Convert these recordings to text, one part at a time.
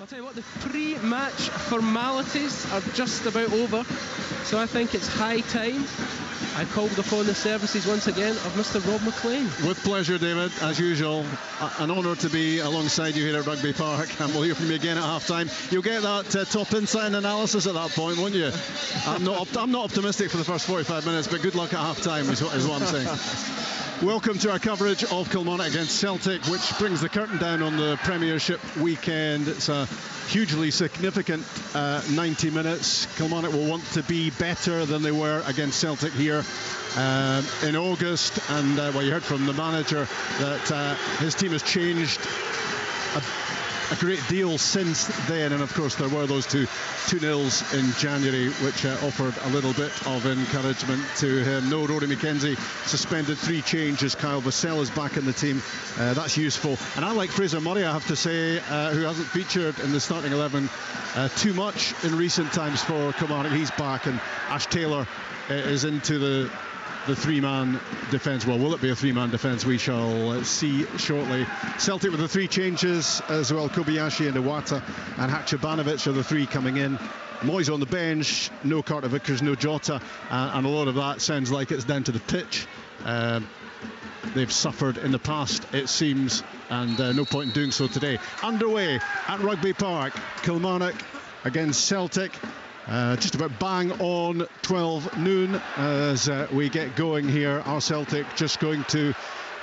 I'll tell you what, the pre-match formalities are just about over, so I think it's high time I called upon the services once again of Mr. Rob McLean. With pleasure, David, as usual. An honour to be alongside you here at Rugby Park, and we'll hear from you again at half-time. You'll get that top insight and analysis at that point, won't you? I'm not optimistic for the first 45 minutes, but good luck at half-time is what I'm saying. Welcome to our coverage of Kilmarnock against Celtic, which brings the curtain down on the Premiership weekend. It's a hugely significant 90 minutes. Kilmarnock will want to be better than they were against Celtic here in August, and well, you heard from the manager that his team has changed a great deal since then, and of course there were those two nils in January which offered a little bit of encouragement to him. No Rory McKenzie suspended, 3 changes. Kyle Vassell is back in the team, that's useful. And I like Fraser Murray, I have to say, who hasn't featured in the starting 11 too much in recent times for Kilmarnock. He's back, and Ash Taylor is into the 3-man defence. Well, will it be a 3-man defence? We shall see shortly. Celtic with the 3 changes as well. Kobayashi and Iwata and Hakchabanovic are the 3 coming in. Moyes on the bench, no Carter Vickers, no Jota, and a lot of that sounds like it's down to the pitch. They've suffered in the past, it seems, and no point in doing so today. Underway at Rugby Park, Kilmarnock against Celtic. Just about bang on 12 noon as we get going here. Are Celtic just going to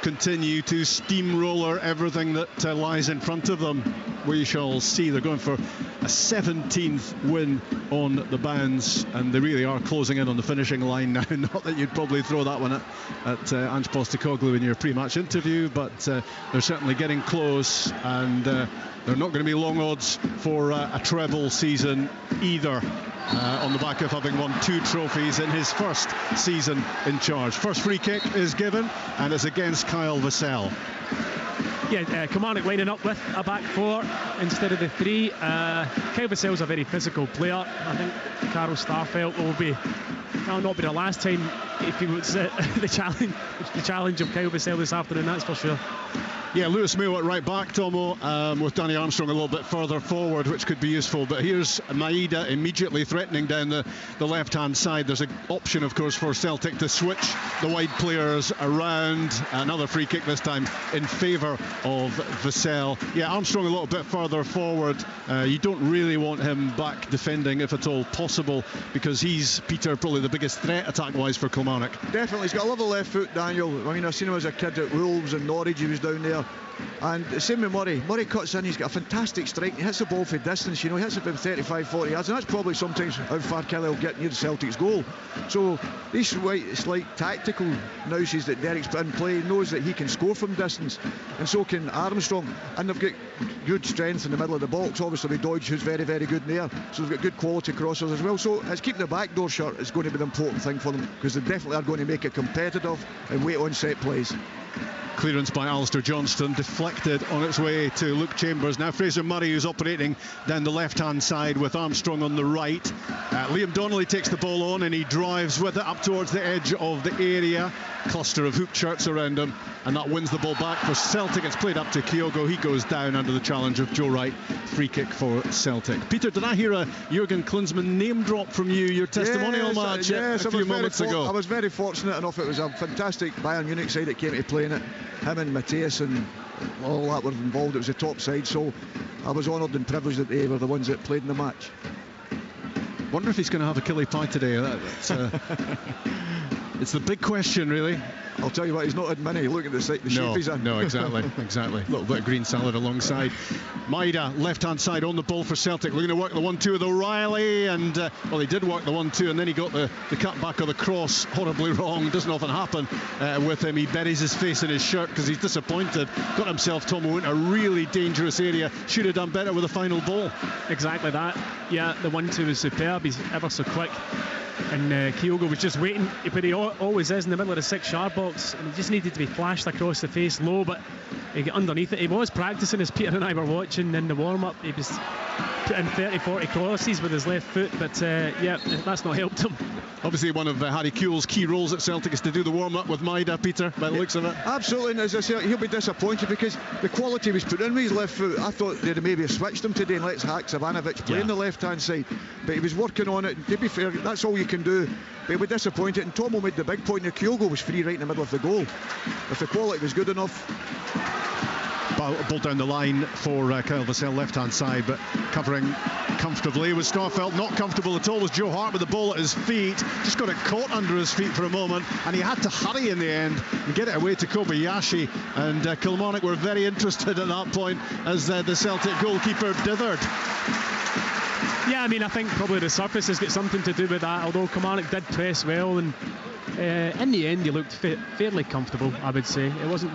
continue to steamroller everything that lies in front of them? We shall see. They're going for a 17th win on the bounce, and they really are closing in on the finishing line now. Not that you'd probably throw that one at Ange Postecoglou in your pre-match interview, but they're certainly getting close, and they're not going to be long odds for a treble season either, on the back of having won 2 trophies in his first season in charge. First free kick is given, and it's against Kyle Vassell. Yeah, Kilmarnock lining up with a back 4 instead of the 3. Kyle Vassell's a very physical player. I think Carl Starfelt will not be the last time if he was the challenge of Kyle Vassell this afternoon, that's for sure. Yeah, Lewis Mayo at right back, Tomo, with Danny Armstrong a little bit further forward, which could be useful. But here's Maeda immediately threatening down the left-hand side. There's an option, of course, for Celtic to switch the wide players around. Another free kick this time in favour of Vassell. Yeah, Armstrong a little bit further forward. You don't really want him back defending, if at all possible, because he's, Peter, probably the biggest threat attack-wise for Kilmarnock. Definitely. He's got a lovely left foot, Daniel. I mean, I've seen him as a kid at Wolves and Norwich. He was down there. And same with Murray. Murray cuts in, he's got a fantastic strike, he hits the ball for distance, he hits it from 35-40 yards, and that's probably sometimes how far Kelly will get near the Celtic's goal. So these slight tactical nouses that Derek's put in play, knows that he can score from distance, and so can Armstrong, and they've got good strength in the middle of the box, obviously with Dodge, who's very, very good in there, so they've got good quality crossers as well. So it's keeping the back door shut is going to be the important thing for them, because they definitely are going to make it competitive and wait on set plays. Clearance by Alistair Johnston, deflected on its way to Luke Chambers. Now Fraser Murray, who's operating down the left-hand side with Armstrong on the right. Liam Donnelly takes the ball on and he drives with it up towards the edge of the area. Cluster of hoop shirts around him, and that wins the ball back for Celtic. It's played up to Kyogo. He goes down under the challenge of Joe Wright. Free kick for Celtic. Peter, did I hear a Jurgen Klinsmann name drop from you, your testimonial match a few moments ago? I was very fortunate enough. It was a fantastic Bayern Munich side that came to play in it. Him and Matthias and all that were involved. It was a top side, so I was honoured and privileged that they were the ones that played in the match. Wonder if he's going to have a killie pie today. It's the big question, really. I'll tell you what, he's not had many. Look at the shape he's in. No, exactly. A little bit of green salad alongside. Maeda, left-hand side on the ball for Celtic. We're going to work the 1-2 with O'Reilly, and well, he did work the 1-2, and then he got the cut back of the cross horribly wrong. Doesn't often happen with him. He buries his face in his shirt because he's disappointed. Got himself, Tomo, in a really dangerous area. Should have done better with the final ball. Exactly that. Yeah, the 1-2 was superb. He's ever so quick. And Kyogo was just waiting, but he always is in the middle of the 6-yard box, and he just needed to be flashed across the face low, but he got underneath it. He was practicing, as Peter and I were watching in the warm-up. He was putting 30-40 crosses with his left foot, but yeah, that's not helped him. Obviously, one of Harry Kewell's key roles at Celtic is to do the warm-up with Maida, Peter, by the looks of it. Absolutely, and as I say, he'll be disappointed because the quality was put in with his left foot. I thought they'd maybe have switched him today and let Haksabanovic play on the left-hand side, but he was working on it. To be fair, that's all you can do. But he'll be disappointed, and Tomo made the big point that Kyogo was free right in the middle of the goal. If the quality was good enough. Ball down the line for Kyle Vassell, left-hand side, but covering comfortably was Starfelt. Not comfortable at all was Joe Hart with the ball at his feet. Just got it caught under his feet for a moment, and he had to hurry in the end and get it away to Kobayashi. And Kilmarnock were very interested at that point as the Celtic goalkeeper dithered. Yeah, I mean, I think probably the surface has got something to do with that, although Kilmarnock did press well, and in the end he looked fairly comfortable, I would say. It wasn't.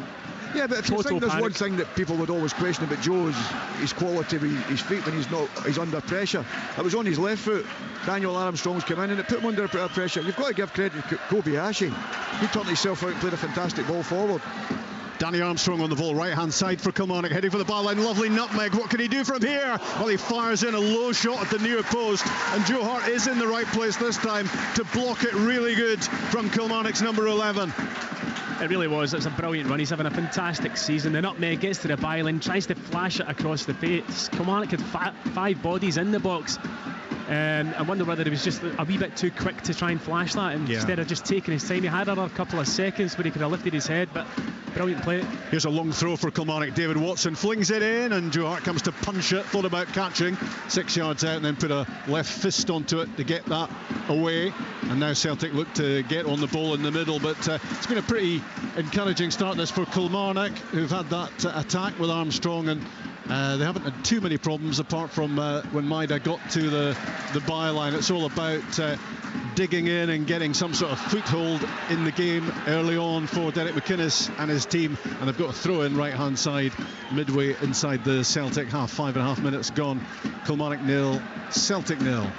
Yeah, but if you think there's one thing that people would always question about Joe is his quality with his feet when he's under pressure. It was on his left foot. Daniel Armstrong's come in and it put him under a bit of pressure. You've got to give credit to Kobayashi. He turned himself out and played a fantastic ball forward. Danny Armstrong on the ball, right-hand side for Kilmarnock, heading for the byline. Lovely nutmeg. What can he do from here? Well, he fires in a low shot at the near post, and Joe Hart is in the right place this time to block it really good from Kilmarnock's number 11. It really was. It's a brilliant run. He's having a fantastic season. The nutmeg gets to the byline, tries to flash it across the face. Kilmarnock had five bodies in the box. I wonder whether he was just a wee bit too quick to try and flash that, and instead of just taking his time. He had another couple of seconds where he could have lifted his head, but brilliant play. Here's a long throw for Kilmarnock. David Watson flings it in, and Joe Hart comes to punch it. Thought about catching 6 yards out and then put a left fist onto it to get that away. And now Celtic look to get on the ball in the middle, but it's been a pretty encouraging start this for Kilmarnock, who've had that attack with Armstrong, and they haven't had too many problems apart from when Maida got to the byline. It's all about digging in and getting some sort of foothold in the game early on for Derek McInnes and his team, and they've got a throw in right-hand side midway inside the Celtic half. 5.5 minutes gone. Kilmarnock 0, Celtic 0.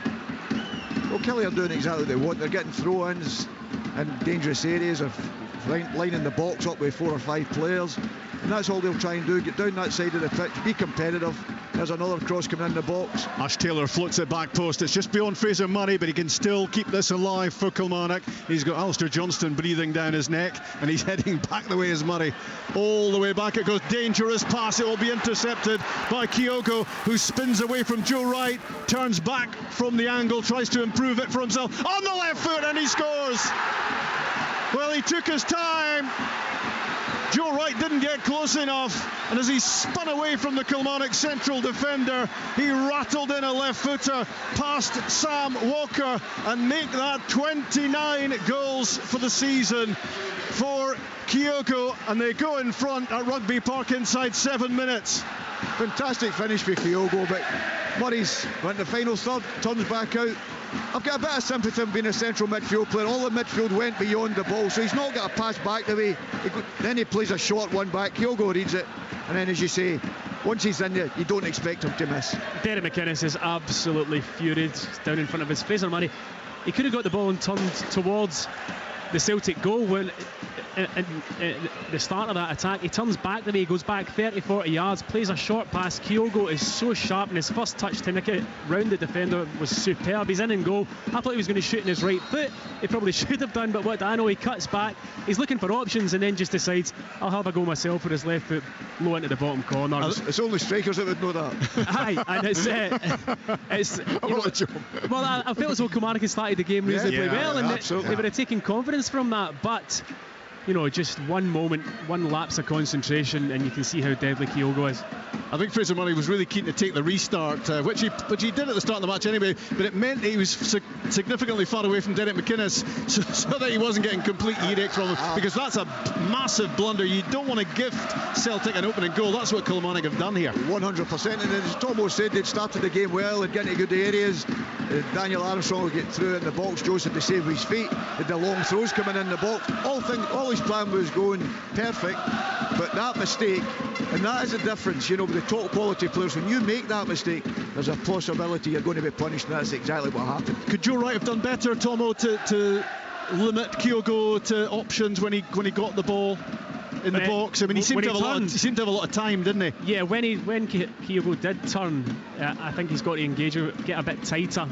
Well, Kelly are doing exactly what they want. They're getting throw-ins in dangerous areas, or lining the box up with 4 or 5 players, and that's all they'll try and do. Get down that side of the pitch, be competitive. There's another cross coming in the box. Ash Taylor floats it back post. It's just beyond Fraser Murray, but he can still keep this alive for Kilmarnock. He's got Alistair Johnston breathing down his neck, and he's heading back the way as Murray. All the way back it goes. Dangerous pass. It will be intercepted by Kyogo, who spins away from Joe Wright, turns back from the angle, tries to improve it for himself on the left foot, and he scores. Well, he took his time. Joe Wright didn't get close enough, and as he spun away from the Kilmarnock central defender, he rattled in a left footer past Sam Walker and make that 29 goals for the season for Kyogo, and they go in front at Rugby Park inside 7 minutes. Fantastic finish for Kyogo, but Murray's went the final third, turns back out. I've got a bit of sympathy for being a central midfield player. All the midfield went beyond the ball, so he's not got a pass back the way. Then he plays a short one back. Kyogo reads it, and then, as you say, once he's in there, you don't expect him to miss. Derek McInnes is absolutely furious down in front of his Fraser Murray. He could have got the ball and turned towards the Celtic goal when at the start of that attack. He turns back the way, he goes back 30-40 yards, plays a short pass. Kyogo is so sharp, and his first touch to nick it round the defender was superb. He's in and goal. I thought he was going to shoot in his right foot. He probably should have done, but what do I know? He cuts back, he's looking for options, and then just decides, I'll have a go myself with his left foot low into the bottom corner. It's only strikers that would know that. Aye, and it's well, I felt as though Kilmarnock had started the game reasonably well, and they were taking confidence from that, but you know, just one moment, one lapse of concentration, and you can see how deadly Kyogo is. I think Fraser Murray was really keen to take the restart, which he did at the start of the match anyway, but it meant he was significantly far away from Derek McInnes, so that he wasn't getting complete headaches from him, because that's a massive blunder. You don't want to gift Celtic an opening goal. That's what Kilmarnock have done here. 100%, and as Tomo said, they'd started the game well and getting into good areas. Daniel Armstrong would get through in the box, Joseph to save his feet, the long throws coming in the box, all his plan was going perfect, but that mistake, and that is the difference, you know, with the top quality players. When you make that mistake, there's a possibility you're going to be punished, and that's exactly what happened. Could Joe Wright have done better, Tomo, to limit Kyogo to options when he got the ball in the box. I mean, he seemed to have a lot of time, didn't he? Yeah, when Kyogo did turn, I think he's got to engage, get a bit tighter,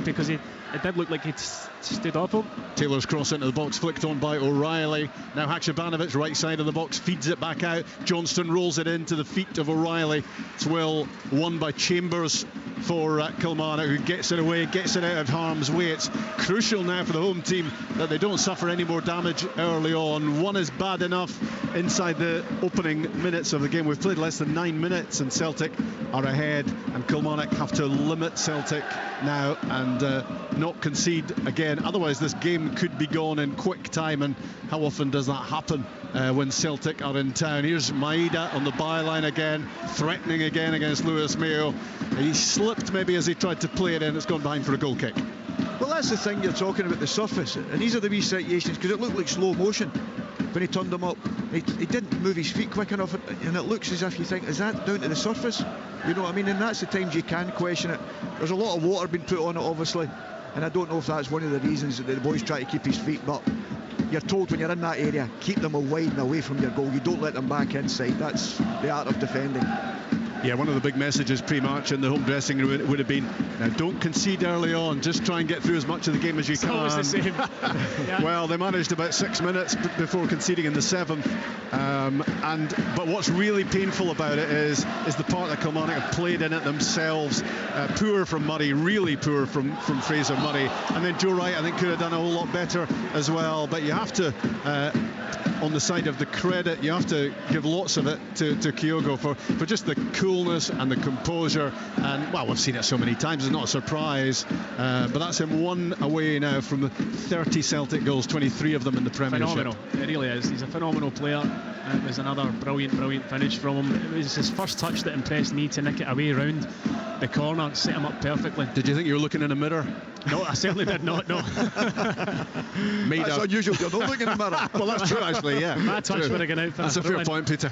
because it did look like he'd stood off him. Taylor's cross into the box, flicked on by O'Reilly. Now Haksabanovic, right side of the box, feeds it back out. Johnston rolls it into the feet of O'Reilly. It's well won by Chambers for Kilmarnock, who gets it away, gets it out of harm's way. It's crucial now for the home team that they don't suffer any more damage early on. One is bad enough inside the opening minutes of the game. We've played less than 9 minutes and Celtic are ahead, and Kilmarnock have to limit Celtic now and not concede again. Otherwise this game could be gone in quick time, and how often does that happen when Celtic are in town? Here's Maeda on the byline again, threatening again against Lewis Mayo. He slipped maybe as he tried to play it in. It's gone behind for a goal kick. Well, that's the thing, you're talking about the surface, and these are the wee situations, because it looked like slow motion when he turned them up. He didn't move his feet quick enough, and it looks as if you think, is that down to the surface? You know what I mean? And that's the times you can question it. There's a lot of water being put on it, obviously, and I don't know if that's one of the reasons that the boys try to keep his feet, but you're told when you're in that area, keep them wide and away from your goal. You don't let them back inside. That's the art of defending. Yeah, one of the big messages pre-match in the home dressing room would have been, now don't concede early on, just try and get through as much of the game as you can. It's always the same. Yeah. Well, they managed about 6 minutes before conceding in the 7th, but what's really painful about it is the part that Kilmarnock have played in it themselves. Poor from Murray, really poor from Fraser Murray, and then Joe Wright I think could have done a whole lot better as well, but you have to on the side of the credit, you have to give lots of it to Kyogo for just the coolness and the composure. And well, we've seen it so many times, it's not a surprise, but that's him one away now from the 30 Celtic goals, 23 of them in the Premiership. Phenomenal, it really is. He's a phenomenal player. It was another brilliant finish from him. It was his first touch that impressed me, to nick it away round the corner, set him up perfectly. Did you think you were looking in a mirror? No, I certainly did not, no. That's unusual, you're not looking in the mirror. Well, that's true actually, yeah. My touch would have gone out for That's a fair point, Peter.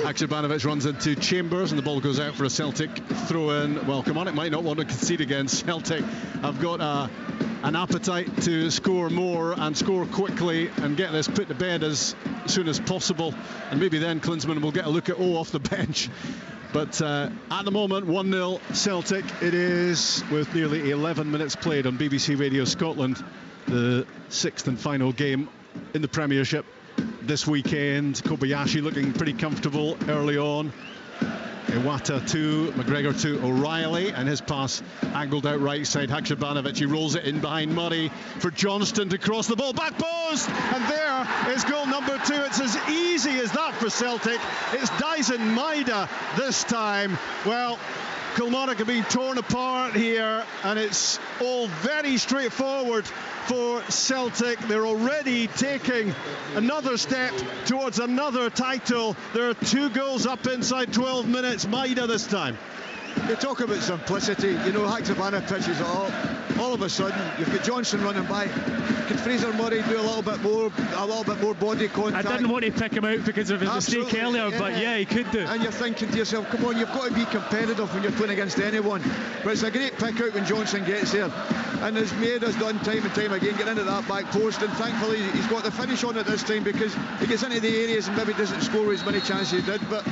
Haksabanovic runs into Chambers and the ball goes out for a Celtic throw-in. Well, Kilmarnock might not want to concede again. Celtic have got an appetite to score more and score quickly and get this put to bed as soon as possible, and maybe then Klinsmann will get a look at off the bench. But at the moment, 1-0 Celtic it is, with nearly 11 minutes played on BBC Radio Scotland, the 6th and final game in the Premiership this weekend. Kobayashi looking pretty comfortable early on. Iwata to McGregor to O'Reilly, and his pass angled out right side. Haksabanovic, he rolls it in behind Murray for Johnston to cross the ball, back post, and there is goal number 2. It's as easy as that for Celtic. It's Dyson Maeda this time. Well, Kilmarnock are being torn apart here, and it's all very straightforward for Celtic. They're already taking another step towards another title. There are 2 goals up inside 12 minutes. Maeda this time. You talk about simplicity, you know, Haksabanovic pitches it up. All of a sudden, you've got Johnson running by. Could Fraser Murray do a little bit more body contact? I didn't want to pick him out because of his mistake earlier, but yeah, he could do. And you're thinking to yourself, come on, you've got to be competitive when you're playing against anyone. But it's a great pick out when Johnson gets there. And as Maeda's done time and time again, getting into that back post, and thankfully he's got the finish on it this time, because he gets into the areas and maybe doesn't score as many chances he did, but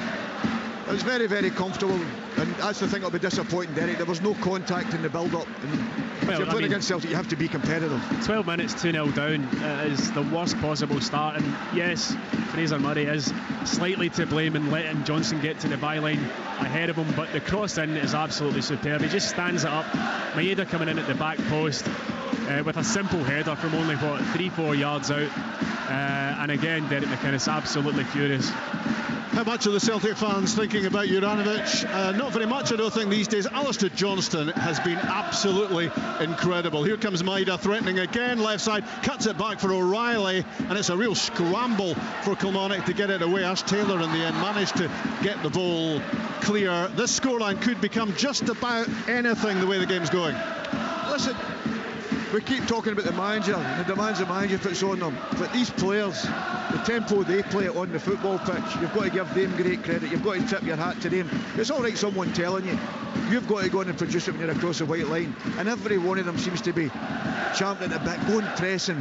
it was very, very comfortable, and that's the thing that'll be disappointing, Derek. There was no contact in the build-up, and if you're playing against Celtic, you have to be competitive. 12 minutes, 2-0 down is the worst possible start, and yes, Fraser Murray is slightly to blame in letting Johnson get to the byline ahead of him, but the cross in is absolutely superb. He just stands it up. Maeda coming in at the back post with a simple header from only, 3-4 yards out, and again, Derek McInnes absolutely furious. How much are the Celtic fans thinking about Juranovic? Not very much, I don't think, these days. Alistair Johnston has been absolutely incredible. Here comes Maeda threatening again, left side, cuts it back for O'Reilly, and it's a real scramble for Kilmarnock to get it away. Ash Taylor in the end managed to get the ball clear. This scoreline could become just about anything the way the game's going. Listen, we keep talking about the manager and the demands the manager puts on them, but these players, the tempo they play on the football pitch, you've got to give them great credit. You've got to tip your hat to them. It's all right someone telling you, you've got to go on and produce it when you're across the white line, and every one of them seems to be champing at the bit, going pressing.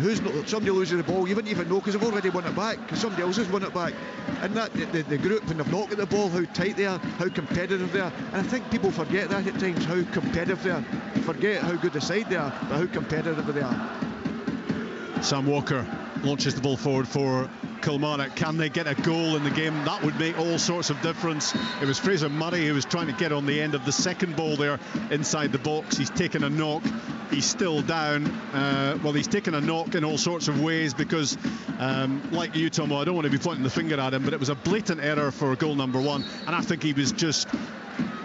Somebody loses the ball, you wouldn't even know because they've already won it back, because somebody else has won it back. And that the group, when they've not got the ball, how tight they are, how competitive they are. And I think people forget that at times, how competitive they are. Forget how good the side they are, but how competitive they are. Sam Walker launches the ball forward for Kilmarnock. Can they get a goal in the game? That would make all sorts of difference. It was Fraser Murray who was trying to get on the end of the second ball there inside the box. He's taken a knock. He's still down. Well, he's taken a knock in all sorts of ways because, like you, Tomo, I don't want to be pointing the finger at him, but it was a blatant error for goal number 1, and I think he was just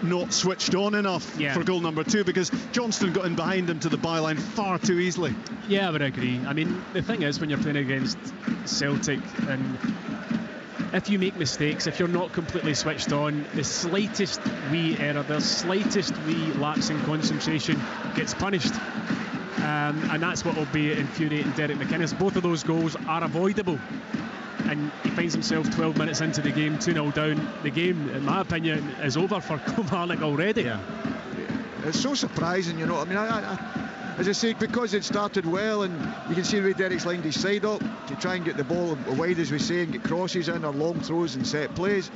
not switched on enough for goal number 2, because Johnston got in behind him to the byline far too easily. Yeah, I would agree. I mean, the thing is, when you're playing against Celtic, and if you make mistakes, if you're not completely switched on, the slightest wee error, the slightest wee lapse in concentration gets punished. And that's what will be infuriating Derek McInnes. Both of those goals are avoidable. And he finds himself 12 minutes into the game, 2-0 down. The game, in my opinion, is over for Kilmarnock already. Yeah. It's so surprising, you know. I mean, as I say, because it started well, and you can see the way Derek's lined his side up to try and get the ball wide, as we say, and get crosses in, or long throws and set plays.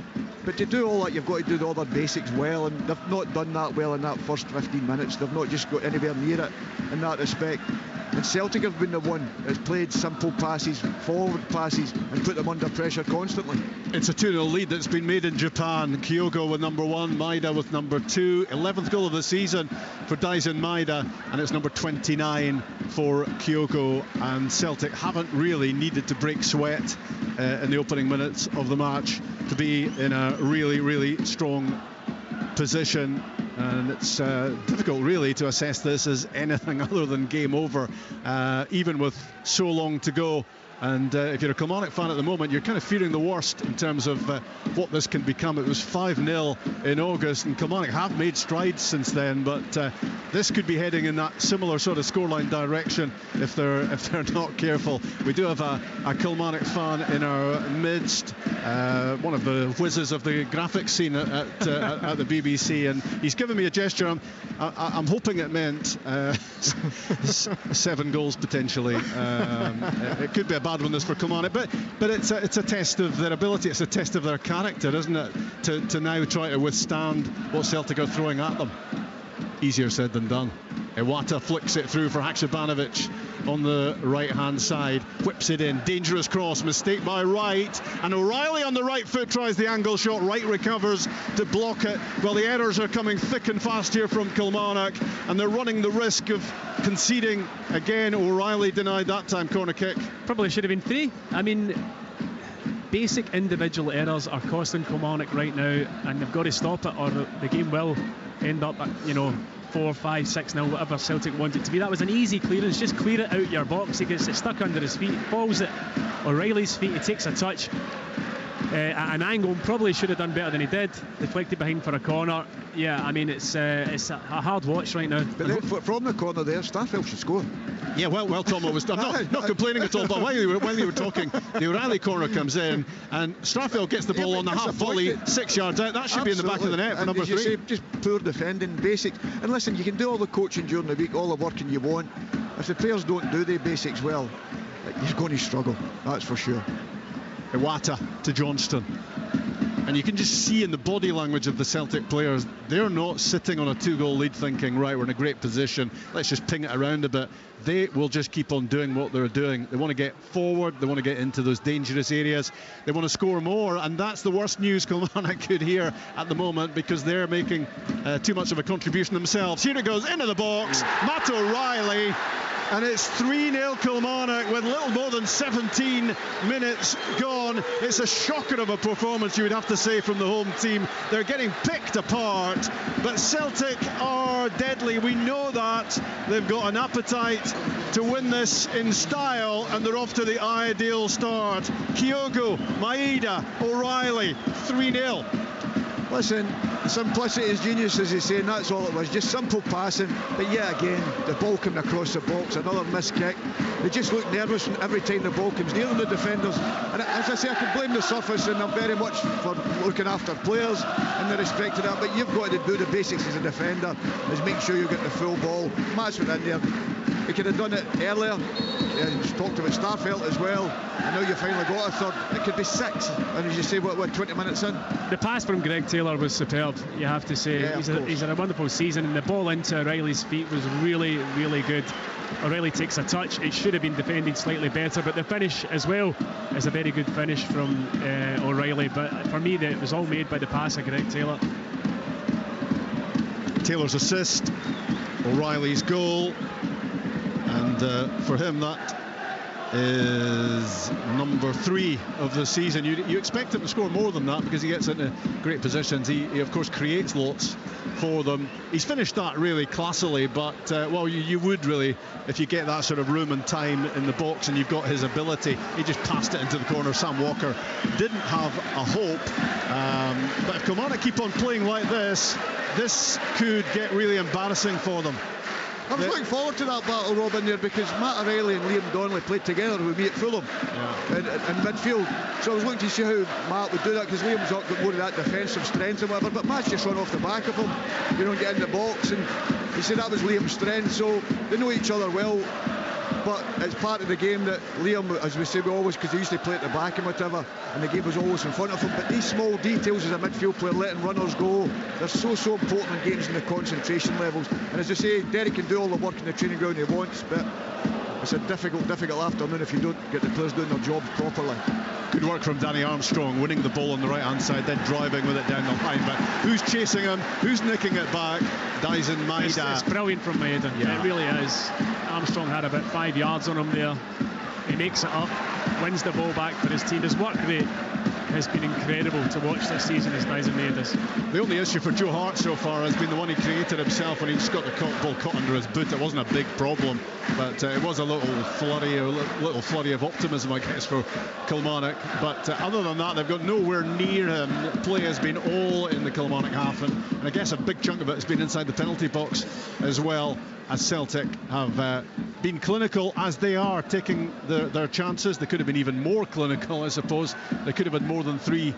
But to do all that, you've got to do the other basics well, and they've not done that well in that first 15 minutes. They've not just got anywhere near it in that respect. And Celtic have been the one that's played simple passes, forward passes, and put them under pressure constantly. It's a 2-0 lead that's been made in Japan. Kyogo with number 1, Maeda with number 2. 11th goal of the season for Daisen Maeda, and it's number 29 for Kyogo. And Celtic haven't really needed to break sweat in the opening minutes of the match to be in a really, really strong position. And it's difficult really to assess this as anything other than game over, even with so long to go. And if you're a Kilmarnock fan at the moment, you're kind of fearing the worst in terms of what this can become. It was 5-0 in August, and Kilmarnock have made strides since then, but this could be heading in that similar sort of scoreline direction if they're not careful. We do have a Kilmarnock fan in our midst, one of the whizzes of the graphics scene at the BBC, and he's given me a gesture. I'm hoping it meant 7 goals potentially. It could be a bad one this for Kilmarnock, but it's a test of their ability. It's a test of their character, isn't it, to now try to withstand what Celtic are throwing at them. Easier said than done. Iwata flicks it through for Haksabanovic on the right hand side, whips it in, dangerous cross, mistake by Wright, and O'Reilly on the right foot tries the angle shot. Wright recovers to block it. Well, the errors are coming thick and fast here from Kilmarnock, and they're running the risk of conceding again. O'Reilly denied that time, corner kick. Probably should have been 3. I mean, basic individual errors are costing Kilmarnock right now, and they've got to stop it, or the game will end up, 4, 5, 6-0, whatever Celtic want it to be. That was an easy clearance. Just clear it out your box. He gets it stuck under his feet, falls at O'Reilly's feet. He takes a touch at an angle, probably should have done better than he did. Deflected behind for a corner. Yeah, I mean, it's a hard watch right now. But then from the corner there, Starfelt should score. Yeah, well, Tom, I'm not complaining at all, but while you were talking, the O'Reilly corner comes in, and Starfelt gets the ball on the half volley, 6 yards out. That should be in the back of the net for number 3. Say, just poor defending, basics. And listen, you can do all the coaching during the week, all the working you want. If the players don't do the basics well, you're going to struggle, that's for sure. Iwata to Johnston. And you can just see in the body language of the Celtic players, they're not sitting on a 2-goal lead thinking, right, we're in a great position, let's just ping it around a bit. They will just keep on doing what they're doing. They want to get forward, they want to get into those dangerous areas, they want to score more, and that's the worst news Kilmarnock could hear at the moment, because they're making too much of a contribution themselves. Here it goes, into the box, Matt O'Reilly, and it's 3-0 Kilmarnock with little more than 17 minutes gone. It's a shocker of a performance, you would have to say, from the home team. They're getting picked apart, but Celtic are deadly. We know that. They've got an appetite to win this in style, and they're off to the ideal start. Kyogo, Maeda, O'Reilly, 3-0. Listen, Simplicity is genius, as he's saying. That's all it was, just simple passing. But yet again, the ball coming across the box, another missed kick. They just look nervous every time the ball comes near them, the defenders. And as I say, I can blame the surface, and I'm very much for looking after players in the respect to that. But you've got to do the basics as a defender, is make sure you get the full ball. Matt's went in there. He could have done it earlier. He's talked about Starfelt as well, and now you finally got a third. It could be 6, and as you say, what 20 minutes in? The pass from Greg Taylor was superb, you have to say. Yeah, he's had a wonderful season, and the ball into O'Reilly's feet was really, really good. O'Reilly takes a touch. It should have been defended slightly better, but the finish as well is a very good finish from O'Reilly. But for me, it was all made by the pass of Greg Taylor. Taylor's assist, O'Reilly's goal, and for him that is number 3 of the season. You expect him to score more than that because he gets into great positions. He of course creates lots for them. He's finished that really classily, but well, you would really, if you get that sort of room and time in the box and you've got his ability. He just passed it into the corner. Sam Walker didn't have a hope, but if Kilmarnock keep on playing like this could get really embarrassing for them. I was looking forward to that battle, Robin, there, because Matt O'Reilly and Liam Donnelly played together with me at Fulham in midfield. So I was looking to see how Matt would do that, because Liam's got more of that defensive strength and whatever, but Matt's just run off the back of him, you know, and get in the box, and he said that was Liam's strength, so they know each other well. But it's part of the game that Liam, as we say, we always, because he used to play at the back and whatever, and the game was always in front of him. But these small details as a midfield player, letting runners go, they're so important in games and the concentration levels. And as I say, Derek can do all the work in the training ground he wants, but it's a difficult afternoon if you don't get the players doing their jobs properly. Good work from Danny Armstrong, winning the ball on the right-hand side, then driving with it down the line. But who's chasing him? Who's nicking it back? Dyson Maeda. It's brilliant from Maeda. Yeah. It really is. Armstrong had about 5 yards on him there. He makes it up, wins the ball back for his team. His work rate has been incredible to watch this season as Dyson Maeda's. The only issue for Joe Hart so far has been the one he created himself when he just got the ball caught under his boot. It wasn't a big problem, but it was a little flurry of optimism, I guess, for Kilmarnock. But other than that, they've got nowhere near him. The play has been all in the Kilmarnock half, and I guess a big chunk of it has been inside the penalty box as well, as Celtic have been clinical as they are taking their chances. They could have been even more clinical, I suppose. They could have had more than 3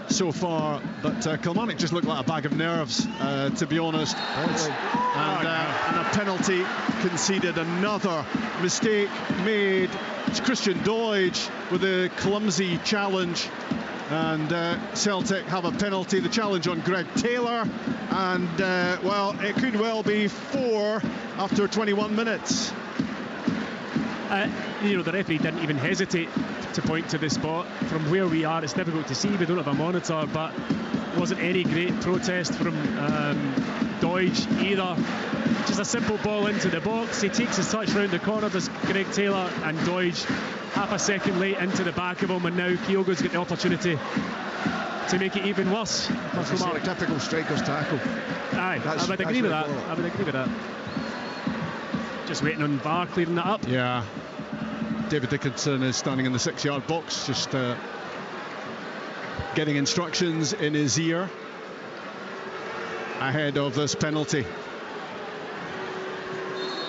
so far, but Kilmarnock just looked like a bag of nerves, to be honest. And a penalty conceded. Another mistake made. It's Christian Doidge with a clumsy challenge, and Celtic have a penalty. The challenge on Greg Taylor, and well, it could well be 4 after 21 minutes. You know, the referee didn't even hesitate to point to the spot. From where we are, it's difficult to see. We don't have a monitor, but wasn't any great protest from Doidge either. Just a simple ball into the box. He takes his touch round the corner, does Greg Taylor, and Doidge half a second late into the back of him, and now Kyogo's got the opportunity to make it even worse. That's a typical striker's tackle. Aye, I would agree with that. I would agree with that. Just waiting on VAR clearing that up. Yeah. David Dickinson is standing in the 6-yard box, just getting instructions in his ear ahead of this penalty.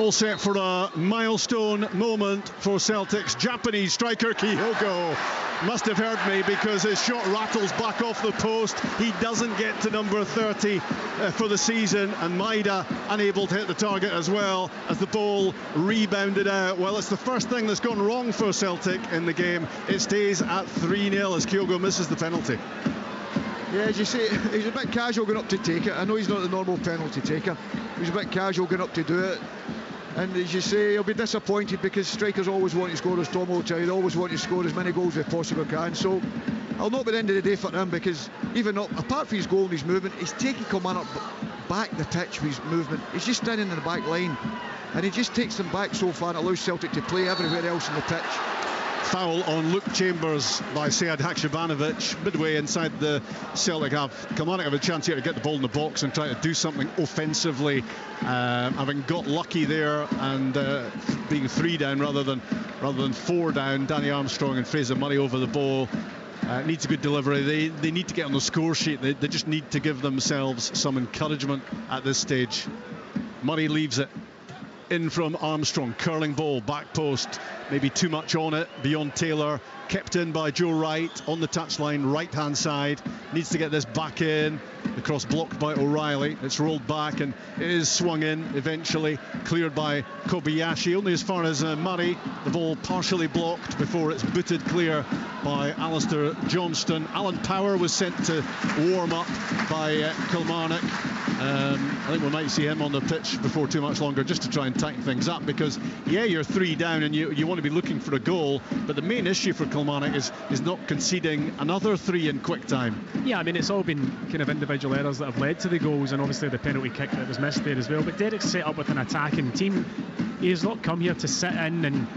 All set for a milestone moment for Celtic's Japanese striker Kyogo. Must have heard me, because his shot rattles back off the post. He doesn't get to number 30 for the season, and Maeda unable to hit the target as well as the ball rebounded out. Well, it's the first thing that's gone wrong for Celtic in the game. It stays at 3-0 as Kyogo misses the penalty. Yeah, as you say, he's a bit casual going up to take it. I know he's not the normal penalty taker. He's a bit casual going up to do it. And as you say, he'll be disappointed, because strikers always want to score, as Tom will tell you. They always want to score as many goals as they possibly can. So it'll not be the end of the day for him, because even up, apart from his goal and his movement, he's taking Kilmarnock back the pitch with his movement. He's just standing in the back line, and he just takes them back so far and allows Celtic to play everywhere else in the pitch. Foul on Luke Chambers by Sead Haksabanovic midway inside the Celtic half. Kilmarnock have a chance here to get the ball in the box and try to do something offensively, having got lucky there and being 3 down rather than 4 down. Danny Armstrong and Fraser Murray over the ball. needs a good delivery. They need to get on the score sheet. They just need to give themselves some encouragement at this stage. Murray leaves it in from Armstrong, curling ball, back post, maybe too much on it, beyond Taylor, kept in by Joe Wright on the touchline, right hand side, needs to get this back in, the cross blocked by O'Reilly, it's rolled back and it is swung in eventually, cleared by Kobayashi, only as far as Murray, the ball partially blocked before it's booted clear by Alistair Johnston. Alan Power was sent to warm up by Kilmarnock. I think we might see him on the pitch before too much longer, just to try and tighten things up, because you're 3 down and you want to be looking for a goal, but the main issue for Kilmarnock is not conceding another 3 in quick time. Yeah, I mean, it's all been kind of individual errors that have led to the goals, and obviously the penalty kick that was missed there as well. But Derek's set up with an attacking team. He has not come here to sit in and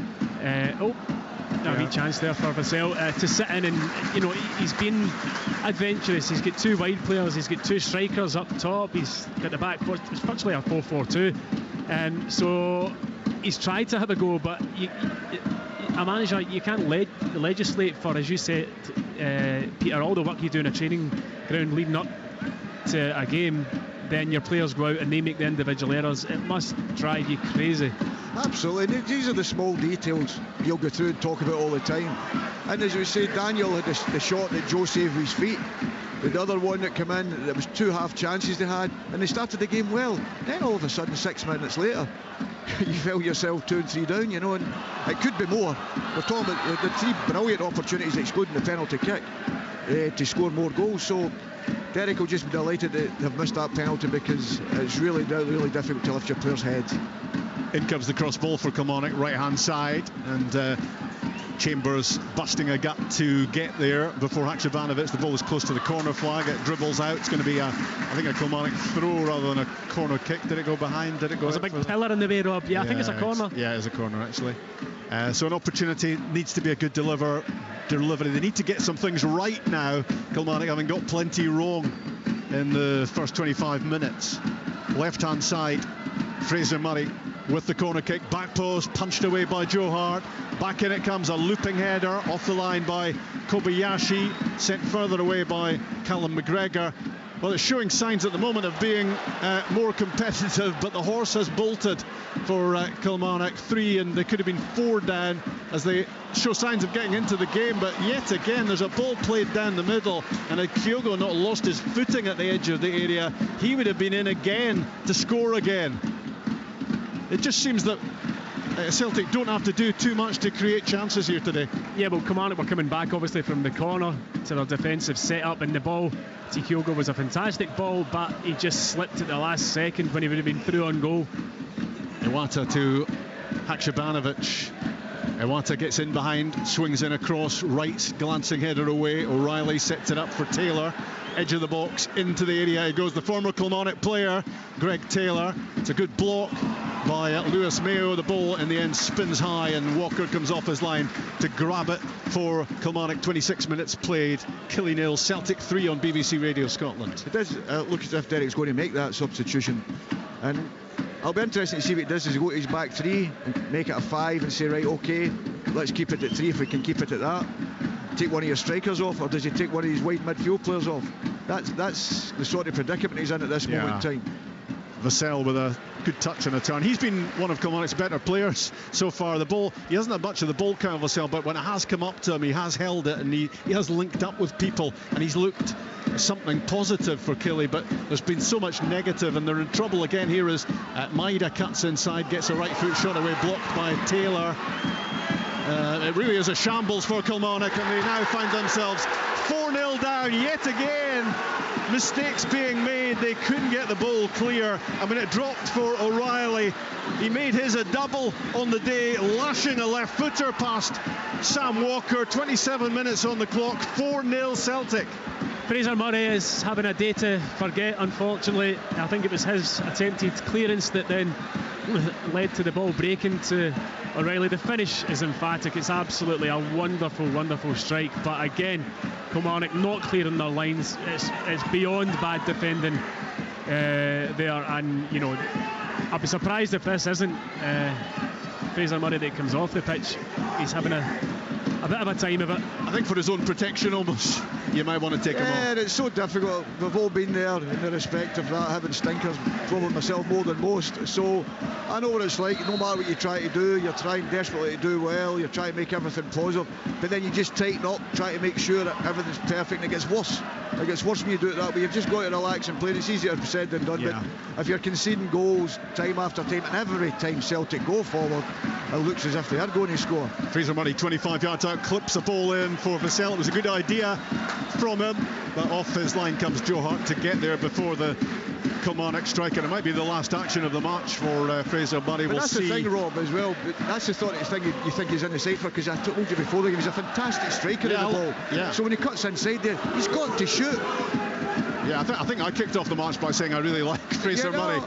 a wee chance there for Vassell to sit in, and you know, he's been adventurous. He's got 2 wide players, he's got 2 strikers up top, he's got the back foot. It's virtually a 4-4-2, so he's tried to have a go, but a manager, you can't legislate for, as you said, Peter, all the work you do in a training ground leading up to a game, then your players go out and they make the individual errors. It must drive you crazy. Absolutely. These are the small details you'll go through and talk about all the time. And as we say, Daniel had the shot that Joe saved with his feet. The other one that came in, there was 2 half chances they had, and they started the game well. Then all of a sudden, 6 minutes later, you felt yourself 2 and 3 down, you know, and it could be more. We're talking about the 3 brilliant opportunities, excluding the penalty kick, to score more goals. So Derek will just be delighted to have missed that penalty, because it's really difficult to lift your players' heads. In comes the cross ball for Kilmarnock, right hand side, and Chambers busting a gut to get there before Haksabanovic. The ball is close to the corner flag, it dribbles out. It's going to be I think a Kilmarnock throw rather than a corner kick. Did it go behind? Did it go? There's a big pillar in the way, Rob. Yeah, I think it's a corner. It's a corner actually. So an opportunity, needs to be a good delivery. They need to get some things right now, Kilmarnock, having got plenty wrong in the first 25 minutes. Left hand side, Fraser Murray with the corner kick, back post, punched away by Joe Hart. Back in it comes, a looping header off the line by Kobayashi, sent further away by Callum McGregor. Well, it's showing signs at the moment of being more competitive, but the horse has bolted for Kilmarnock. 3, and they could have been 4 down as they show signs of getting into the game. But yet again, there's a ball played down the middle, and had Kyogo not lost his footing at the edge of the area, he would have been in again to score again. It just seems that Celtic don't have to do too much to create chances here today. Yeah, well, Kilmarnock were coming back obviously from the corner to their defensive setup, and the ball to Kyogo was a fantastic ball, but he just slipped at the last second when he would have been through on goal. Iwata to Haksabanovic. Iwata gets in behind, swings in across, right, glancing header away. O'Reilly sets it up for Taylor. Edge of the box, into the area he goes, the former Kilmarnock player, Greg Taylor. It's a good block by Lewis Mayo. The ball in the end spins high, and Walker comes off his line to grab it for Kilmarnock. 26 minutes played, Killie 0, Celtic 3 on BBC Radio Scotland. It does look as if Derek's going to make that substitution, and I'll be interested to see what he does. Does he go to his back 3 and make it a 5 and say, right, OK, let's keep it at 3 if we can keep it at that? Take one of your strikers off, or does he take one of his wide midfield players off? That's the sort of predicament he's in at this moment in time. Vassell with a good touch and a turn. He's been one of Kilmarnock's better players so far. The ball, he hasn't had much of the ball count, Vassell, but when it has come up to him, he has held it, and he has linked up with people, and he's looked something positive for Killie. But there's been so much negative, and they're in trouble again here as Maida cuts inside, gets a right foot shot away, blocked by Taylor. It really is a shambles for Kilmarnock, and they now find themselves 4-0 down yet again. Mistakes being made, they couldn't get the ball clear, and when it dropped for O'Reilly, he made his a double on the day, lashing a left footer past Sam Walker. 27 minutes on the clock, 4-0 Celtic. Fraser Murray is having a day to forget, unfortunately. I think it was his attempted clearance that then led to the ball breaking to O'Reilly. The finish is emphatic. It's absolutely a wonderful strike, but again, Kilmarnock not clearing their lines. It's beyond bad defending there, and you know, I'd be surprised if this isn't Fraser Murray that comes off the pitch. He's having a bit of a time of it. I think for his own protection almost, you might want to take him off. Yeah, it's so difficult. We've all been there in the respect of that, having stinkers, probably myself more than most. So I know what it's like. No matter what you try to do, you're trying desperately to do well, you're trying to make everything positive, but then you just tighten up, try to make sure that everything's perfect, and it gets worse. It gets worse when you do it that way. You've just got to relax and play. It's easier said than done, Yeah. but if you're conceding goals time after time, and every time Celtic go forward, it looks as if they are going to score. Fraser Murray, 25 yards out, clips a ball in for Vassell. It was a good idea from him, but off his line comes Joe Hart to get there before the Kilmarnock striker. It might be the last action of the match for Fraser Murray. But we'll that's see. the thing, Rob, as well. But that's the thing you think he's in the side for, because I told you before the game, he's a fantastic striker of the ball. Yeah. So when he cuts inside there, he's got to shoot. Yeah, I think I kicked off the match by saying I really like Fraser Murray.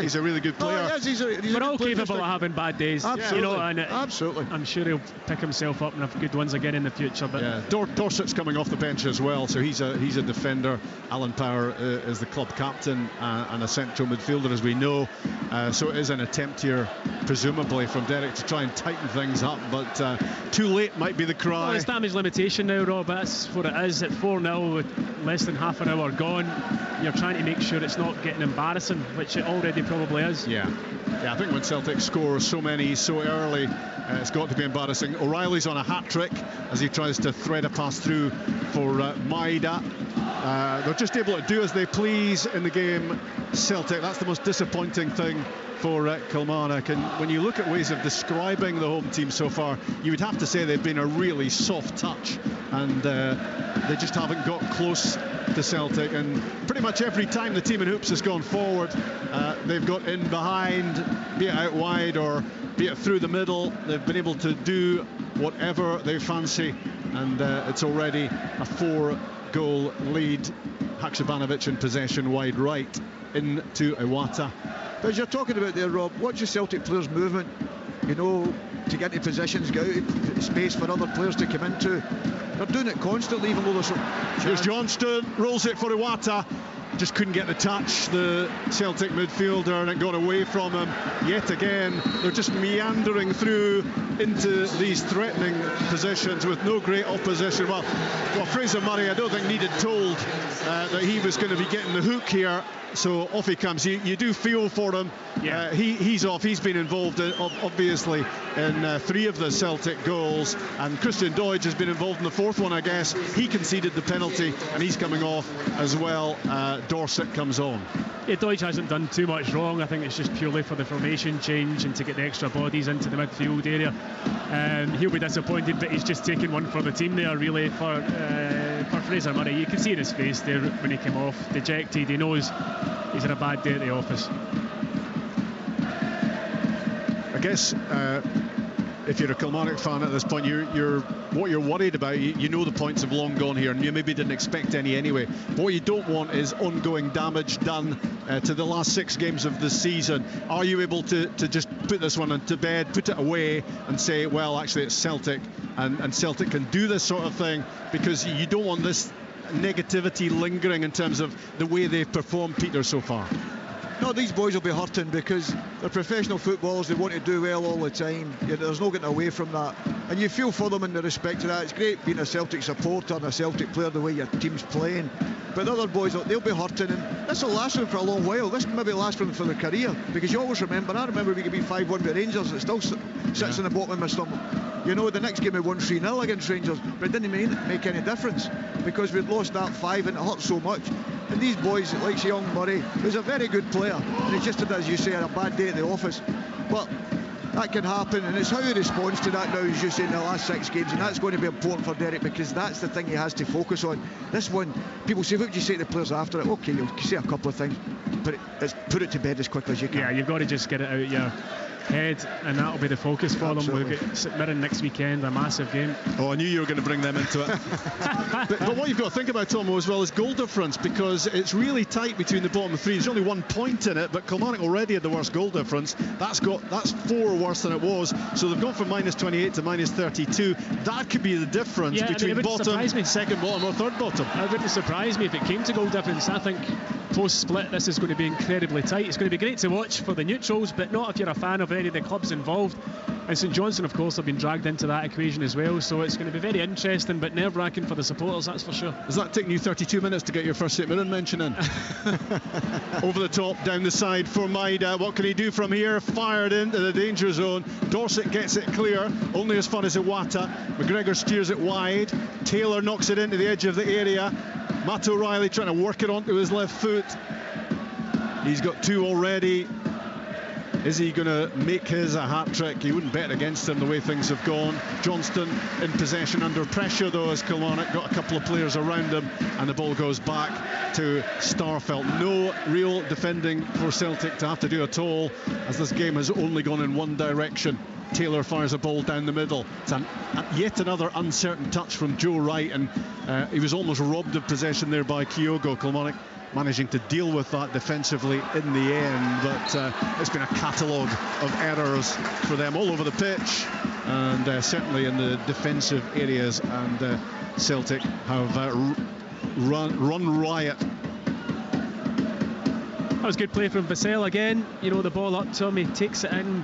He's a really good player. He's a We're all capable of having bad days. Absolutely. You know, and Absolutely. I'm sure he'll pick himself up and have good ones again in the future. But Yeah, Dorset's coming off the bench as well, so he's a defender. Alan Power is the club captain and a central midfielder, as we know. So it is an attempt here, presumably, from Derek to try and tighten things up, but too late might be the cry. well, it's damage limitation now, Rob. That's what it is. At 4-0 with less than half an hour gone, you're trying to make sure it's not getting embarrassing, which it already probably is. Yeah, I think when Celtic score so many so early, it's got to be embarrassing. O'Reilly's on a hat-trick as he tries to thread a pass through for Maeda. They're just able to do as they please in the game, Celtic. That's the most disappointing thing for Kilmarnock. And when you look at ways of describing the home team so far, you would have to say they've been a really soft touch, and they just haven't got close to Celtic. And pretty much every time the team in hoops has gone forward, they've got in behind, be it out wide or be it through the middle. They've been able to do whatever they fancy, and it's already a 4-goal lead. Haksabanovic in possession wide right into Iwata. But as you're talking about there, Rob, watch the Celtic players' movement, you know, to get into positions, get out space for other players to come into. They're doing it constantly, even though there's some Here's Johnston, rolls it for Iwata. Just couldn't get the touch, the Celtic midfielder, and it got away from him. Yet again, they're just meandering through into these threatening positions with no great opposition. Well, Fraser Murray, I don't think needed told that he was going to be getting the hook here. So off he comes. You do feel for him. Yeah. He's off. He's been involved, obviously, in 3 of the Celtic goals. And Christian Doidge has been involved in the 4th one, I guess. He conceded the penalty, and he's coming off as well. Dorset comes on. Yeah, Doidge hasn't done too much wrong. I think it's just purely for the formation change and to get the extra bodies into the midfield area. He'll be disappointed, but he's just taken one for the team there, really, for Fraser Murray. You can see in his face there when he came off, dejected. He knows he's had a bad day at the office. I guess if you're a Kilmarnock fan at this point, what you're worried about, you know the points have long gone here, and you maybe didn't expect any anyway. But what you don't want is ongoing damage done to the last 6 games of the season. Are you able to just put this one to bed, put it away, and say, well, actually it's Celtic, and Celtic can do this sort of thing, because you don't want this negativity lingering in terms of the way they've performed, Peter, so far? No, these boys will be hurting because they're professional footballers. They want to do well all the time. There's no getting away from that. And you feel for them in the respect of that. It's great being a Celtic supporter and a Celtic player, the way your team's playing. But the other boys, they'll be hurting. And this will last them for a long while. This maybe last them for their career. Because you always remember, I remember we could be 5-1 with Rangers. It still sits in the bottom of my stomach. You know, the next game we won 3-0 against Rangers. But it didn't make any difference because we'd lost that 5 and it hurt so much. And these boys, like young Murray, who's a very good player, and he just, as you say, had a bad day at the office. But that can happen, and it's how he responds to that now, as you say, in the last 6 games, and that's going to be important for Derek, because that's the thing he has to focus on. This one, people say, what would you say to the players after it? Okay, you'll say a couple of things, but put it to bed as quickly as you can. Yeah, you've got to just get it out your head, and that'll be the focus for Absolutely. them. We'll get St Mirren next weekend, a massive game. Oh, I knew you were going to bring them into it. but what you've got to think about, Tomo, as well, is goal difference, because it's really tight between the bottom 3. There's only 1 point in it, but Kilmarnock already had the worst goal difference. That's 4 worse than it was. So they've gone from -28 to -32. That could be the difference between bottom, second bottom, or third bottom. It wouldn't surprise me if it came to goal difference. I think post-split, this is going to be incredibly tight. It's going to be great to watch for the neutrals, but not if you're a fan of any of the clubs involved. And St Johnstone, of course, have been dragged into that equation as well, so it's going to be very interesting, but nerve-wracking for the supporters, that's for sure. Has that taken you 32 minutes to get your first St Mirren mention in? Over the top, down the side for Maida. What can he do from here? Fired into the danger zone. Dorset gets it clear, only as far as Iwata. McGregor steers it wide. Taylor knocks it into the edge of the area. Matt O'Reilly trying to work it onto his left foot. He's got 2 already. Is he going to make his a hat-trick? You wouldn't bet against him the way things have gone. Johnston in possession under pressure though, as Kilmarnock got a couple of players around him, and the ball goes back to Starfelt. No real defending for Celtic to have to do at all, as this game has only gone in one direction. Taylor fires a ball down the middle. It's yet another uncertain touch from Joe Wright, and he was almost robbed of possession there by Kyogo. Kilmarnock managing to deal with that defensively in the end, but it's been a catalogue of errors for them all over the pitch, and certainly in the defensive areas, and Celtic have run riot. That was good play from Vassell again. You know, the ball up to him, he takes it in,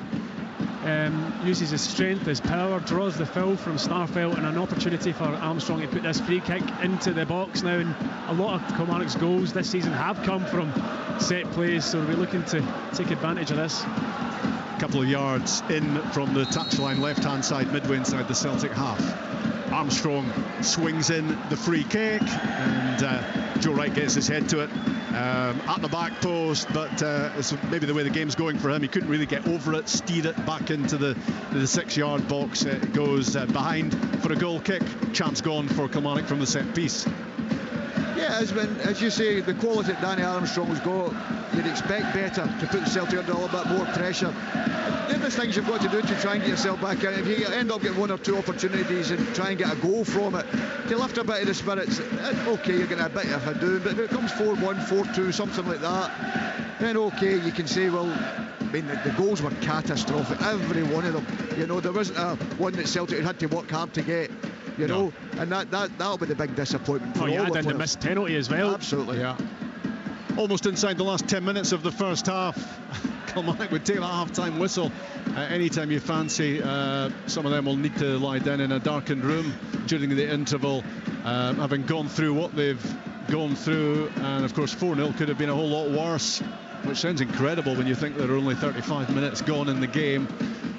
uses his strength, his power, draws the foul from Starfelt, and an opportunity for Armstrong to put this free kick into the box now. And a lot of Kilmarnock's goals this season have come from set plays, so we're looking to take advantage of this. A couple of yards in from the touchline, left-hand side, midway inside the Celtic half. Armstrong swings in the free kick, and Joe Wright gets his head to it at the back post, but it's maybe the way the game's going for him. He couldn't really get over it, steer it back into the 6-yard box. It goes behind for a goal kick. Chance gone for Kilmarnock from the set piece. Yeah, as you say, the quality that Danny Armstrong's got, you'd expect better to put Celtic under a little bit more pressure. There's things you've got to do to try and get yourself back in. If you end up getting 1 or 2 opportunities and try and get a goal from it, to lift a bit of the spirits, okay, you're getting a bit of a doing, but if it comes 4-1, 4-2, something like that, then okay, you can say, well, I mean, the goals were catastrophic, every one of them. You know, there wasn't one that Celtic had to work hard to get. You know, and that'll be the big disappointment for all the players. And the missed penalty as well. Absolutely. Yeah. Almost inside the last 10 minutes of the first half. Kilmarnock would take that half-time whistle anytime you fancy. Some of them will need to lie down in a darkened room during the interval, having gone through what they've gone through, and of course 4-0 could have been a whole lot worse, which sounds incredible when you think there are only 35 minutes gone in the game.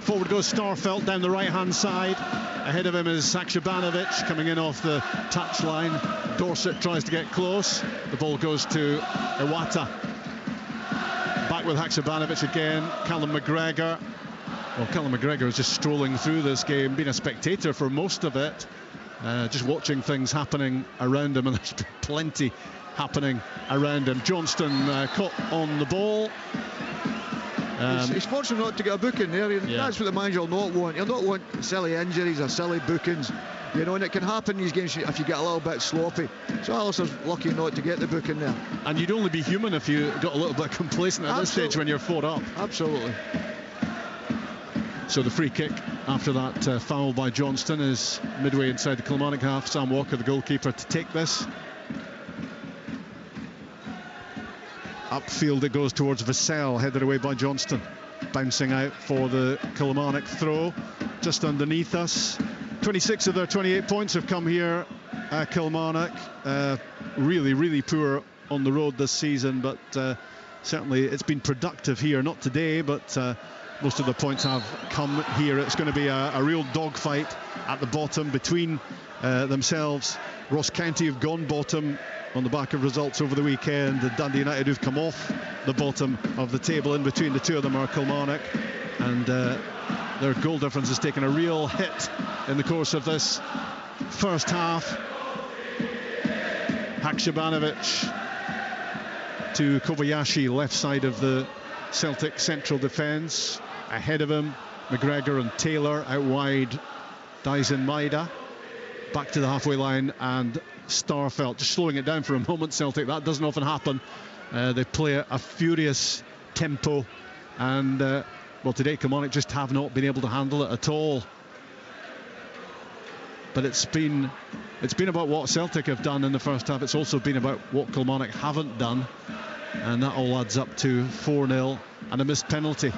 Forward goes Starfelt down the right-hand side. Ahead of him is Haksabanovic coming in off the touchline. Dorset tries to get close. The ball goes to Iwata. Back with Haksabanovic again. Callum McGregor. Well, Callum McGregor is just strolling through this game, being a spectator for most of it, just watching things happening around him, and there's been plenty happening around him. Johnston caught on the ball. He's fortunate not to get a booking there. Yeah. That's what the manager will not want. He'll not want silly injuries or silly bookings, you know, and it can happen in these games if you get a little bit sloppy. So Alistair's lucky not to get the booking there. And you'd only be human if you got a little bit complacent at this stage when you're 4 up. Absolutely. So the free kick after that foul by Johnston is midway inside the Kilmarnock half. Sam Walker, the goalkeeper, to take this. Upfield it goes towards Vassell, headed away by Johnston. Bouncing out for the Kilmarnock throw, just underneath us. 26 of their 28 points have come here. Kilmarnock really poor on the road this season, but certainly it's been productive here. Not today, but most of the points have come here. It's going to be a real dogfight at the bottom between themselves. Ross County have gone bottom on the back of results over the weekend. The Dundee United who've come off the bottom of the table. In between the two of them are Kilmarnock, and their goal difference has taken a real hit in the course of this first half. Haksabanovic to Kobayashi, left side of the Celtic central defence. Ahead of him, McGregor and Taylor. Out wide, Dyson Maida. Back to the halfway line, and Starfelt just slowing it down for a moment. Celtic, that doesn't often happen. They play a furious tempo, and well, today Kilmarnock just have not been able to handle it at all. But it's been about what Celtic have done in the first half. It's also been about what Kilmarnock haven't done. and that all adds up to 4-0 and a missed penalty.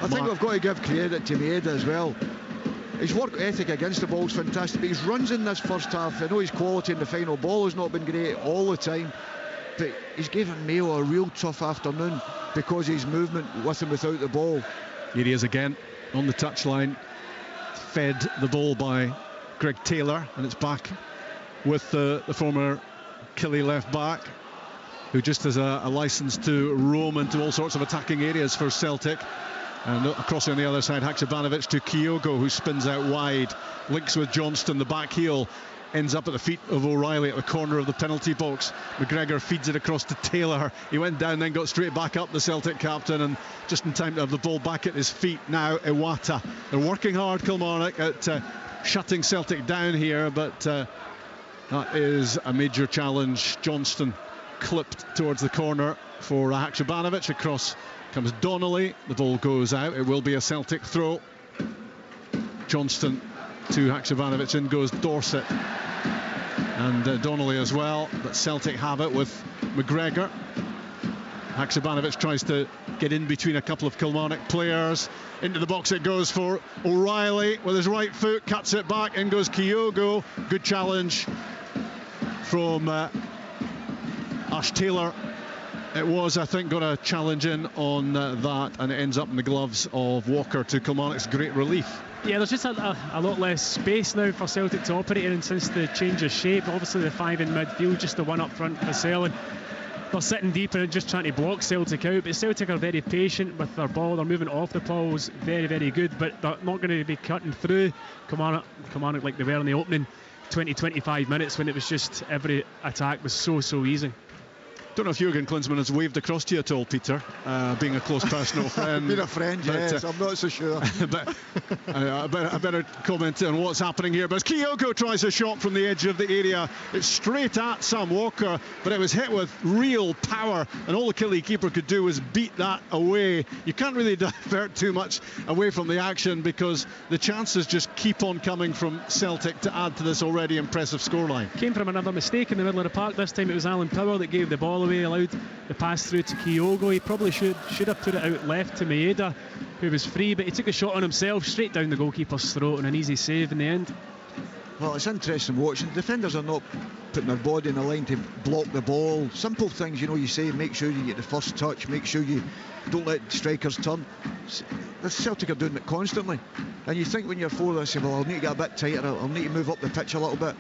I think we've got to give credit to Maeda as well. His work ethic against the ball's fantastic, but his runs in this first half, I know his quality in the final ball has not been great all the time, but he's given Mayo a real tough afternoon because of his movement with and without the ball. Here he is again on the touchline, fed the ball by Greg Taylor, and it's back with the former Killie left back, who just has a licence to roam into all sorts of attacking areas for Celtic. And across on the other side, Haksabanovic to Kyogo, who spins out wide, links with Johnston. The back heel ends up at the feet of O'Reilly at the corner of the penalty box. McGregor feeds it across to Taylor. He went down, then got straight back up, the Celtic captain, and just in time to have the ball back at his feet. Now Iwata. They're working hard, Kilmarnock, at shutting Celtic down here, but that is a major challenge. Johnston clipped towards the corner for Haksabanovic. Across comes Donnelly. The ball goes out. It will be a Celtic throw. Johnston to Haksabanovic. In goes Dorset and Donnelly as well, but Celtic have it with McGregor. Haksabanovic tries to get in between a couple of Kilmarnock players. Into the box it goes for O'Reilly with his right foot, cuts it back. In goes Kyogo. Good challenge from Ash Taylor. It was, I think, got a challenge in on that, and it ends up in the gloves of Walker, to Kilmarnock's great relief. Yeah, there's just a lot less space now for Celtic to operate in since the change of shape. Obviously the 5 in midfield, just the one up front for Vassell, and they're sitting deeper and just trying to block Celtic out. But Celtic are very patient with their ball. They're moving off the balls very, very good, but they're not going to be cutting through Kilmarnock like they were in the opening 20-25 minutes when it was just every attack was so easy. Don't know if Jurgen Klinsmann has waved across to you at all, Peter, being a close personal friend. Being a friend, yes, I'm not so sure. But I better comment on what's happening here. But as Kyogo tries a shot from the edge of the area, it's straight at Sam Walker, but it was hit with real power, and all the Killie keeper could do was beat that away. You can't really divert too much away from the action because the chances just keep on coming from Celtic to add to this already impressive scoreline. Came from another mistake in the middle of the park. This time it was Alan Power that gave the ball away, allowed the pass through to Kyogo. He probably should have put it out left to Maeda, who was free, but he took a shot on himself straight down the goalkeeper's throat, and an easy save in the end. Well, it's interesting watching. Defenders are not putting their body in the line to block the ball. Simple things, you say, make sure you get the first touch, make sure you don't let strikers turn. The Celtic are doing it constantly, and you think when you're forward, I say, well, I'll need to get a bit tighter, I'll need to move up the pitch a little bit.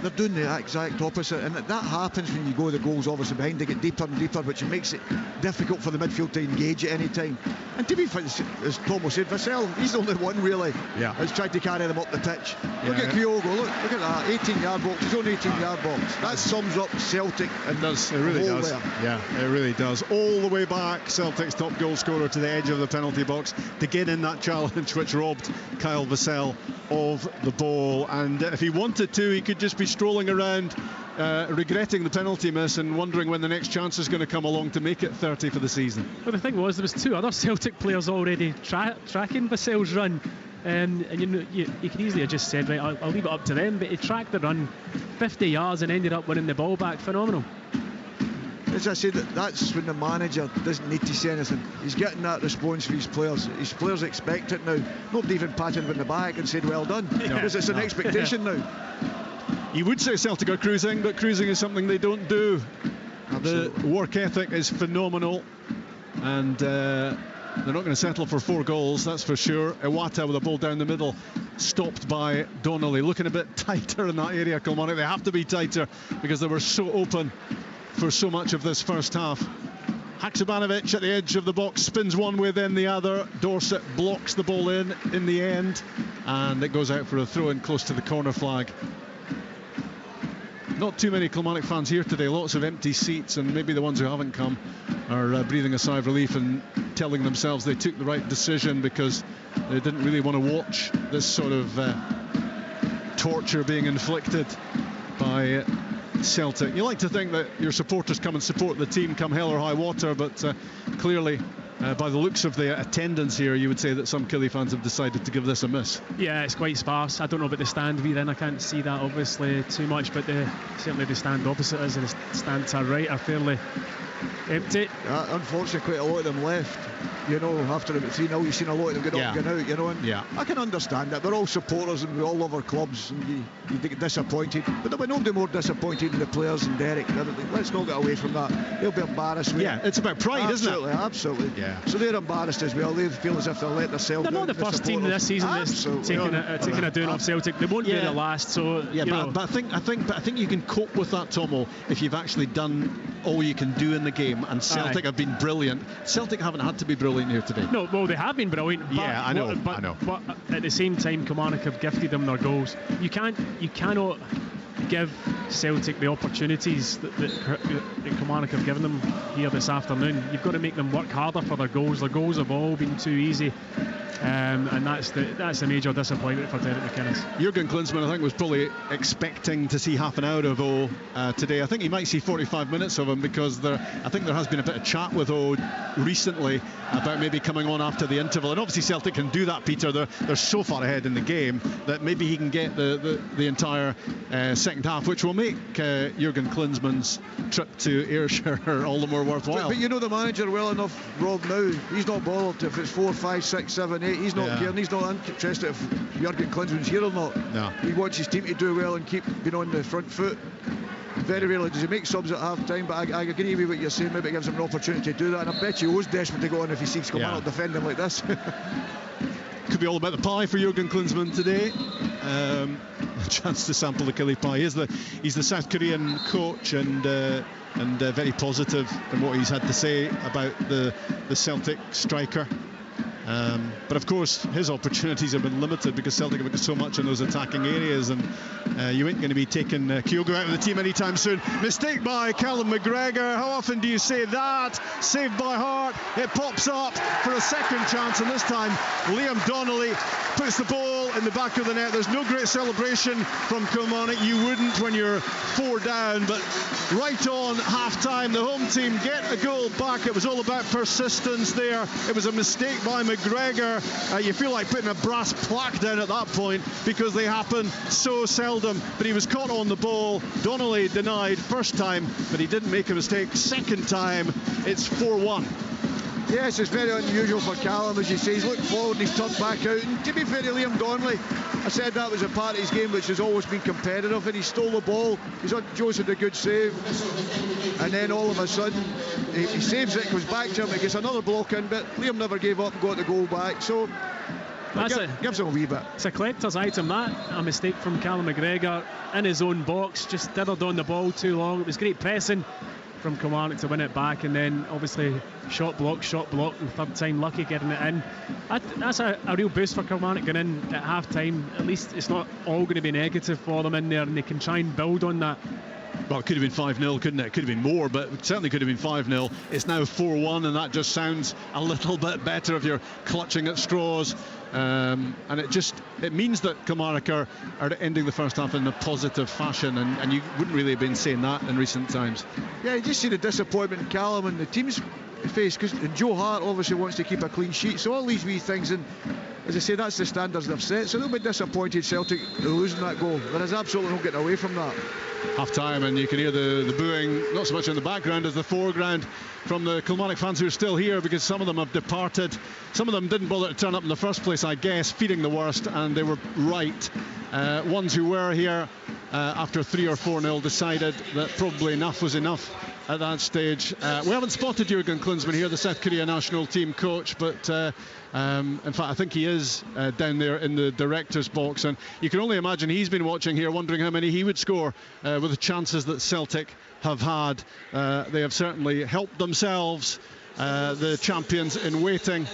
They're doing the exact opposite, and that happens when you go the goals obviously behind. They get deeper and deeper, which makes it difficult for the midfield to engage at any time. And to be fair, as Tomo said, Vassell, he's the only one really has tried to carry them up the pitch. Look at Kyogo, look at that, 18-yard box, his own 18-yard box. That sums up Celtic. It does, it really does. There. Yeah, it really does. All the way back, Celtic's top goal scorer to the edge of the penalty box to get in that challenge which robbed Kyle Vassell of the ball. And if he wanted to, he could just be strolling around regretting the penalty miss and wondering when the next chance is going to come along to make it 30 for the season. Well, the thing was, there was 2 other Celtic players already tracking Vassell's run, and you can easily have just said, right, I'll leave it up to them, but he tracked the run 50 yards and ended up winning the ball back. Phenomenal. As I said, that's when the manager doesn't need to say anything. He's getting that response for his players. His players expect it now. Nobody even patted him in the back and said well done, because it's an expectation now. You would say Celtic are cruising, but cruising is something they don't do. Absolutely. The work ethic is phenomenal, and they're not going to settle for 4 goals, that's for sure. Iwata with a ball down the middle, stopped by Donnelly. Looking a bit tighter in that area, Kilmarnock. They have to be tighter because they were so open for so much of this first half. Haksabanovic at the edge of the box, spins one way then the other. Dorset blocks the ball in the end, and it goes out for a throw-in close to the corner flag. Not too many Kilmarnock fans here today, lots of empty seats, and maybe the ones who haven't come are breathing a sigh of relief and telling themselves they took the right decision because they didn't really want to watch this sort of torture being inflicted by Celtic. You like to think that your supporters come and support the team come hell or high water, but clearly by the looks of the attendance here, you would say that some Killie fans have decided to give this a miss. Yeah, it's quite sparse. I don't know about the stand we're in. I can't see that obviously too much, but certainly the stand opposite us and the stand to our right are fairly empty. Unfortunately, quite a lot of them left. You know, after about 3-0, you've seen a lot of them get up and get out, you know. And I can understand that. We're all supporters and we all love our clubs, and you get disappointed. But there'll be nobody more disappointed than the players and Derek. Let's not get away from that. They'll be embarrassed. It's about pride, isn't it? Absolutely. Yeah. So they're embarrassed as well. They feel as if they'll let themselves They're down. not the first team this season that's taking a doing off Celtic. They won't be the last. So but I think you can cope with that, Tomo, if you've actually done all you can do in the game. And Celtic have been brilliant. Celtic haven't had to be brilliant here today. No, well, they have been brilliant. But, I know. But at the same time, Kilmarnock have gifted them their goals. You cannot give Celtic the opportunities that Kilmarnock have given them here this afternoon. You've got to make them work harder for their goals. Their goals have all been too easy. And that's the major disappointment for Derek McInnes. Jurgen Klinsmann, I think, was probably expecting to see half an hour of O today. I think he might see 45 minutes of him, because I think there has been a bit of chat with O recently about maybe coming on after the interval. And obviously Celtic can do that, Peter. They're so far ahead in the game that maybe he can get the entire second half, which will make Jurgen Klinsmann's trip to Ayrshire all the more worthwhile. But you know the manager well enough, Rob, now. He's not bothered if it's 4, 5, 6, 7, 8. He's not caring. He's not interested if Jurgen Klinsmann's here or not. No. He wants his team to do well and keep being on the front foot. Very rarely does he make subs at half time, but I agree with what you're saying. Maybe it gives him an opportunity to do that, and I bet you was desperate to go on if he sees Kilmarnock defending like this. Could be all about the pie for Jurgen Klinsmann today. A chance to sample the Killie pie. He's the South Korean coach, and very positive in what he's had to say about the Celtic striker. But of course his opportunities have been limited because Celtic have got so much in those attacking areas, and you ain't going to be taking Kyogo out of the team anytime soon. Mistake by Callum McGregor. How often do you say that? Saved by Hart. It pops up for a second chance, and this time Liam Donnelly puts the ball in the back of the net. There's no great celebration from Kilmarnock. You wouldn't when you're 4 down, but right on half time the home team get a goal back. It was all about persistence there. It was a mistake by McGregor. You feel like putting a brass plaque down at that point because they happen so seldom, but he was caught on the ball. Donnelly denied first time, but he didn't make a mistake second time. It's 4-1. Yes, it's very unusual for Callum, as you say. He's looked forward and he's turned back out, and to be fair to Liam Donnelly, I said that was a part of his game which has always been competitive, and he stole the ball. Joe's had a good save, and then all of a sudden he saves it, goes back to him, and gets another block in, but Liam never gave up and got the goal back, so gives him a wee bit. It's a collector's item, that. A mistake from Callum McGregor in his own box, just dithered on the ball too long. It was great pressing from Kilmarnock to win it back, and then obviously shot block, and third time lucky getting it in. That's a real boost for Kilmarnock going in at half time. At least it's not all going to be negative for them in there, and they can try and build on that. Well, it could have bbeen 5-0, couldn't it? It could have been more, but it certainly could have been 5-0. It's now 4-1, and that just sounds a little bit better if you're clutching at straws. And it means that Kilmarnock are ending the first half in a positive fashion, and you wouldn't really have been saying that in recent times. Yeah, you just see the disappointment in Callum and the team's face, because Joe Hart obviously wants to keep a clean sheet, so all these wee things, and as I say, that's the standards they've set, so they'll be disappointed Celtic losing that goal. There is absolutely no getting away from that. Half time, and you can hear the booing not so much in the background as the foreground from the Kilmarnock fans who are still here, because some of them have departed. Some of them didn't bother to turn up in the first place, I guess, fearing the worst, and they were right. Ones who were here after 3 or 4-0 decided that probably enough was enough at that stage. We haven't spotted Jurgen Klinsmann here, the South Korea national team coach, but in fact I think he is down there in the director's box, and you can only imagine he's been watching here wondering how many he would score with the chances that Celtic have had. They have certainly helped themselves, the champions in waiting,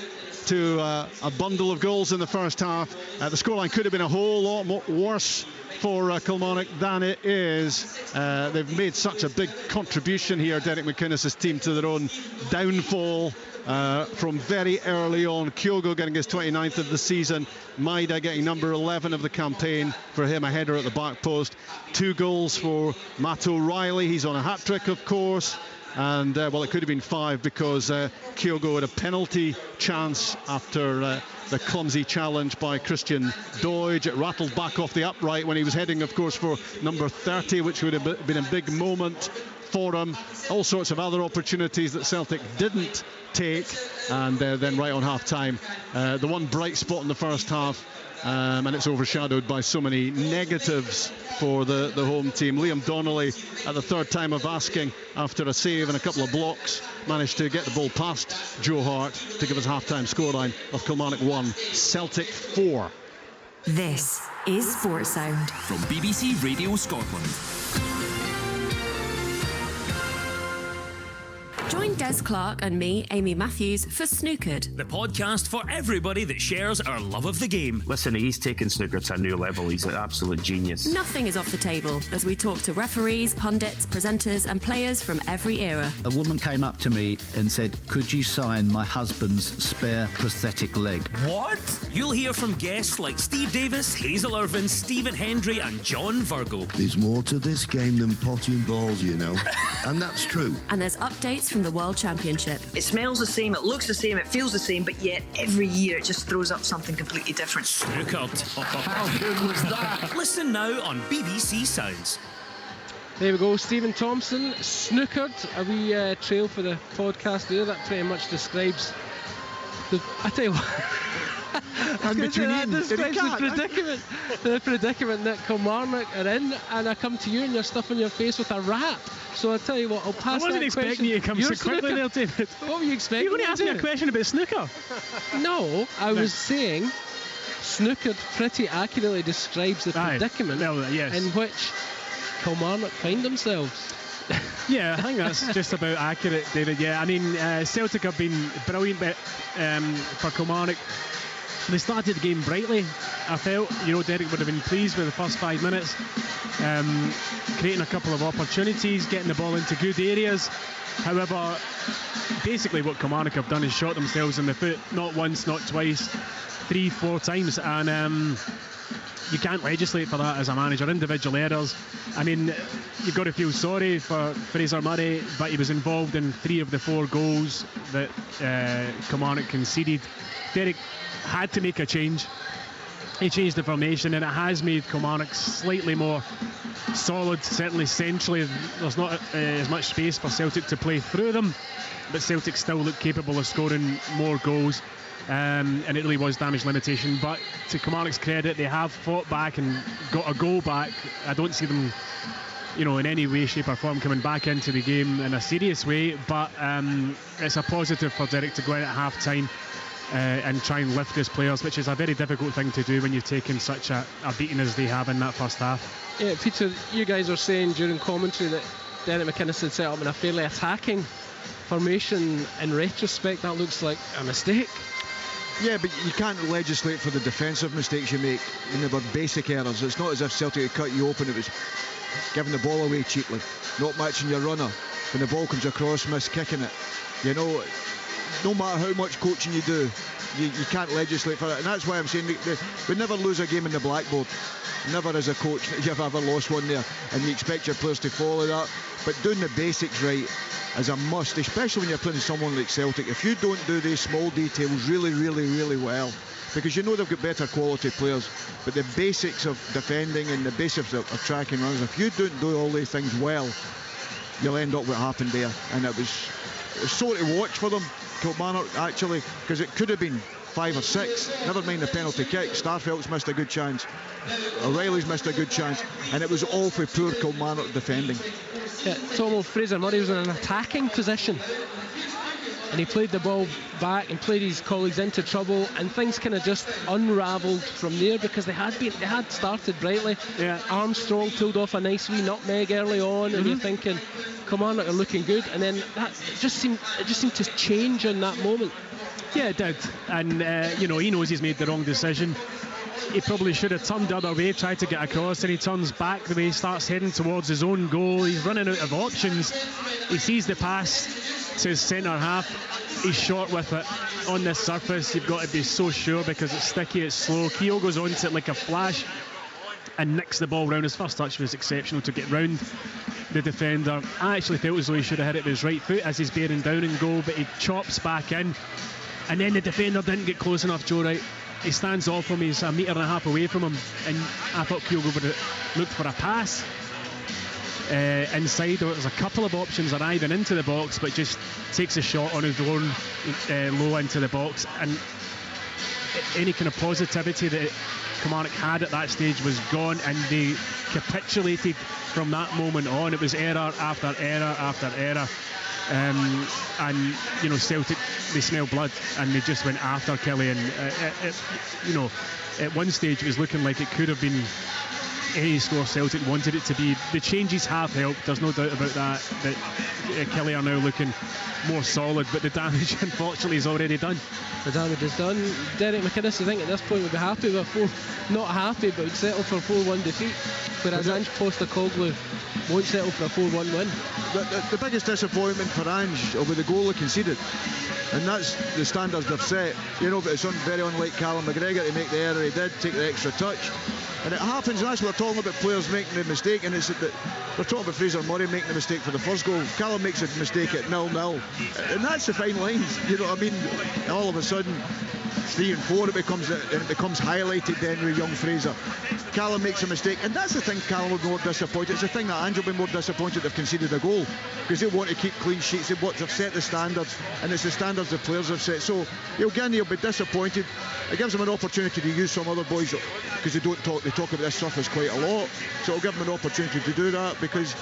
to a bundle of goals in the first half. The scoreline could have been a whole lot worse for Kilmarnock than it is. They've made such a big contribution here, Derek McInnes' team, to their own downfall from very early on. Kyogo getting his 29th of the season, Maida getting number 11 of the campaign, for him a header at the back post. 2 goals for Matt O'Reilly, he's on a hat-trick of course. And well, it could have been 5 because Kyogo had a penalty chance after the clumsy challenge by Christian Doidge. It rattled back off the upright when he was heading, of course, for number 30, which would have been a big moment for him. All sorts of other opportunities that Celtic didn't take, and then right on half-time, the one bright spot in the first half, and it's overshadowed by so many negatives for the home team. Liam Donnelly, at the third time of asking, after a save and a couple of blocks, managed to get the ball past Joe Hart to give us a half-time scoreline of Kilmarnock 1, Celtic 4. This is Sports Sound from BBC Radio Scotland. Join Des Clark and me, Amy Matthews, for Snookered, the podcast for everybody that shares our love of the game. Listen, he's taken snooker to a new level. He's an absolute genius. Nothing is off the table as we talk to referees, pundits, presenters and players from every era. A woman came up to me and said, "Could you sign my husband's spare prosthetic leg?" What? You'll hear from guests like Steve Davis, Hazel Irvine, Stephen Hendry and John Virgo. There's more to this game than potting balls, you know. And that's true. And there's updates from the World Championship. It smells the same, it looks the same, it feels the same, but yet every year it just throws up something completely different. Snookered. How good was that? Listen now on BBC Sounds. There we go, Stephen Thompson, Snookered, a wee trail for the podcast there. That pretty much describes I tell you what. And between that describes the predicament that Kilmarnock are in, and I come to you and you're stuffing your face with a wrap. So I'll tell you what, I'll pass that question. I wasn't expecting you to come so quickly there, David. What were you expecting? You were going to ask me a question about snooker? No, I was saying Snookered pretty accurately describes the predicament in which Kilmarnock find themselves. Yeah, I think that's just about accurate, David. Yeah, I mean, Celtic have been brilliant for Kilmarnock. They started the game brightly. I felt, Derek would have been pleased with the first 5 minutes, creating a couple of opportunities, getting the ball into good areas. However, basically what Kilmarnock have done is shot themselves in the foot, not once, not twice, 3-4 times, and you can't legislate for that as a manager. Individual errors. I mean, you've got to feel sorry for Fraser Murray, but he was involved in 3 of the 4 goals that Kilmarnock conceded. Derek had to make a change. He changed the formation, and it has made Kilmarnock slightly more solid. Certainly centrally, there's not as much space for Celtic to play through them, but Celtic still look capable of scoring more goals. And it really was damage limitation, but to Kilmarnock's credit, they have fought back and got a goal back. I don't see them, in any way, shape or form coming back into the game in a serious way, but it's a positive for Derek to go out at half-time and try and lift his players, which is a very difficult thing to do when you've taken such a beating as they have in that first half. Yeah, Peter, you guys were saying during commentary that Derek McInnes had set up in a fairly attacking formation. In retrospect, that looks like a mistake. Yeah, but you can't legislate for the defensive mistakes you make. They were basic errors. It's not as if Celtic had cut you open. It was giving the ball away cheaply, not matching your runner. When the ball comes across, miss kicking it. No matter how much coaching you do, you can't legislate for it. And that's why I'm saying we never lose a game in the blackboard. Never as a coach you've ever lost one there. And you expect your players to follow that. But doing the basics right is a must, especially when you're playing someone like Celtic. If you don't do these small details really, really, really well, because they've got better quality players, but the basics of defending and the basics of tracking runs, if you don't do all these things well, you'll end up what happened there. And it was sore to watch for them, Kilmarnock, actually, because it could have been 5 or 6, never mind the penalty kick. Starfelt's missed a good chance, O'Reilly's missed a good chance, and it was all for poor Kilmarnock defending. Yeah, Tomo, Fraser Murray was in an attacking position, and he played the ball back and played his colleagues into trouble, and things kind of just unravelled from there, because they had started brightly. Yeah. Armstrong pulled off a nice wee nutmeg early on, and you're thinking, Kilmarnock are looking good, and then it just seemed to change in that moment. Yeah, it did, and he knows he's made the wrong decision. He probably should have turned the other way, tried to get across, and he turns back the way he starts heading towards his own goal. He's running out of options. He sees the pass to his centre half. He's short with it. On this surface, you've got to be so sure because it's sticky, it's slow. Keogh goes onto it like a flash and nicks the ball round. His first touch was exceptional to get round the defender. I actually felt as though he should have hit it with his right foot as he's bearing down in goal, but he chops back in. And then the defender didn't get close enough, Joe Wright. He stands off him, he's 1.5 meters away from him, and I thought Kyogo would have looked for a pass. inside. There's a couple of options arriving into the box, but just takes a shot on his own low into the box, and any kind of positivity that Kilmarnock had at that stage was gone, and they capitulated from that moment on. It was error after error after error, and you know, Celtic, they smell blood and they just went after Killie, and you know, at one stage it was looking like it could have been any score Celtic wanted it to be. The changes have helped, there's no doubt about that Killie are now looking more solid, but the damage unfortunately is already done. The damage is done. Derek McInnes, I think at this point would be happy with not happy, but would settle for a 4-1 defeat, whereas Ange Postecoglou won't settle for a 4-1 win. The biggest disappointment for Ange will be the goal he conceded, and that's the standards they've set. You know, but it's very unlike Callum McGregor to make the error he did, take the extra touch. And it happens, and that's what we're talking about, players making the mistake, and it's that we're talking about Fraser Murray making the mistake for the first goal. Callum makes a mistake at 0-0, and that's the fine lines, you know what I mean? All of a sudden 3 and 4 it becomes highlighted then with young Fraser. Callum makes a mistake, and that's the thing Callum will be more disappointed. It's the thing that Ange will be more disappointed they've conceded a goal, because they want to keep clean sheets. They've set the standards, and it's the standards the players have set. So he'll be disappointed. It gives him an opportunity to use some other boys, because they talk about this surface quite a lot, so it'll give him an opportunity to do that, because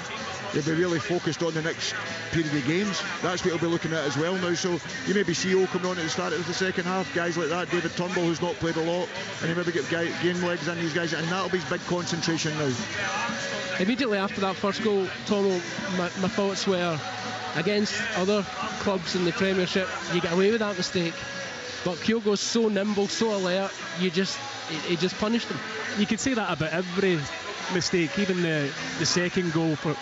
he'll be really focused on the next period of games. That's what he'll be looking at as well now. So you maybe see O coming on at the start of the second half, guys like that, David Turnbull, who's not played a lot, and he maybe gain legs in these guys, and that'll be his big concentration now. Immediately after that first goal, Tomo, my thoughts were, against other clubs in the Premiership, you get away with that mistake, but Kyogo's so nimble, so alert, he just punished him. You could say that about every mistake, even the second goal, for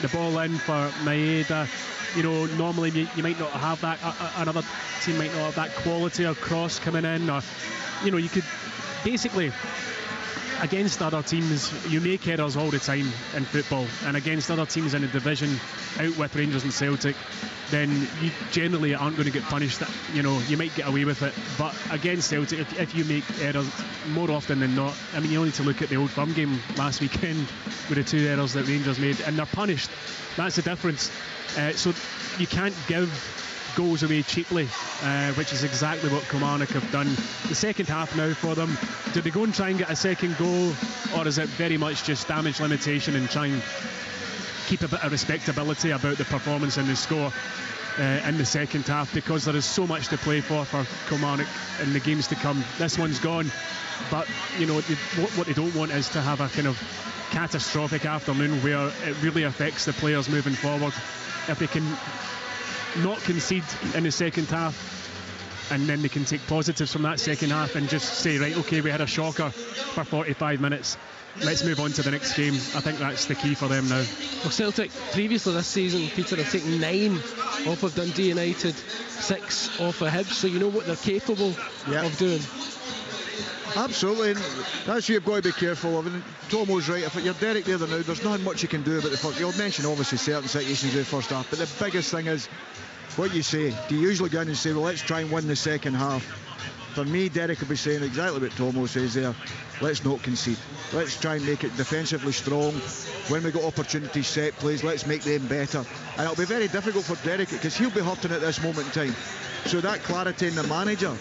the ball in for Maeda. You know, normally you might not have that, another team might not have that quality or cross coming in, or, you know, you could basically, against other teams, you make errors all the time in football, and against other teams in the division, out with Rangers and Celtic, then you generally aren't going to get punished. You know, you might get away with it, but against Celtic, if you make errors more often than not, I mean, you only need to look at the Old Firm game last weekend with the 2 errors that Rangers made, and they're punished. That's the difference. So you can't give goals away cheaply, which is exactly what Kilmarnock have done. The second half now for them, do they go and try and get a second goal, or is it very much just damage limitation and try and keep a bit of respectability about the performance and the score in the second half, because there is so much to play for Kilmarnock in the games to come. This one's gone, but you know, what they don't want is to have a kind of catastrophic afternoon where it really affects the players moving forward. If they can not concede in the second half, and then they can take positives from that second half and just say, right, okay, we had a shocker for 45 minutes, let's move on to the next game. I think that's the key for them now. Well, Celtic previously this season, Peter, have taken 9 off of Dundee United, 6 off of Hibs, so you know what they're capable of doing. Absolutely, and that's what you've got to be careful of. And Tomo's right, if you're Derek there now, there's not much you can do about the first. You'll mention obviously certain situations in the first half, but the biggest thing is what you say. Do you usually go in and say, well, let's try and win the second half? For me, Derek will be saying exactly what Tomo says there. Let's not concede. Let's try and make it defensively strong. When we got opportunities, set plays, let's make them better. And it'll be very difficult for Derek, because he'll be hurting at this moment in time. So that clarity in the manager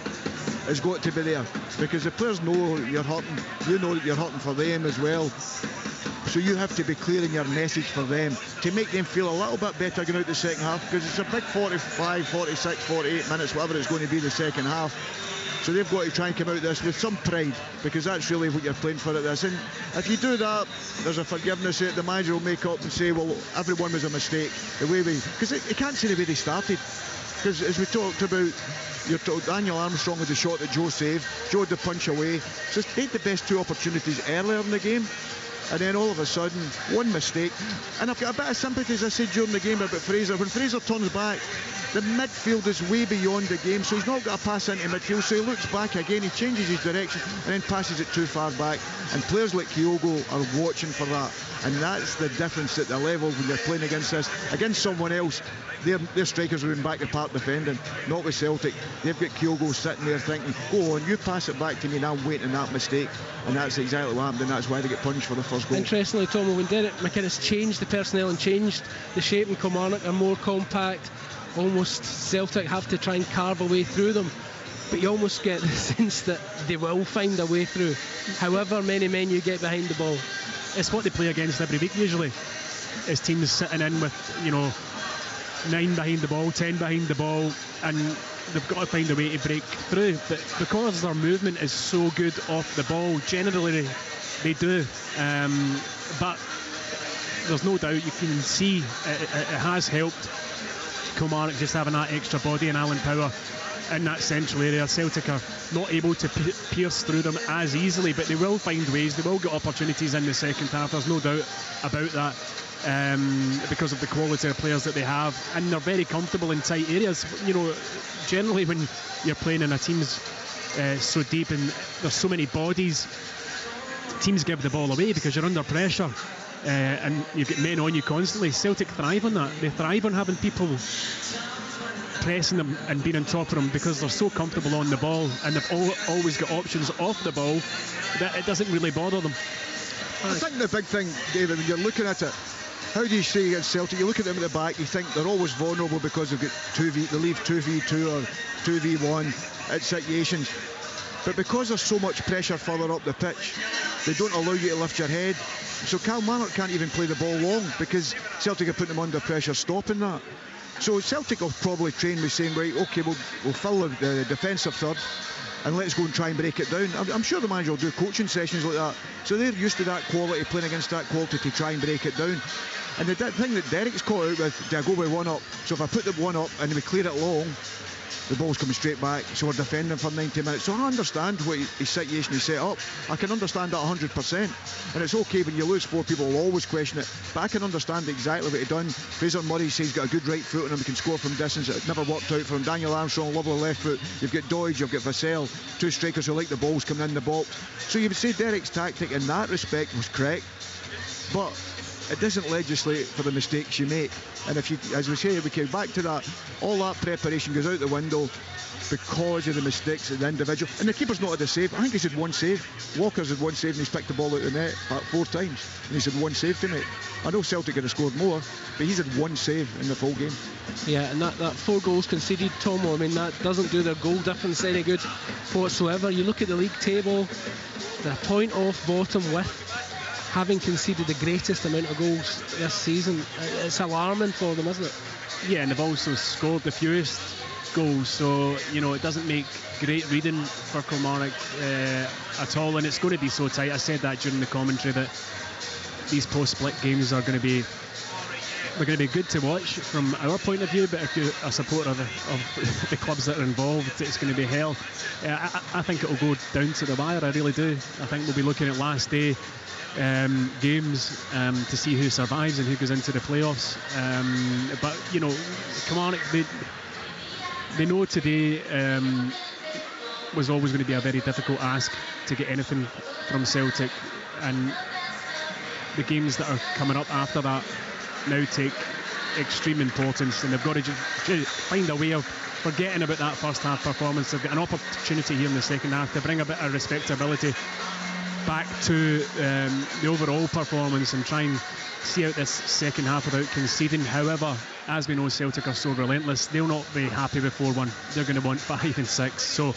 has got to be there, because the players know you're hurting, you know that you're hurting for them as well, so you have to be clear in your message for them to make them feel a little bit better going out the second half, because it's a big 45, 46, 48 minutes, whatever it's going to be the second half. So they've got to try and come out of this with some pride, because that's really what you're playing for at this. And if you do that, there's a forgiveness that the manager will make up and say, well, everyone was a mistake, the way we, because it can't say the way they started, because as we talked about, you're told Daniel Armstrong with the shot that Joe saved, Joe had the punch away, so they had the best 2 opportunities earlier in the game, and then all of a sudden one mistake. And I've got a bit of sympathy, as I said during the game, about Fraser. When Fraser turns back, the midfield is way beyond the game, so he's not got a pass into midfield, so he looks back again, he changes his direction and then passes it too far back, and players like Kyogo are watching for that, and that's the difference at the level when you're playing against someone else. Their strikers are in back of the park defending, not with Celtic. They've got Kyogo sitting there thinking, go on, you pass it back to me, and I'm waiting that mistake, and that's exactly what happened, and that's why they get punished for the first goal. Interestingly, Tom, when Derek McInnes changed the personnel and changed the shape, and Kilmarnock are more compact, almost Celtic have to try and carve a way through them, but you almost get the sense that they will find a way through, however many men you get behind the ball. It's what they play against every week usually, is teams sitting in with 9 behind the ball, 10 behind the ball, and they've got to find a way to break through. But because their movement is so good off the ball, generally they do. But there's no doubt, you can see it has helped Kilmarnock just having that extra body and Alan Power in that central area. Celtic are not able to pierce through them as easily, but they will find ways, they will get opportunities in the second half, there's no doubt about that. Because of the quality of players that they have, and they're very comfortable in tight areas. Generally when you're playing in a team's so deep and there's so many bodies, teams give the ball away because you're under pressure, and you've got men on you constantly. Celtic thrive on that. They thrive on having people pressing them and being on top of them because they're so comfortable on the ball, and they've always got options off the ball that it doesn't really bother them. I think the big thing, David, when you're looking at it, how do you say against Celtic? You look at them at the back, you think they're always vulnerable because they've got they leave 2v2 or 2v1 at situations. But because there's so much pressure further up the pitch, they don't allow you to lift your head. So Kilmarnock can't even play the ball long because Celtic are putting them under pressure, stopping that. So Celtic will probably train with saying, right, OK, we'll fill the defensive third and let's go and try and break it down. I'm sure the manager will do coaching sessions like that. So they're used to that quality, playing against that quality to try and break it down. And the thing that Derek's caught out with, do I go with one up? So if I put the one up and we clear it long, the ball's coming straight back, so we're defending for 90 minutes. So I understand what his situation he set up. I can understand that 100%. And it's okay when you lose 4 people will always question it, but I can understand exactly what he done. Fraser Murray says he's got a good right foot on him, he can score from distance. It never worked out for him. Daniel Armstrong, lovely left foot. You've got Doidge, you've got Vassell, 2 strikers who like the balls coming in the box. So you would say Derek's tactic in that respect was correct, but it doesn't legislate for the mistakes you make. And if you, as we say, we came back to that, all that preparation goes out the window because of the mistakes of the individual. And the keeper's not had a save. I think he's had 1 save. Walker's had 1 save and he's picked the ball out of the net 4 times, and he's had 1 save tonight. I know Celtic could have scored more, but he's had 1 save in the full game. Yeah, and that 4 goals conceded, Tomo, I mean, that doesn't do their goal difference any good whatsoever. You look at the league table, they're a point off bottom with having conceded the greatest amount of goals this season. It's alarming for them, isn't it? Yeah, and they've also scored the fewest goals, so it doesn't make great reading for Kilmarnock at all, and it's going to be so tight. I said that during the commentary that these post-split games are going to be good to watch from our point of view, but if you're a supporter of the clubs that are involved, it's going to be hell. I think it'll go down to the wire, I really do. I think we'll be looking at last day games to see who survives and who goes into the playoffs. But Kilmarnock, they know today was always going to be a very difficult ask to get anything from Celtic, and the games that are coming up after that now take extreme importance, and they've got to just find a way of forgetting about that first half performance. They've got an opportunity here in the second half to bring a bit of respectability back to the overall performance and try and see out this second half without conceding. However, as we know, Celtic are so relentless, they'll not be happy with 4-1. They're going to want 5 and 6, so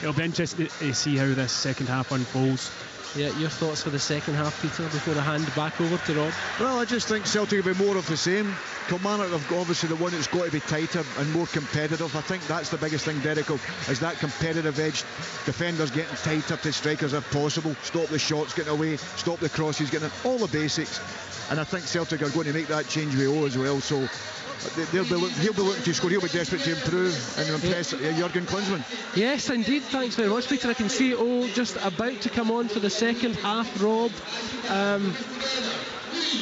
it'll be interesting to see how this second half unfolds. Yeah, your thoughts for the second half, Peter, before I hand back over to Rob? Well, I just think Celtic will be more of the same. Kilmarnock have obviously the one that's got to be tighter and more competitive. I think that's the biggest thing, Derek, is that competitive edge. Defenders getting tighter to strikers if possible, stop the shots getting away, stop the crosses getting all the basics. And I think Celtic are going to make that change with O as well. So he'll be looking to score. He'll be desperate to improve and impress Jurgen Klinsmann. Yes, indeed. Thanks very much, Peter. I can see just about to come on for the second half, Rob.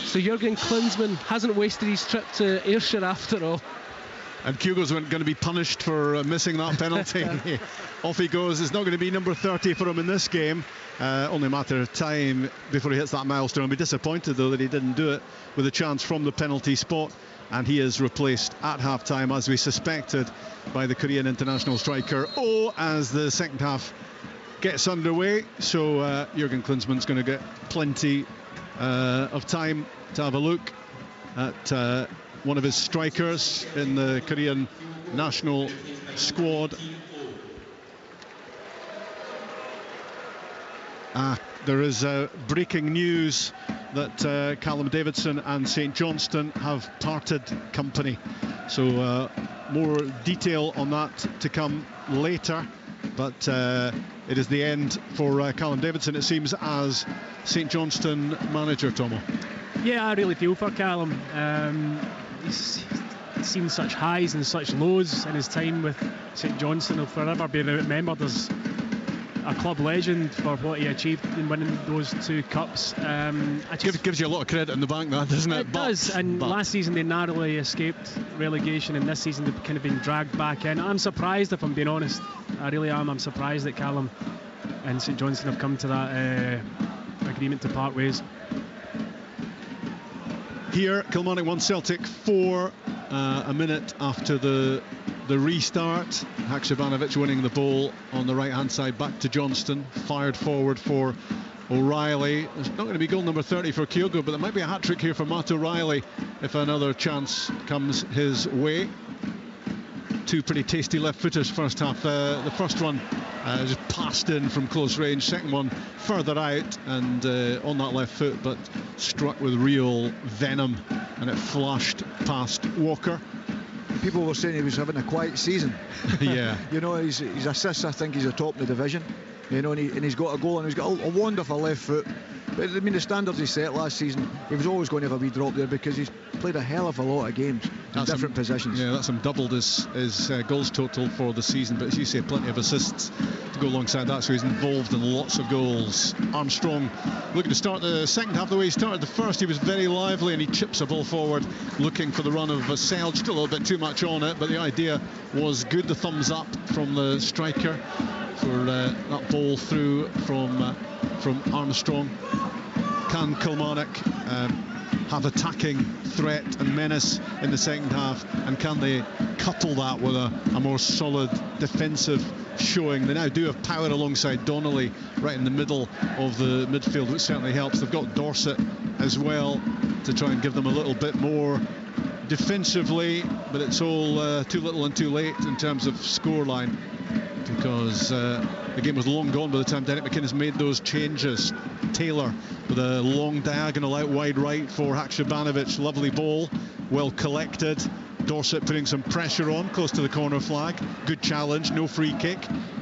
So Jurgen Klinsmann hasn't wasted his trip to Ayrshire after all. And Kyogo's going to be punished for missing that penalty. Off he goes. It's not going to be number 30 for him in this game. Only a matter of time before he hits that milestone. I'll be disappointed though that he didn't do it with a chance from the penalty spot. And he is replaced at half-time, as we suspected, by the Korean international striker as the second half gets underway. So Jurgen Klinsmann's going to get plenty of time to have a look at one of his strikers in the Korean national squad. There is breaking news that Callum Davidson and St Johnstone have parted company. So more detail on that to come later. But it is the end for Callum Davidson, it seems, as St Johnstone manager, Tomo. Yeah, I really feel for Callum. He's seen such highs and such lows in his time with St Johnstone. He'll forever be remembered as a club legend for what he achieved in winning those 2 cups. Gives you a lot of credit in the bank, that, doesn't it? It does. And last season they narrowly escaped relegation, and this season they've kind of been dragged back in. I'm surprised, if I'm being honest. I really am. I'm surprised that Callum and St Johnstone have come to that agreement to part ways. Here, Kilmarnock 1, Celtic 4, a minute after the restart. Haksabanovic winning the ball on the right-hand side, back to Johnston, fired forward for O'Reilly. There's not going to be goal number 30 for Kyogo, but there might be a hat-trick here for Matt O'Reilly if another chance comes his way. 2 pretty tasty left-footers first half. The first one just passed in from close range, second one further out and on that left foot, but struck with real venom, and it flashed past Walker. People were saying he was having a quiet season. Yeah. You know, his assists, I think he's a top in the division. You know, and he's got a goal and he's got a wonderful left foot. But I mean, the standards he set last season, he was always going to have a wee drop there because he's played a hell of a lot of games in different positions. Yeah, that's him doubled his goals total for the season. But as you say, plenty of assists to go alongside that, so he's involved in lots of goals. Armstrong looking to start the second half the way he started the first. He was very lively and he chips a ball forward looking for the run of Vassell. Just a little bit too much on it, but the idea was good. The thumbs up from the striker for that ball through from Armstrong. Can Kilmarnock have attacking threat and menace in the second half, and can they couple that with a more solid defensive showing? They now do have power alongside Donnelly right in the middle of the midfield, which certainly helps. They've got Dorset as well to try and give them a little bit more defensively, but it's all too little and too late in terms of scoreline, because the game was long gone by the time Derek McInnes made those changes. Taylor with a long diagonal out wide right for Haksabanovic. Lovely ball, well collected. Dorset putting some pressure on, close to the corner flag. Good challenge, no free kick,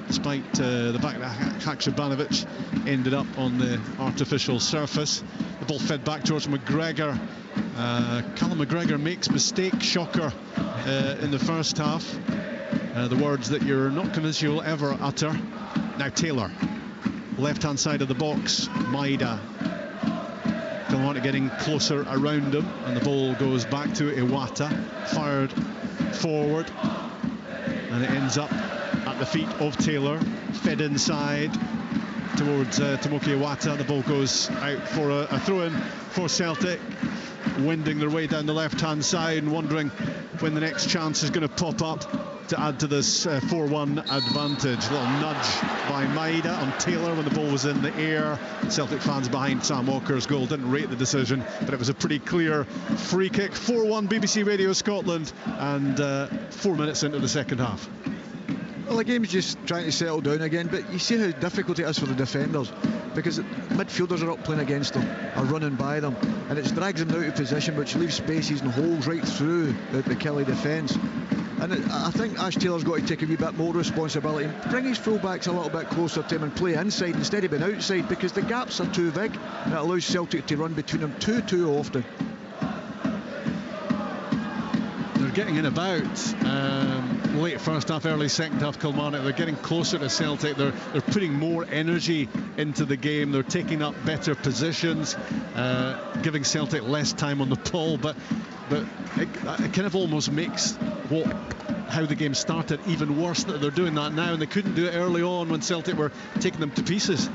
despite the fact that Haksabanovic ended up on the artificial surface. The ball fed back towards McGregor. Callum McGregor makes mistake, shocker, in the first half. The words that you're not convinced you'll ever utter. Now Taylor, left-hand side of the box, Maida. Kilmarnock getting closer around him, and the ball goes back to Iwata, fired forward, and it ends up at the feet of Taylor, fed inside towards Tomoki Iwata. The ball goes out for a throw-in for Celtic, wending their way down the left-hand side and wondering when the next chance is going to pop up to add to this 4-1 advantage. A little nudge by Maida on Taylor when the ball was in the air. Celtic fans behind Sam Walker's goal didn't rate the decision, but it was a pretty clear free kick. 4-1 BBC Radio Scotland, and 4 minutes into the second half. Well, the game's just trying to settle down again, but you see how difficult it is for the defenders, because midfielders are up playing against them, are running by them, and it drags them out of position, which leaves spaces and holes right through the Kelly defence. And I think Ash Taylor's got to take a wee bit more responsibility and bring his full-backs a little bit closer to him and play inside instead of being outside, because the gaps are too big and it allows Celtic to run between them too often. They're getting in about. late first half, early second half, Kilmarnock. They're getting closer to Celtic. They're putting more energy into the game. They're taking up better positions, giving Celtic less time on the ball. But it kind of almost makes how the game started even worse that they're doing that now, and they couldn't do it early on when Celtic were taking them to pieces.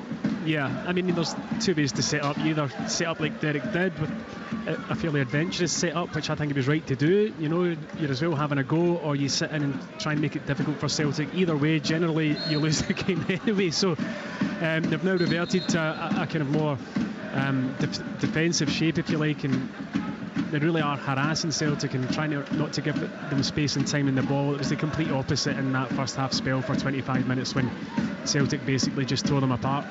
Yeah, I mean, there's two ways to set up. You either set up like Derek did with a fairly adventurous setup, which I think he was right to do. You know, you're as well having a go, or you sit in and try and make it difficult for Celtic. Either way, generally you lose the game anyway. So they've now reverted to a kind of more defensive shape, if you like, and they really are harassing Celtic and trying not to give them space and time in the ball. It was the complete opposite in that first half spell for 25 minutes when Celtic basically just tore them apart.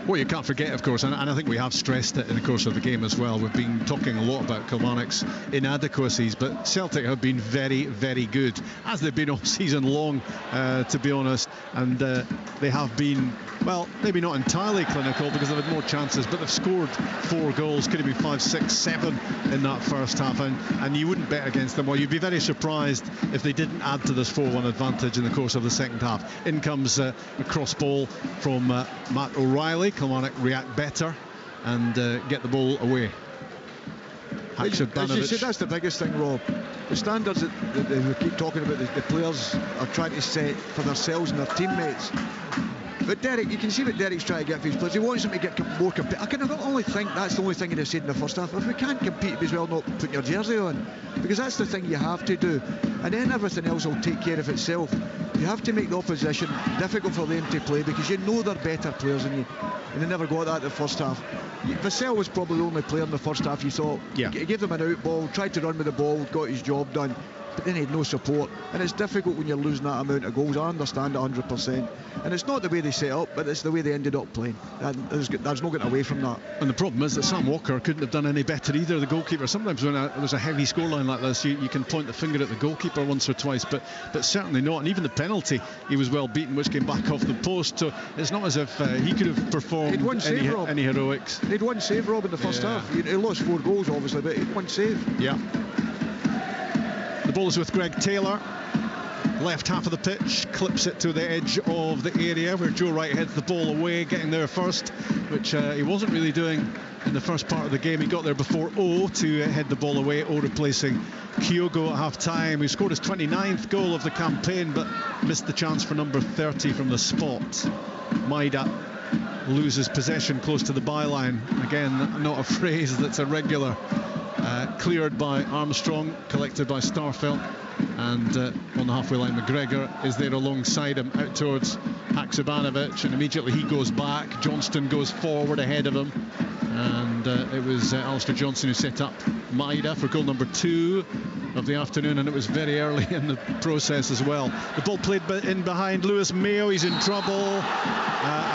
What you can't forget, of course, and I think we have stressed it in the course of the game as well, we've been talking a lot about Kilmarnock's inadequacies, but Celtic have been very, very good, as they've been all season long, to be honest, and they have been, well, maybe not entirely clinical because they've had more chances, but they've scored 4 goals, could have been 5, 6, 7 in that first half, and you wouldn't bet against them, or you'd be very surprised if they didn't add to this 4-1 advantage in the course of the second half. In comes a cross ball from Matt O'Reilly. Kilmarnock react better and get the ball away. As you said, that's the biggest thing, Rob. The standards that we keep talking about, the players are trying to set for themselves and their teammates. But Derek, you can see what Derek's trying to get for his players. He wants them to get more competitive. I can only think that's the only thing he said in the first half. If we can't compete, as well not putting your jersey on, because that's the thing you have to do, and then everything else will take care of itself. You have to make the opposition difficult for them to play, because you know they're better players than you, and they never got that in the first half. Vassell was probably the only player in the first half you thought. Yeah. He gave them an out ball, tried to run with the ball, got his job done, but then he had no support, and it's difficult when you're losing that amount of goals. I understand 100%, and it's not the way they set up, but it's the way they ended up playing, and there's no getting away from that. And the problem is that Sam Walker couldn't have done any better either, the goalkeeper. Sometimes when there's a heavy scoreline like this, you can point the finger at the goalkeeper once or twice, but certainly not. And even the penalty, he was well beaten, which came back off the post, so it's not as if he could have performed any heroics. He'd one save, Rob, in the first half. He lost 4 goals obviously, but he'd one save. Yeah. The ball is with Greg Taylor, left half of the pitch, clips it to the edge of the area where Joe Wright heads the ball away, getting there first, which he wasn't really doing in the first part of the game. He got there before O to head the ball away. O replacing Kyogo at half-time, who scored his 29th goal of the campaign but missed the chance for number 30 from the spot. Maida loses possession close to the byline. Again, not a phrase that's a regular. Cleared by Armstrong, collected by Starfelt, and on the halfway line McGregor is there alongside him, out towards Haksabanovic, and immediately he goes back. Johnston goes forward ahead of him, and it was Alistair Johnson who set up Maida for goal number 2 of the afternoon, and it was very early in the process as well. The ball played in behind Lewis Mayo. He's in trouble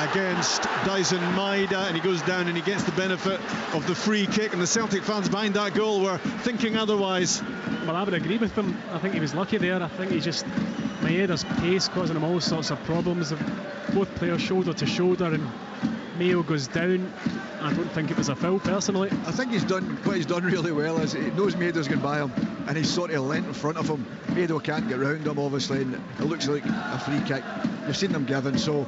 against Dyson Maida, and he goes down and he gets the benefit of the free kick, and the Celtic fans behind that goal were thinking otherwise. Well, I would agree with him. I think he was lucky there. I think Maeda's pace causing him all sorts of problems. Both players shoulder to shoulder, and Mayo goes down. I don't think it was a foul personally. I think what he's done really well is he knows Maido's going by him, and he's sort of lent in front of him. Maido can't get round him obviously, and it looks like a free kick. You've seen them given, so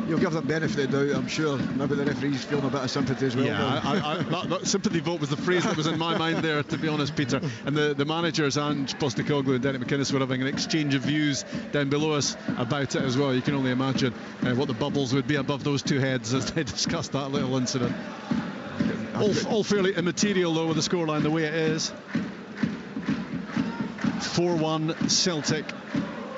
you'll give them benefit of the doubt. I'm sure maybe the referee's feeling a bit of sympathy as well. Yeah, that sympathy vote was the phrase that was in my mind there, to be honest, Peter. And the managers, Ange Postecoglou and Derek McInnes, were having an exchange of views down below us about it as well. You can only imagine what the bubbles would be above those two heads as they discussed that little incident. All fairly immaterial though with the scoreline the way it is. 4-1 Celtic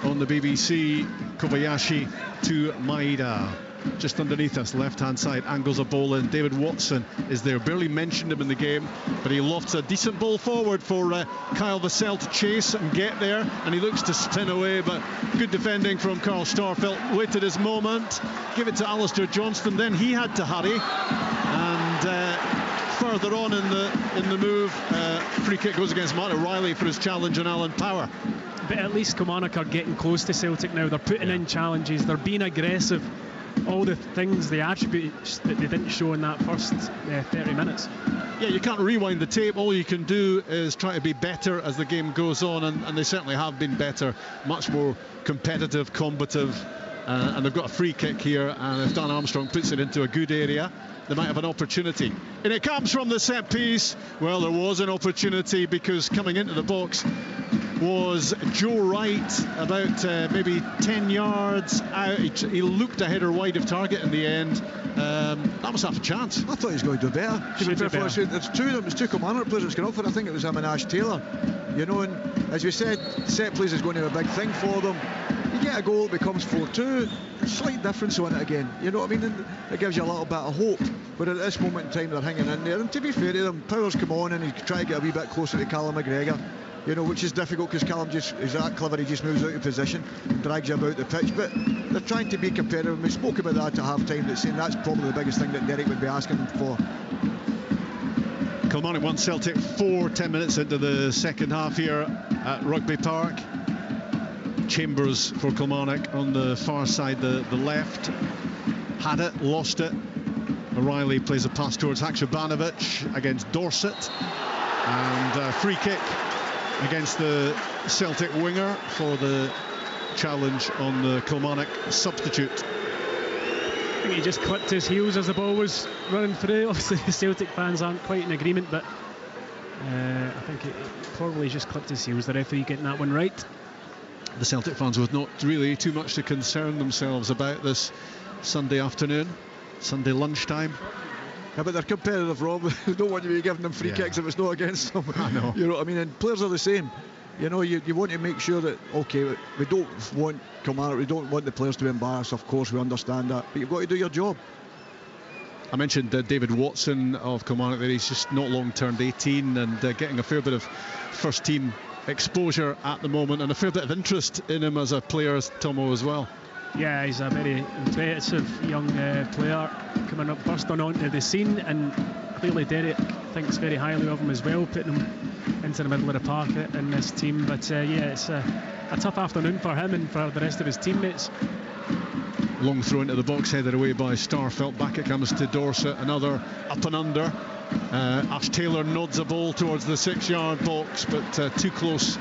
on the BBC. Kobayashi to Maida. Just underneath us, left-hand side, angles a ball in. David Watson is there. Barely mentioned him in the game, but he lofts a decent ball forward for Kyle Vassell to chase and get there, and he looks to spin away, but good defending from Carl Starfelt. Waited his moment, give it to Alistair Johnston, then he had to hurry, and further on in the move, free kick goes against Matt O'Reilly for his challenge on Alan Power. But at least Kilmarnock are getting close to Celtic now. They're putting in challenges, they're being aggressive, all the things, the attributes that they didn't show in that first 30 minutes. Yeah, you can't rewind the tape. All you can do is try to be better as the game goes on, and they certainly have been better, much more competitive, combative, and they've got a free kick here, and if Dan Armstrong puts it into a good area, they might have an opportunity. And it comes from the set piece. Well, there was an opportunity, because coming into the box was Joe Wright, about maybe 10 yards out. He looked a header wide of target in the end. That was half a chance. I thought he was going to do better. There's two of them. It's two Kilmarnock players that's going up for. I think it was him and Ash Taylor. You know, and as we said, set plays is going to be a big thing for them. You get a goal, it becomes 4-2. Slight difference on it again. You know what I mean? And it gives you a little bit of hope. But at this moment in time, they're hanging in there. And to be fair to them, Powers come on and he try to get a wee bit closer to Callum McGregor. You know, which is difficult because Callum is that clever, he just moves out of position and drags you about the pitch. But they're trying to be competitive. We spoke about that at half-time, saying that's probably the biggest thing that Derek would be asking them for. Kilmarnock 1, Celtic 4, 10 minutes into the second half here at Rugby Park. Chambers for Kilmarnock on the far side, the left. Had it, lost it. O'Reilly plays a pass towards Haksabanovic against Dorset. And free kick against the Celtic winger for the challenge on the Kilmarnock substitute. I think he just clipped his heels as the ball was running through. Obviously the Celtic fans aren't quite in agreement, but I think it probably just clipped his heels. The referee getting that one right. The Celtic fans with not really too much to concern themselves about this Sunday afternoon, Sunday lunchtime. Yeah, but they're competitive, Rob. We don't want you to be giving them free kicks if it's not against them. I know. You know what I mean? And players are the same. You know, you want to make sure that, okay, we don't want Kilmarnock, we don't want the players to be embarrassed. Of course, we understand that. But you've got to do your job. I mentioned David Watson of Kilmarnock there. He's just not long turned 18 and getting a fair bit of first team exposure at the moment, and a fair bit of interest in him as a player, Tomo, as well. Yeah, he's a very impressive young player coming up, bursting onto the scene, and clearly Derek thinks very highly of him as well, putting him into the middle of the park in this team. But yeah, it's a tough afternoon for him and for the rest of his teammates. Long throw into the box, headed away by Starfelt. Back it comes to Dorset, another up and under. Ash Taylor nods a ball towards the 6-yard box, but too close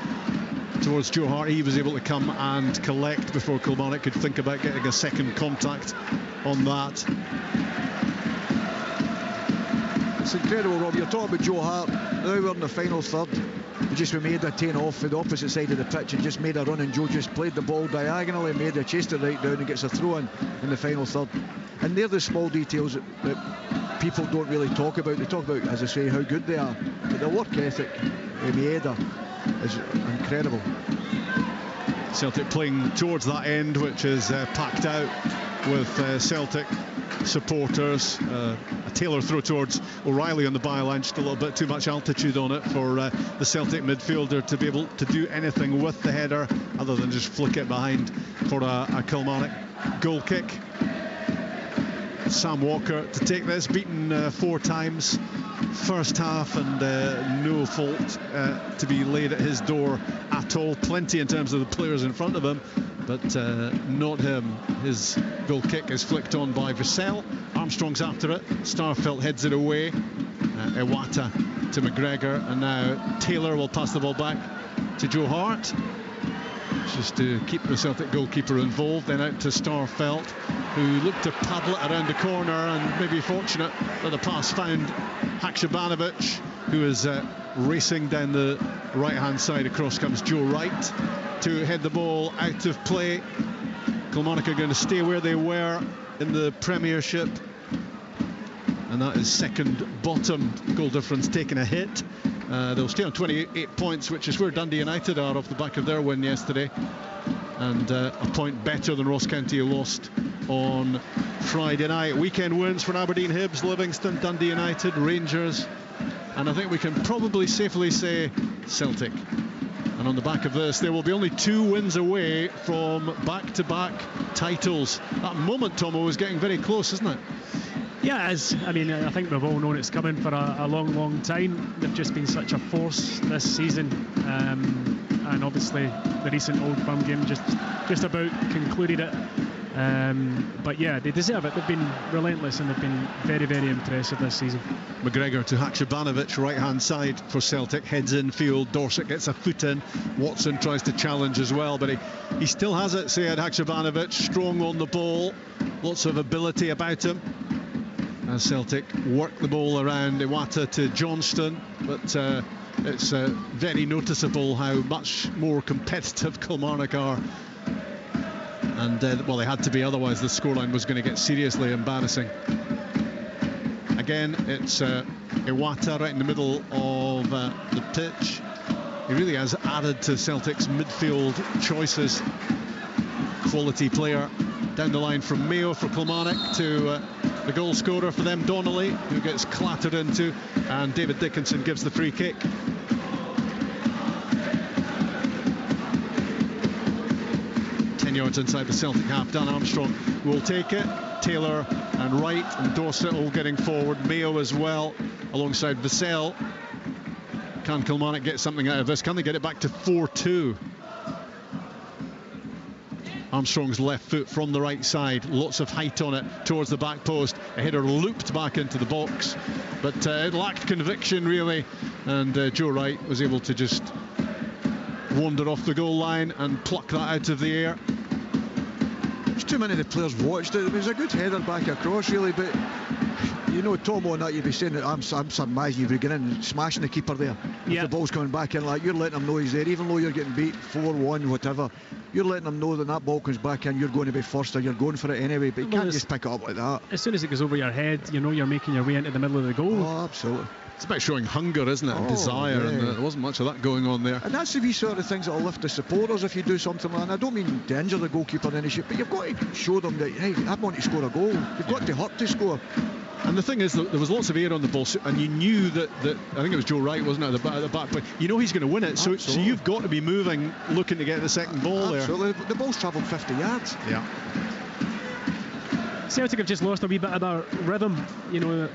towards Joe Hart. He was able to come and collect before Kilmarnock could think about getting a second contact on that. It's incredible, Rob. You're talking about Joe Hart. Now we're in the final third. We made a 10 off for the opposite side of the pitch and just made a run, and Joe just played the ball diagonally, chased it right down and gets a throw in the final third. And they're the small details that people don't really talk about. They talk about, as I say, how good they are, but their work ethic in Maeda is incredible. Celtic playing towards that end, which is packed out with Celtic supporters. A Taylor throw towards O'Reilly on the byline, just a little bit too much altitude on it for the Celtic midfielder to be able to do anything with the header other than just flick it behind for a Kilmarnock goal kick. Sam Walker to take this, beaten 4 times first half, and no fault to be laid at his door at all. Plenty in terms of the players in front of him, but not him. His goal kick is flicked on by Vassell. Armstrong's after it. Starfelt heads it away. Iwata to McGregor, and now Taylor will pass the ball back to Joe Hart, just to keep the Celtic goalkeeper involved. Then out to Starfelt, who looked to paddle it around the corner, and maybe fortunate that the pass found Haksabanovic, who is racing down the right-hand side. Across comes Joe Wright to head the ball out of play. Kilmarnock are going to stay where they were in the Premiership, and that is second bottom. Goal difference taking a hit. They'll stay on 28 points, which is where Dundee United are off the back of their win yesterday, and a point better than Ross County, who lost on Friday night. Weekend wins for Aberdeen, Hibs, Livingston, Dundee United, Rangers, and I think we can probably safely say Celtic. And on the back of this, there will be only 2 wins away from back-to-back titles. That moment, Tomo, is getting very close, isn't it? Yeah, it is. I mean, I think we've all known it's coming for a long, long time. They've just been such a force this season, and obviously the recent Old Firm game just about concluded it. But yeah, they deserve it. They've been relentless and they've been very, very impressive this season. McGregor to Haksabanovic, right hand side for Celtic, heads in field. Dorset gets a foot in. Watson tries to challenge as well, but he still has it. Sead Haksabanovic, strong on the ball, lots of ability about him. As Celtic work the ball around Iwata to Johnston, but it's very noticeable how much more competitive Kilmarnock are. And well, they had to be, otherwise the scoreline was going to get seriously embarrassing. Again, it's Iwata right in the middle of the pitch. He really has added to Celtic's midfield choices. Quality player. Down the line from Mayo for Kilmarnock to the goal scorer for them, Donnelly, who gets clattered into, and David Dickinson gives the free kick. Yards inside the Celtic half. Dan Armstrong will take it. Taylor and Wright and Dorset all getting forward. Mayo as well alongside Vassell. Can Kilmarnock get something out of this? Can they get it back to 4-2? Armstrong's left foot from the right side, lots of height on it towards the back post. A header looped back into the box, but it lacked conviction really, and Joe Wright was able to just wander off the goal line and pluck that out of the air. Too many of the players watched it. It was a good header back across really, but you know, Tom, on that you'd be saying that I'm surmising you'd be getting in and smashing the keeper there. If the ball's coming back in, like, you're letting him know he's there, even though you're getting beat 4-1, whatever. You're letting him know that that ball comes back in, you're going to be first, or you're going for it anyway, but you can't just pick it up like that. As soon as it goes over your head, you know you're making your way into the middle of the goal. Oh, absolutely. It's about showing hunger, isn't it? And desire, and there wasn't much of that going on there. And that's the wee sort of things that'll lift the supporters if you do something like that. And I don't mean to injure the goalkeeper in any shape, but you've got to show them that, hey, I want to score a goal. You've got to hurt to score. And the thing is that there was lots of air on the ball, and you knew that I think it was Joe Wright, wasn't it, at the back, but you know he's going to win it, so you've got to be moving, looking to get the second ball there. Absolutely. The ball's travelled 50 yards. Yeah. Celtic have just lost a wee bit of their rhythm, you know.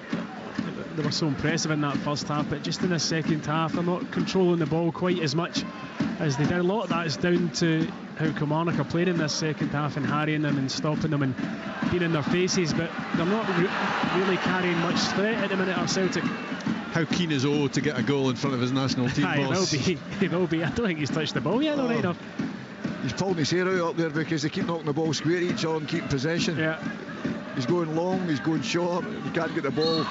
They were so impressive in that first half, but just in the second half they're not controlling the ball quite as much as they did. A lot of that is down to how Kilmarnock are playing in this second half and harrying them and stopping them and being in their faces, but they're not really carrying much threat at the minute of Celtic. How keen is O to get a goal in front of his national team boss? He will be. I don't think he's touched the ball yet, right enough. He's pulling his hair out up there because they keep knocking the ball square at each other and keeping possession. Yeah. He's going long, he's going short, he can't get the ball.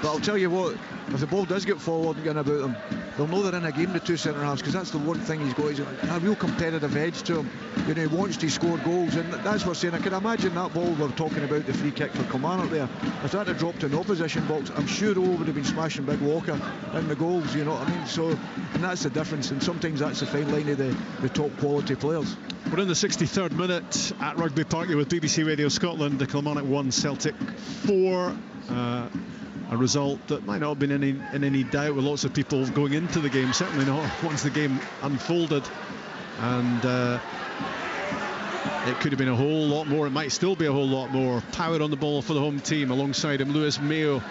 But I'll tell you what, if the ball does get forward and get about them, they'll know they're in a game, the two centre halves, because that's the one thing he's got. He's a real competitive edge to him. You know, he wants to score goals, and that's what I'm saying. I can imagine that ball we're talking about, the free kick for Kilmarnock there. If that had dropped in the opposition box, I'm sure O would have been smashing Big Walker in the goals, you know what I mean? So, and that's the difference, and sometimes that's the fine line of the top quality players. We're in the 63rd minute at Rugby Park with BBC Radio Scotland. The Kilmarnock 1, Celtic 4. A result that might not have been in any doubt with lots of people going into the game, certainly not once the game unfolded, and it could have been a whole lot more. It might still be a whole lot more. Power on the ball for the home team. Alongside him, Lewis Mayo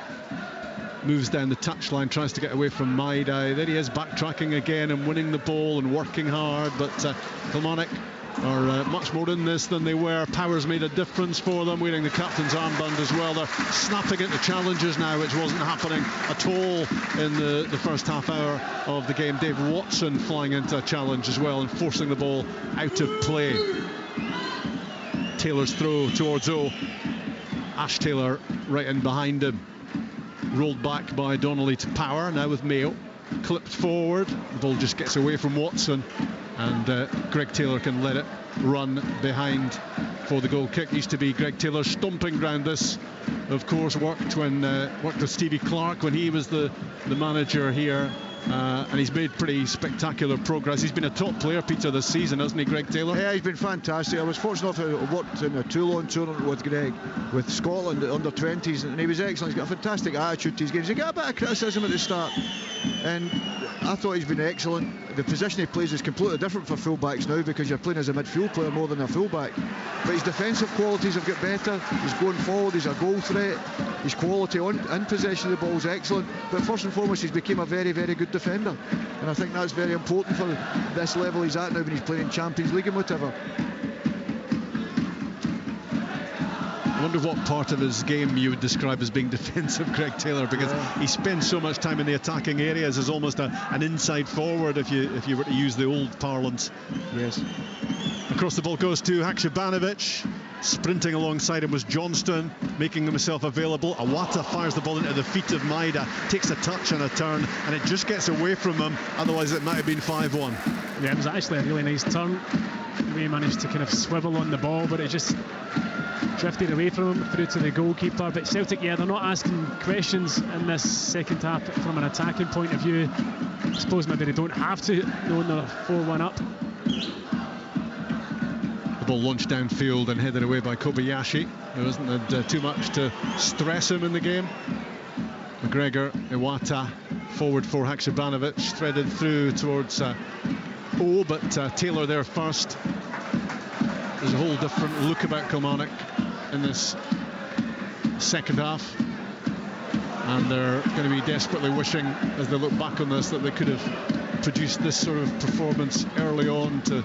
moves down the touchline, tries to get away from Maidai. There he is, backtracking again and winning the ball and working hard, but Kilmarnock are much more in this than they were. Power's made a difference for them, wearing the captain's armband as well. They're snapping at the challenges now, which wasn't happening at all in the first half hour of the game. Dave Watson flying into a challenge as well and forcing the ball out of play. Taylor's throw towards O. Ash Taylor right in behind him. Rolled back by Donnelly to Power, now with Mayo. Clipped forward, the ball just gets away from Watson, and Greg Taylor can let it run behind for the goal kick. Used to be Greg Taylor's stomping ground. This, of course, worked with Stevie Clark when he was the manager here, and he's made pretty spectacular progress. He's been a top player, Peter, this season, hasn't he, Greg Taylor? Yeah, he's been fantastic. I was fortunate enough to work in a Toulon tournament with Greg, with Scotland at under 20s, and he was excellent. He's got a fantastic attitude to his games. He got a bit of criticism at the start, and I thought he's been excellent. The position he plays is completely different for fullbacks now, because you're playing as a midfield player more than a fullback. But his defensive qualities have got better. He's going forward, he's a goal threat. His quality in possession of the ball is excellent. But first and foremost, he's become a very, very good defender. And I think that's very important for this level he's at now when he's playing in Champions League and whatever. wonder what part of his game you would describe as being defensive, Greg Taylor, because he spends so much time in the attacking areas as almost an inside forward, if you were to use the old parlance. Yes. Across the ball goes to Haksabanovic. Sprinting alongside him was Johnston, making himself available. Awata fires the ball into the feet of Maida, takes a touch and a turn, and it just gets away from him. Otherwise, it might have been 5-1. Yeah, it was actually a really nice turn. We managed to kind of swivel on the ball, but it just drifted away from him through to the goalkeeper. But Celtic, yeah, they're not asking questions in this second half from an attacking point of view. I suppose maybe they don't have to, knowing they're 4-1 up. The ball launched downfield and headed away by Kobayashi, who hasn't had too much to stress him in the game. McGregor, Iwata, forward for Haksabanovic, threaded through towards but Taylor there first. There's a whole different look about Kilmarnock in this second half, and they're going to be desperately wishing, as they look back on this, that they could have produced this sort of performance early on to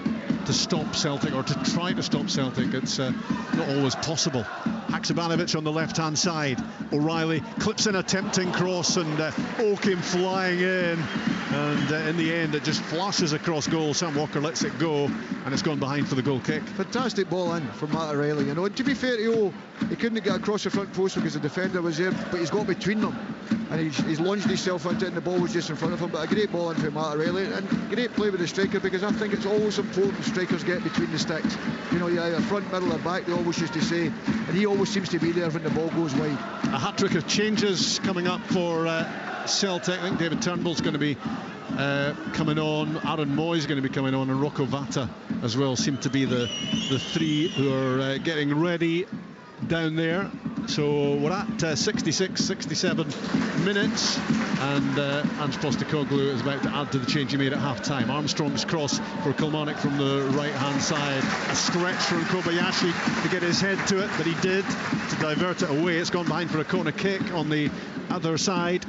stop Celtic, or to try to stop Celtic. It's not always possible. Haksabanovic on the left-hand side. O'Reilly clips in a tempting cross, and came flying in, and in the end it just flashes across goal. Sam Walker lets it go, and it's gone behind for the goal kick. Fantastic ball in from Matt O'Reilly, you know. And to be fair to he couldn't get across the front post because the defender was there, but he's got between them, and he's launched himself into it, and the ball was just in front of him. But a great ball in from Matt O'Reilly, and great play with the striker, because I think it's always important strikers get between the sticks. You know, you either front, middle or back, they always used to say, and he always seems to be there when the ball goes wide. A hat-trick of changes coming up for Celtic. I think David Turnbull's going to be coming on, Aaron Moy's going to be coming on, and Rocco Vata as well seem to be the three who are getting ready down there. So we're at 66, 67 minutes, and Ange Postecoglou is about to add to the change he made at half-time. Armstrong's cross for Kilmarnock from the right-hand side. A stretch from Kobayashi to get his head to it, but he did, to divert it away. It's gone behind for a corner kick on the other side.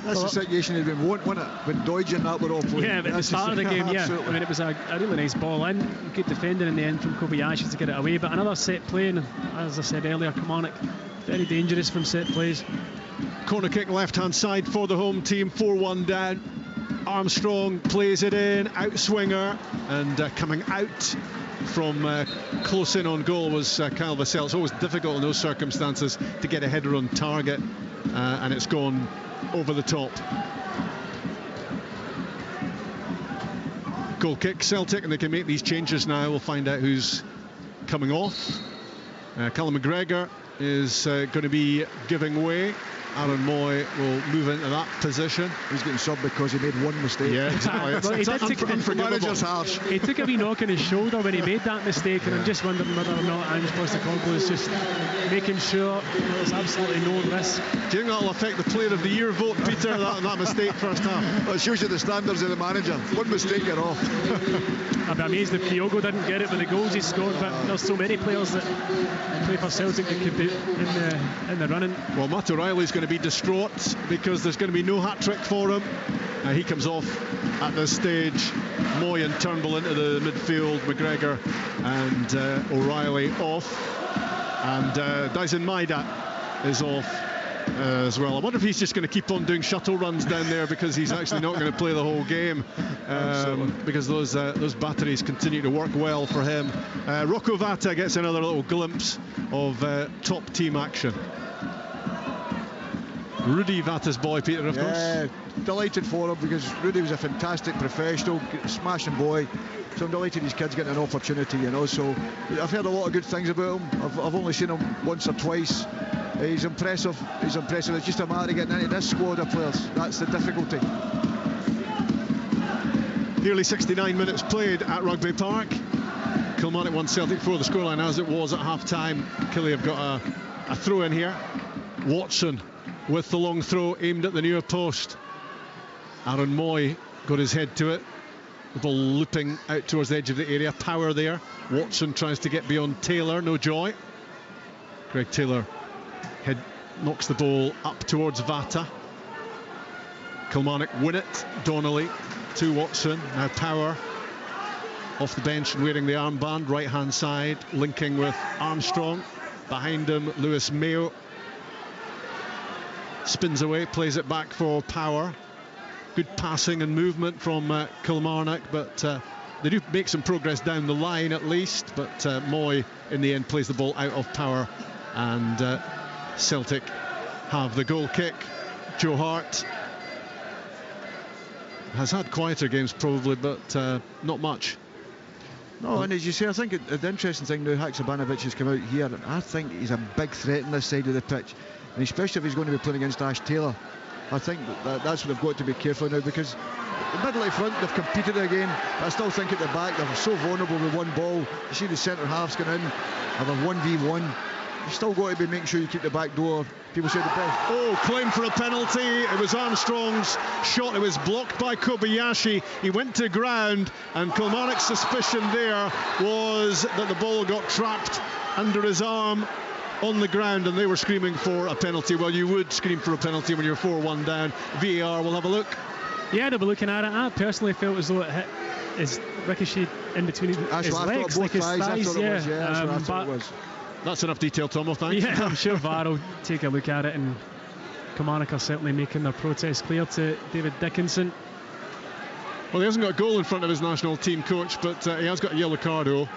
That's the situation they've been wanting, wasn't it? When Doidge and that were all playing. Yeah, but at the start of the game, yeah. I mean, it was a really nice ball in. Good defending in the end from Kobayashi to get it away. But another set play, and as I said earlier, Kilmarnock very dangerous from set plays. Corner kick left-hand side for the home team, 4-1 down. Armstrong plays it in, outswinger, and coming out from close in on goal was Kyle Vassell. It's always difficult in those circumstances to get a header on target, and it's gone over the top. Goal kick, Celtic, and they can make these changes now. We'll find out who's coming off. Callum McGregor is going to be giving way. Aaron Moy will move into that position. He's getting subbed because he made one mistake. Yeah, exactly. He took a wee knock on his shoulder when he made that mistake, and I'm just wondering whether or not Ange Postecoglou is just making sure there's absolutely no risk. Do you think that'll affect the Player of the Year vote, Peter, that mistake first half? Well, it shows you the standards of the manager. One mistake, you're off. I'd be amazed if Kyogo didn't get it with the goals he scored, but there's so many players that play for Celtic that could be in the running. Well, Matt O'Reilly's going to be distraught because there's going to be no hat-trick for him. He comes off at this stage. Moy and Turnbull into the midfield, McGregor and O'Reilly off, and Dyson Maida is off as well. I wonder if he's just going to keep on doing shuttle runs down there, because he's actually not going to play the whole game, because those batteries continue to work well for him. Rocco Vata gets another little glimpse of top team action. Rudy Vata's boy, Peter, of course. Delighted for him, because Rudy was a fantastic professional, smashing boy. So I'm delighted his kid's getting an opportunity, you know. So I've heard a lot of good things about him. I've only seen him once or twice. He's impressive. It's just a matter of getting into this squad of players. That's the difficulty. Nearly 69 minutes played at Rugby Park. Kilmarnock 1, Celtic 4. The scoreline as it was at half-time. Killie have got a throw in here. Watson with the long throw aimed at the near post. Aaron Moy got his head to it. The ball looping out towards the edge of the area. Power there. Watson tries to get beyond Taylor. No joy. Greg Taylor knocks the ball up towards Vata. Kilmarnock win it. Donnelly to Watson. Now Power off the bench and wearing the armband. Right hand side linking with Armstrong. behind him. Lewis Mayo spins away, plays it back for Power. Good passing and movement from Kilmarnock, but they do make some progress down the line at least. But Moy in the end plays the ball out of Power, and Celtic have the goal kick. Joe Hart has had quieter games probably, but not much. No, and as you say, I think the interesting thing now, Haksabanovic has come out here. I think he's a big threat on this side of the pitch, and especially if he's going to be playing against Ash Taylor. I think that's what they've got to be careful now, because the middle to front they've competed again. I still think at the back they're so vulnerable with one ball. You see the centre halves going in, have a 1v1. You've still got to be making sure you keep the back door. People say the best. Oh, claim for a penalty. It was Armstrong's shot. It was blocked by Kobayashi. He went to ground, and Kilmarnock's suspicion there was that the ball got trapped under his arm on the ground, and they were screaming for a penalty. Well, you would scream for a penalty when you're 4-1 down. VAR will have a look. Yeah, they'll be looking at it. I personally felt as though it hit his ricochet in between his legs, like his thighs. Yeah, that's enough detail, Tomo, thanks. Yeah, I'm sure VAR will take a look at it, and Kilmarnock are certainly making their protest clear to David Dickinson. Well, he hasn't got a goal in front of his national team coach, but he has got a yellow card, though.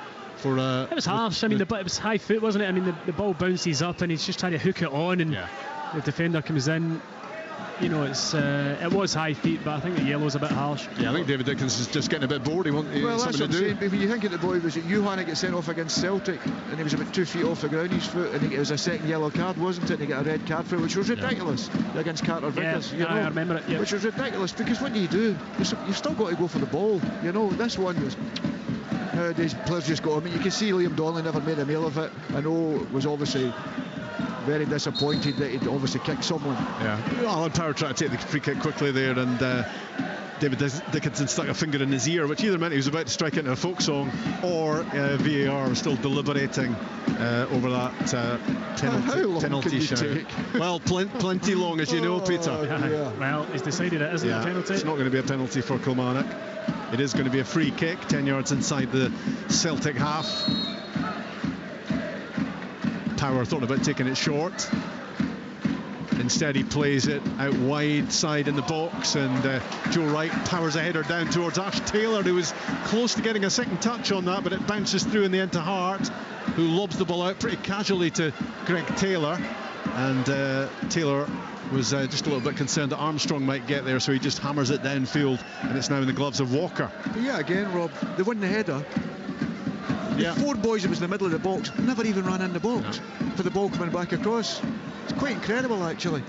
It was harsh. I mean, it was high foot, wasn't it? I mean, the ball bounces up and he's just trying to hook it on, and the defender comes in. You know, it was high feet, but I think the yellow's a bit harsh. Yeah, I think David Dickens is just getting a bit bored. He wants something to do. Saying, when you think of the boy, was it Johanna get sent off against Celtic, and he was about 2 feet off the ground, his foot, and it was a second yellow card, wasn't it? And he got a red card for it, which was ridiculous against Carter Vickers. Yeah, I remember it. Yeah. Which was ridiculous, because what do? You've still got to go for the ball. You know, this one was. Nowadays, players just go. I mean, you can see Liam Donnelly never made a meal of it. I know was obviously very disappointed that he'd obviously kicked someone. Yeah. Alan Power tried to take the free kick quickly there, and David Dickinson stuck a finger in his ear, which either meant he was about to strike into a folk song, or VAR was still deliberating over that penalty shout. Well, plenty long, as you know, Peter. Yeah. Well, he's decided it isn't a penalty. It's not going to be a penalty for Kilmarnock. It is going to be a free kick, 10 yards inside the Celtic half. Power thought about taking it short. Instead, he plays it out wide side in the box, and Joe Wright powers a header down towards Ash Taylor, who was close to getting a second touch on that, but it bounces through in the end to Hart, who lobs the ball out pretty casually to Greg Taylor, and Taylor was just a little bit concerned that Armstrong might get there, so he just hammers it downfield, and it's now in the gloves of Walker. Yeah, again, Rob, they won the header. The 4 boys that was in the middle of the box never even ran in the box for the ball coming back across. It's quite incredible, actually.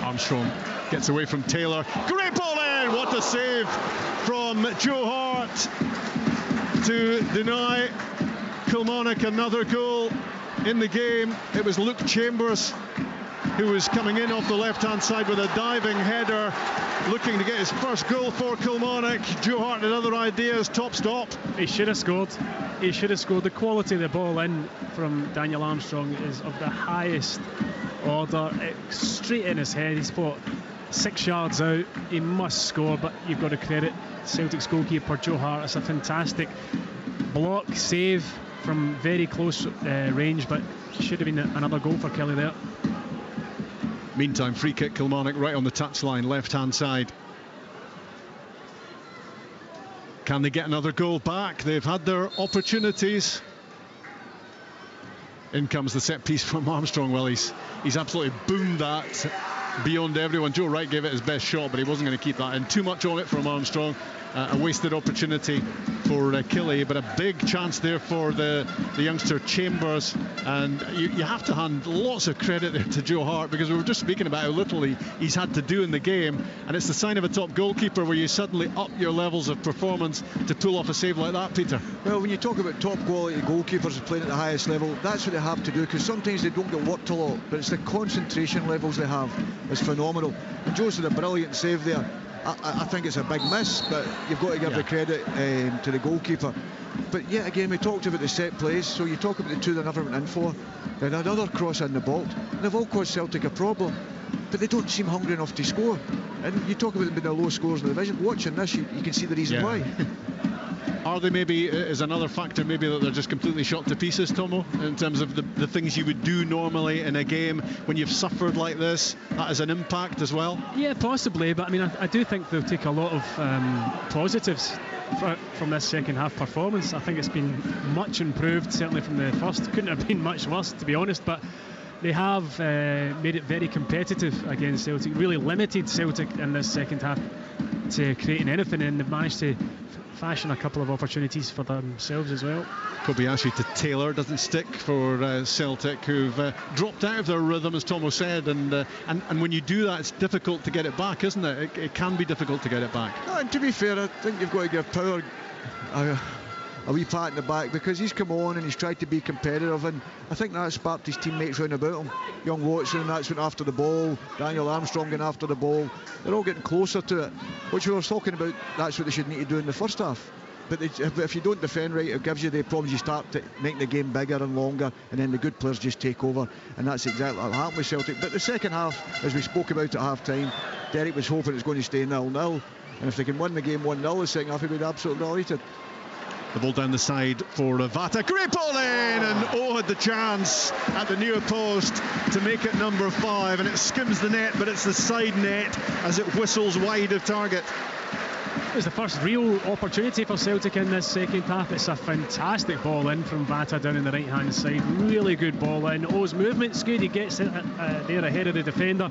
Armstrong gets away from Taylor. Great ball in! What a save from Joe Hart to deny Kilmarnock another goal in the game. It was Luke Chambers who was coming in off the left-hand side with a diving header, looking to get his first goal for Kilmarnock. Joe Hart had other ideas. Top stop. He should have scored. He should have scored. The quality of the ball in from Daniel Armstrong is of the highest order. Straight in his head. He's put 6 yards out. He must score, but you've got to credit Celtic's goalkeeper Joe Hart. It's a fantastic block, save from very close range, but should have been another goal for Kelly there. Meantime, free kick, Kilmarnock right on the touchline, left-hand side. Can they get another goal back? They've had their opportunities. In comes the set piece from Armstrong. Well, he's absolutely boomed that beyond everyone. Joe Wright gave it his best shot, but he wasn't going to keep that in. Too much on it from Armstrong. A wasted opportunity for Killie, but a big chance there for the youngster Chambers. And you have to hand lots of credit there to Joe Hart, because we were just speaking about how little he's had to do in the game, and it's the sign of a top goalkeeper where you suddenly up your levels of performance to pull off a save like that, Peter. Well, when you talk about top quality goalkeepers playing at the highest level, that's what they have to do, because sometimes they don't get worked a lot, but it's the concentration levels they have. It's phenomenal. And Joe's did a brilliant save there. I think it's a big miss, but you've got to give the credit to the goalkeeper. But yet again, we talked about the set plays, so you talk about the 2 they never went in for, and another cross in the box. They've all caused Celtic a problem, but they don't seem hungry enough to score. And you talk about them being the low scores in the division. Watching this, you can see the reason why. Are they maybe, is another factor maybe that they're just completely shot to pieces, Tomo, in terms of the things you would do normally in a game when you've suffered like this? That has an impact as well? Yeah, possibly, but I mean, I do think they'll take a lot of positives from this second half performance. I think it's been much improved, certainly from the first. Couldn't have been much worse, to be honest, but they have made it very competitive against Celtic, really limited Celtic in this second half to creating anything, and they've managed to fashion a couple of opportunities for themselves as well. Kobayashi to Taylor doesn't stick for Celtic, who've dropped out of their rhythm, as Tomo said, and when you do that, it's difficult to get it back, isn't it? It can be difficult to get it back. And to be fair, I think you've got to give Power a wee pat in the back, because he's come on and he's tried to be competitive, and I think that sparked his teammates round about him. Young Watson, that's went after the ball, Daniel Armstrong going after the ball. They're all getting closer to it, which we were talking about. That's what they should need to do in the first half. But if you don't defend right, it gives you the problems. You start making the game bigger and longer, and then the good players just take over, and that's exactly what happened with Celtic. But the second half, as we spoke about at half time, Derek was hoping it was going to stay 0-0, and if they can win the game 1-0 the second half, he'd be absolutely delighted. The ball down the side for Vata. Great ball in, and had the chance at the near post to make it number 5, and it skims the net, but it's the side net as it whistles wide of target. It was the first real opportunity for Celtic in this second half. It's a fantastic ball in from Vata down in the right hand side. Really good ball in. His movement's good. He gets it there ahead of the defender.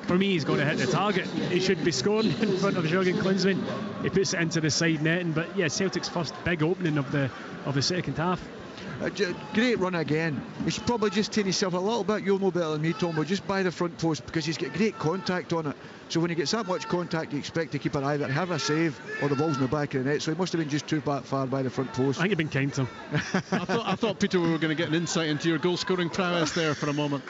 For me, he's going to hit the target. He should be scoring in front of Jürgen Klinsmann. He puts it into the side netting. But yeah, Celtic's first big opening of the second half. Great run again. He should probably just take himself a little bit. You'll know better than me, Tom, but just by the front post, because he's got great contact on it. So when he gets that much contact, you expect the keeper either have a save or the ball's in the back of the net. So he must have been just too far by the front post. I think you've been kind to him. I thought, Peter, we were going to get an insight into your goal-scoring prowess there for a moment.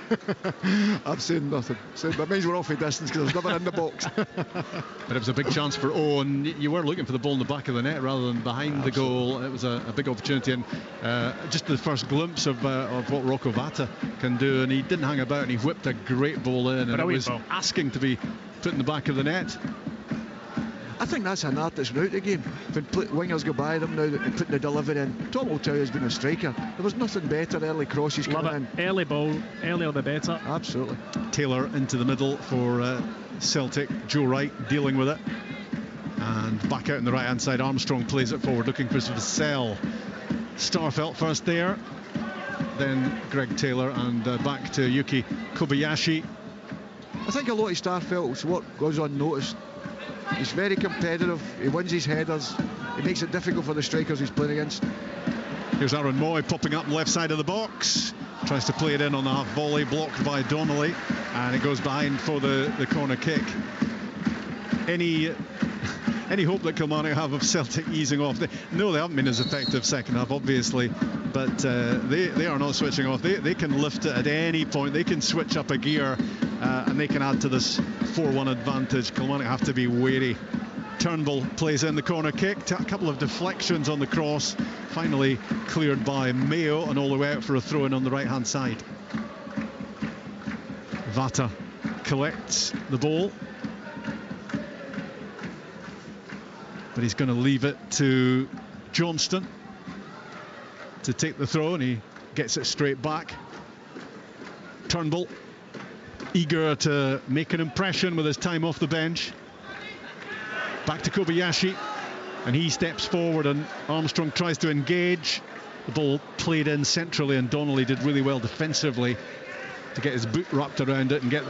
I've said nothing. That means we're off a distance because there's nothing in the box. But it was a big chance for Owen. You were looking for the ball in the back of the net rather than behind the goal. It was a big opportunity, and just the first glimpse of what Rocco Vata can do, and he didn't hang about, and he whipped a great ball in, and it was asking to be put in the back of the net. I think that's an artist's route the game. When wingers go by them now and putting the delivery in. Tom will tell you has been a striker. There was nothing better. Early crosses coming in. Early ball, earlier the better. Absolutely. Taylor into the middle for Celtic. Joe Wright dealing with it, and back out on the right hand side. Armstrong plays it forward, looking for Vassell. Starfelt first there, then Greg Taylor, and back to Yuki Kobayashi. I think a lot of Starfelt's work goes unnoticed. He's very competitive, he wins his headers, he makes it difficult for the strikers he's playing against. Here's Aaron Moy popping up left side of the box, tries to play it in on the half volley, blocked by Donnelly, and it goes behind for the corner kick. Any hope that Kilmarnock have of Celtic easing off? No, they haven't been as effective second half, obviously, but they are not switching off. They can lift it at any point. They can switch up a gear, and they can add to this 4-1 advantage. Kilmarnock have to be wary. Turnbull plays in the corner kick. A couple of deflections on the cross, finally cleared by Mayo, and all the way out for a throw-in on the right-hand side. Vata collects the ball, but he's going to leave it to Johnston to take the throw, and he gets it straight back. Turnbull, eager to make an impression with his time off the bench. Back to Kobayashi, and he steps forward, and Armstrong tries to engage. The ball played in centrally, and Donnelly did really well defensively to get his boot wrapped around it and get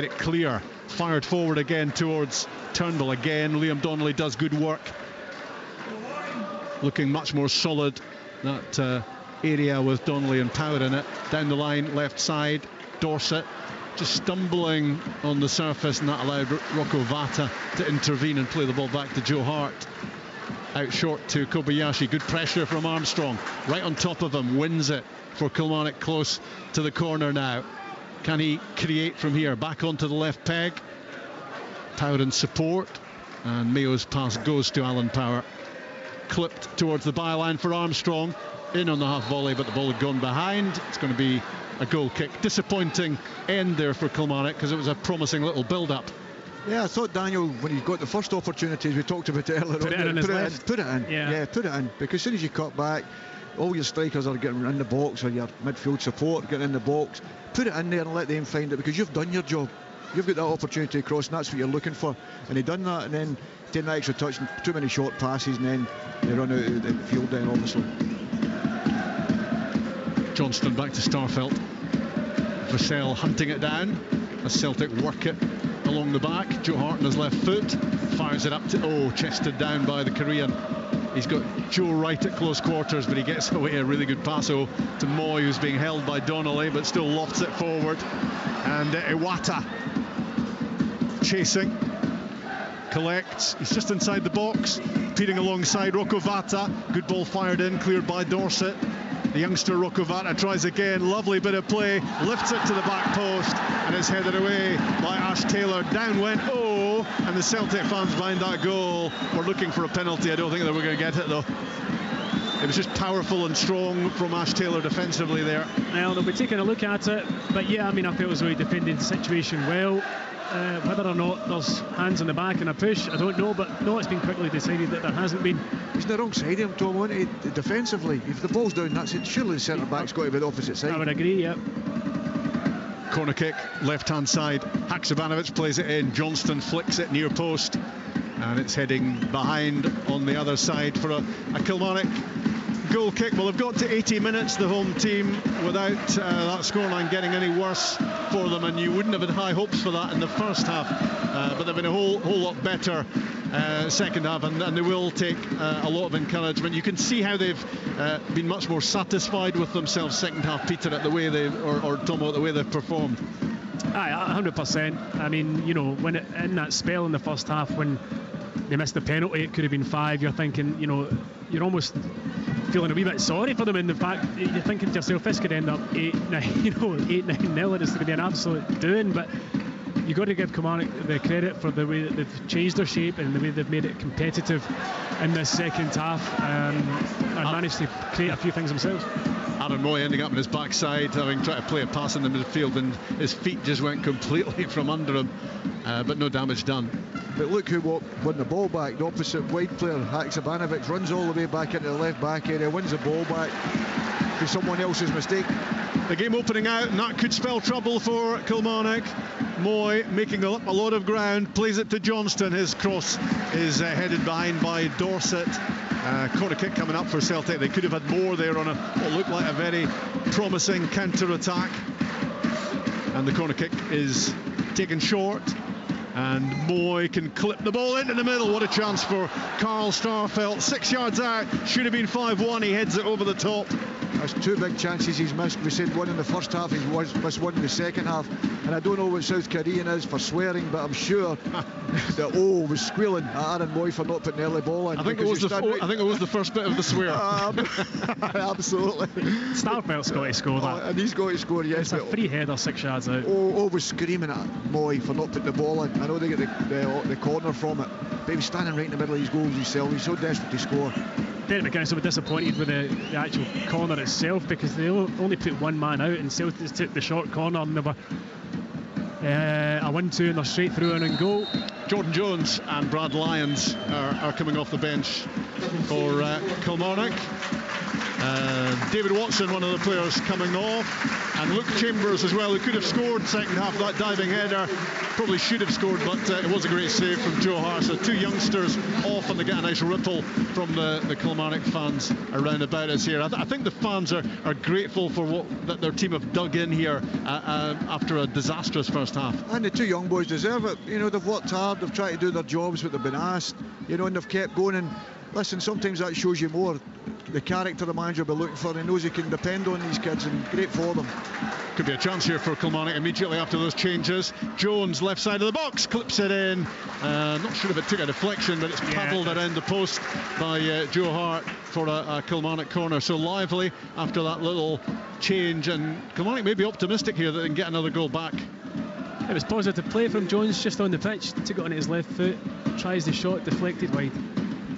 it clear. Fired forward again towards Turnbull again. Liam Donnelly does good work, looking much more solid, that area with Donnelly and Power in it. Down the line, left side, Dorset just stumbling on the surface, and that allowed Rocco Vata to intervene and play the ball back to Joe Hart. Out short to Kobayashi. Good pressure from Armstrong, right on top of him, wins it for Kilmarnock, close to the corner now. Can he create from here? Back onto the left peg. Power in support, and Mayo's pass goes to Alan Power. Clipped towards the byline for Armstrong. In on the half volley, but the ball had gone behind. It's going to be a goal kick. Disappointing end there for Kilmarnock, because it was a promising little build-up. Yeah, I thought Daniel, when he got the first opportunities, we talked about it earlier, Put it in on his left. Put it in. Yeah, put it in. Because as soon as you cut back, all your strikers are getting in the box, or your midfield support getting in the box. Put it in there and let them find it, because you've done your job. You've got that opportunity to cross, and that's what you're looking for. And he done that, and then taking that extra touch and too many short passes, and then they run out of the field then, obviously. Johnston back to Starfelt. Vassell hunting it down as Celtic work it along the back. Joe Hart on his left foot fires it up to chested down by the Korean. He's got Joe right at close quarters, but he gets away a really good pass to Moy, who's being held by Donnelly, but still lofts it forward. And Iwata chasing, collects. He's just inside the box, peering alongside Rocco Vata. Good ball fired in, cleared by Dorset. The youngster Rocco Vata tries again. Lovely bit of play, lifts it to the back post, and it's headed away by Ash Taylor. Down went and the Celtic fans behind that goal were looking for a penalty. I don't think they were going to get it, though. It was just powerful and strong from Ash Taylor defensively there. Well, they'll be taking a look at it, but yeah, I mean, I felt as though he defended the situation well. Whether or not there's hands on the back and a push, I don't know, but no, it's been quickly decided that there hasn't been. He's on the wrong side of him, Tom, wasn't he? Defensively, if the ball's down, that's it. Surely the centre back's got to be the opposite side. I would agree, yeah. Corner kick, left hand side. Haksabanovic plays it in. Johnston flicks it near post, and it's heading behind on the other side for a Kilmarnock goal kick. Well, they've got to 80 minutes, the home team, without that scoreline getting any worse for them, and you wouldn't have had high hopes for that in the first half, but they've been a whole lot better second half, and they will take a lot of encouragement. You can see how they've been much more satisfied with themselves second half, Peter, at the way they, or Tomo, at the way they've performed. Aye, 100%. I mean, you know, when in that spell in the first half when they missed the penalty, it could have been 5. You're thinking, you know, you're almost feeling a wee bit sorry for them. In the fact, you're thinking to yourself, this could end up 8-9, 8-9-0, and it's going to be an absolute doing. But you've got to give Kilmarnock the credit for the way that they've changed their shape and the way they've made it competitive in this second half, and managed to create a few things themselves. Aaron Moy ending up on his backside, having tried to play a pass in the midfield, and his feet just went completely from under him, but no damage done. But look who won the ball back. The opposite wide player, Haksabanovic, runs all the way back into the left back area, wins the ball back for someone else's mistake. The game opening out, and that could spell trouble for Kilmarnock. Moy making a lot of ground, plays it to Johnston. His cross is headed behind by Dorset. Corner kick coming up for Celtic. They could have had more there on what looked like a very promising counter-attack. And the corner kick is taken short, and Moy can clip the ball into the middle. What a chance for Carl Starfelt. 6 yards out, should have been 5-1. He heads it over the top. There's 2 big chances he's missed. We said one in the first half, he's missed one in the second half. And I don't know what South Korean is for swearing, but I'm sure that was squealing at Aaron Moy for not putting the early ball in. I think it was the first bit of the swear. Absolutely. Starfelt's got to score that. And he's got to score, yes. It's a free header 6 yards out. Was screaming at Moy for not putting the ball in. I know they get the corner from it, but he was standing right in the middle of his goals himself. He's so desperate to score. Derek McInnes were disappointed with the actual corner itself, because they only put one man out, and Celtic took the short corner, and they were a 1-2, and they're straight through and in goal. Jordan Jones and Brad Lyons are coming off the bench for Kilmarnock. David Watson, one of the players, coming off, and Luke Chambers as well, who could have scored second half. That diving header probably should have scored, but it was a great save from Joe Hart. So 2 youngsters off, and they get a nice ripple from the Kilmarnock fans around about us here. I think the fans are grateful for that their team have dug in here after a disastrous first half. And the 2 young boys deserve it. You know, they've worked hard, they've tried to do their jobs, what they've been asked, you know, and they've kept going. And listen, sometimes that shows you more the character the manager will be looking for, and he knows he can depend on these kids, and great for them. Could be a chance here for Kilmarnock immediately after those changes. Jones, left side of the box, clips it in. Not sure if it took a deflection, but it's paddled around the post by Joe Hart for a Kilmarnock corner. So lively after that little change, and Kilmarnock may be optimistic here that they can get another goal back. It was positive play from Jones just on the pitch. Took it on his left foot, tries the shot, deflected wide.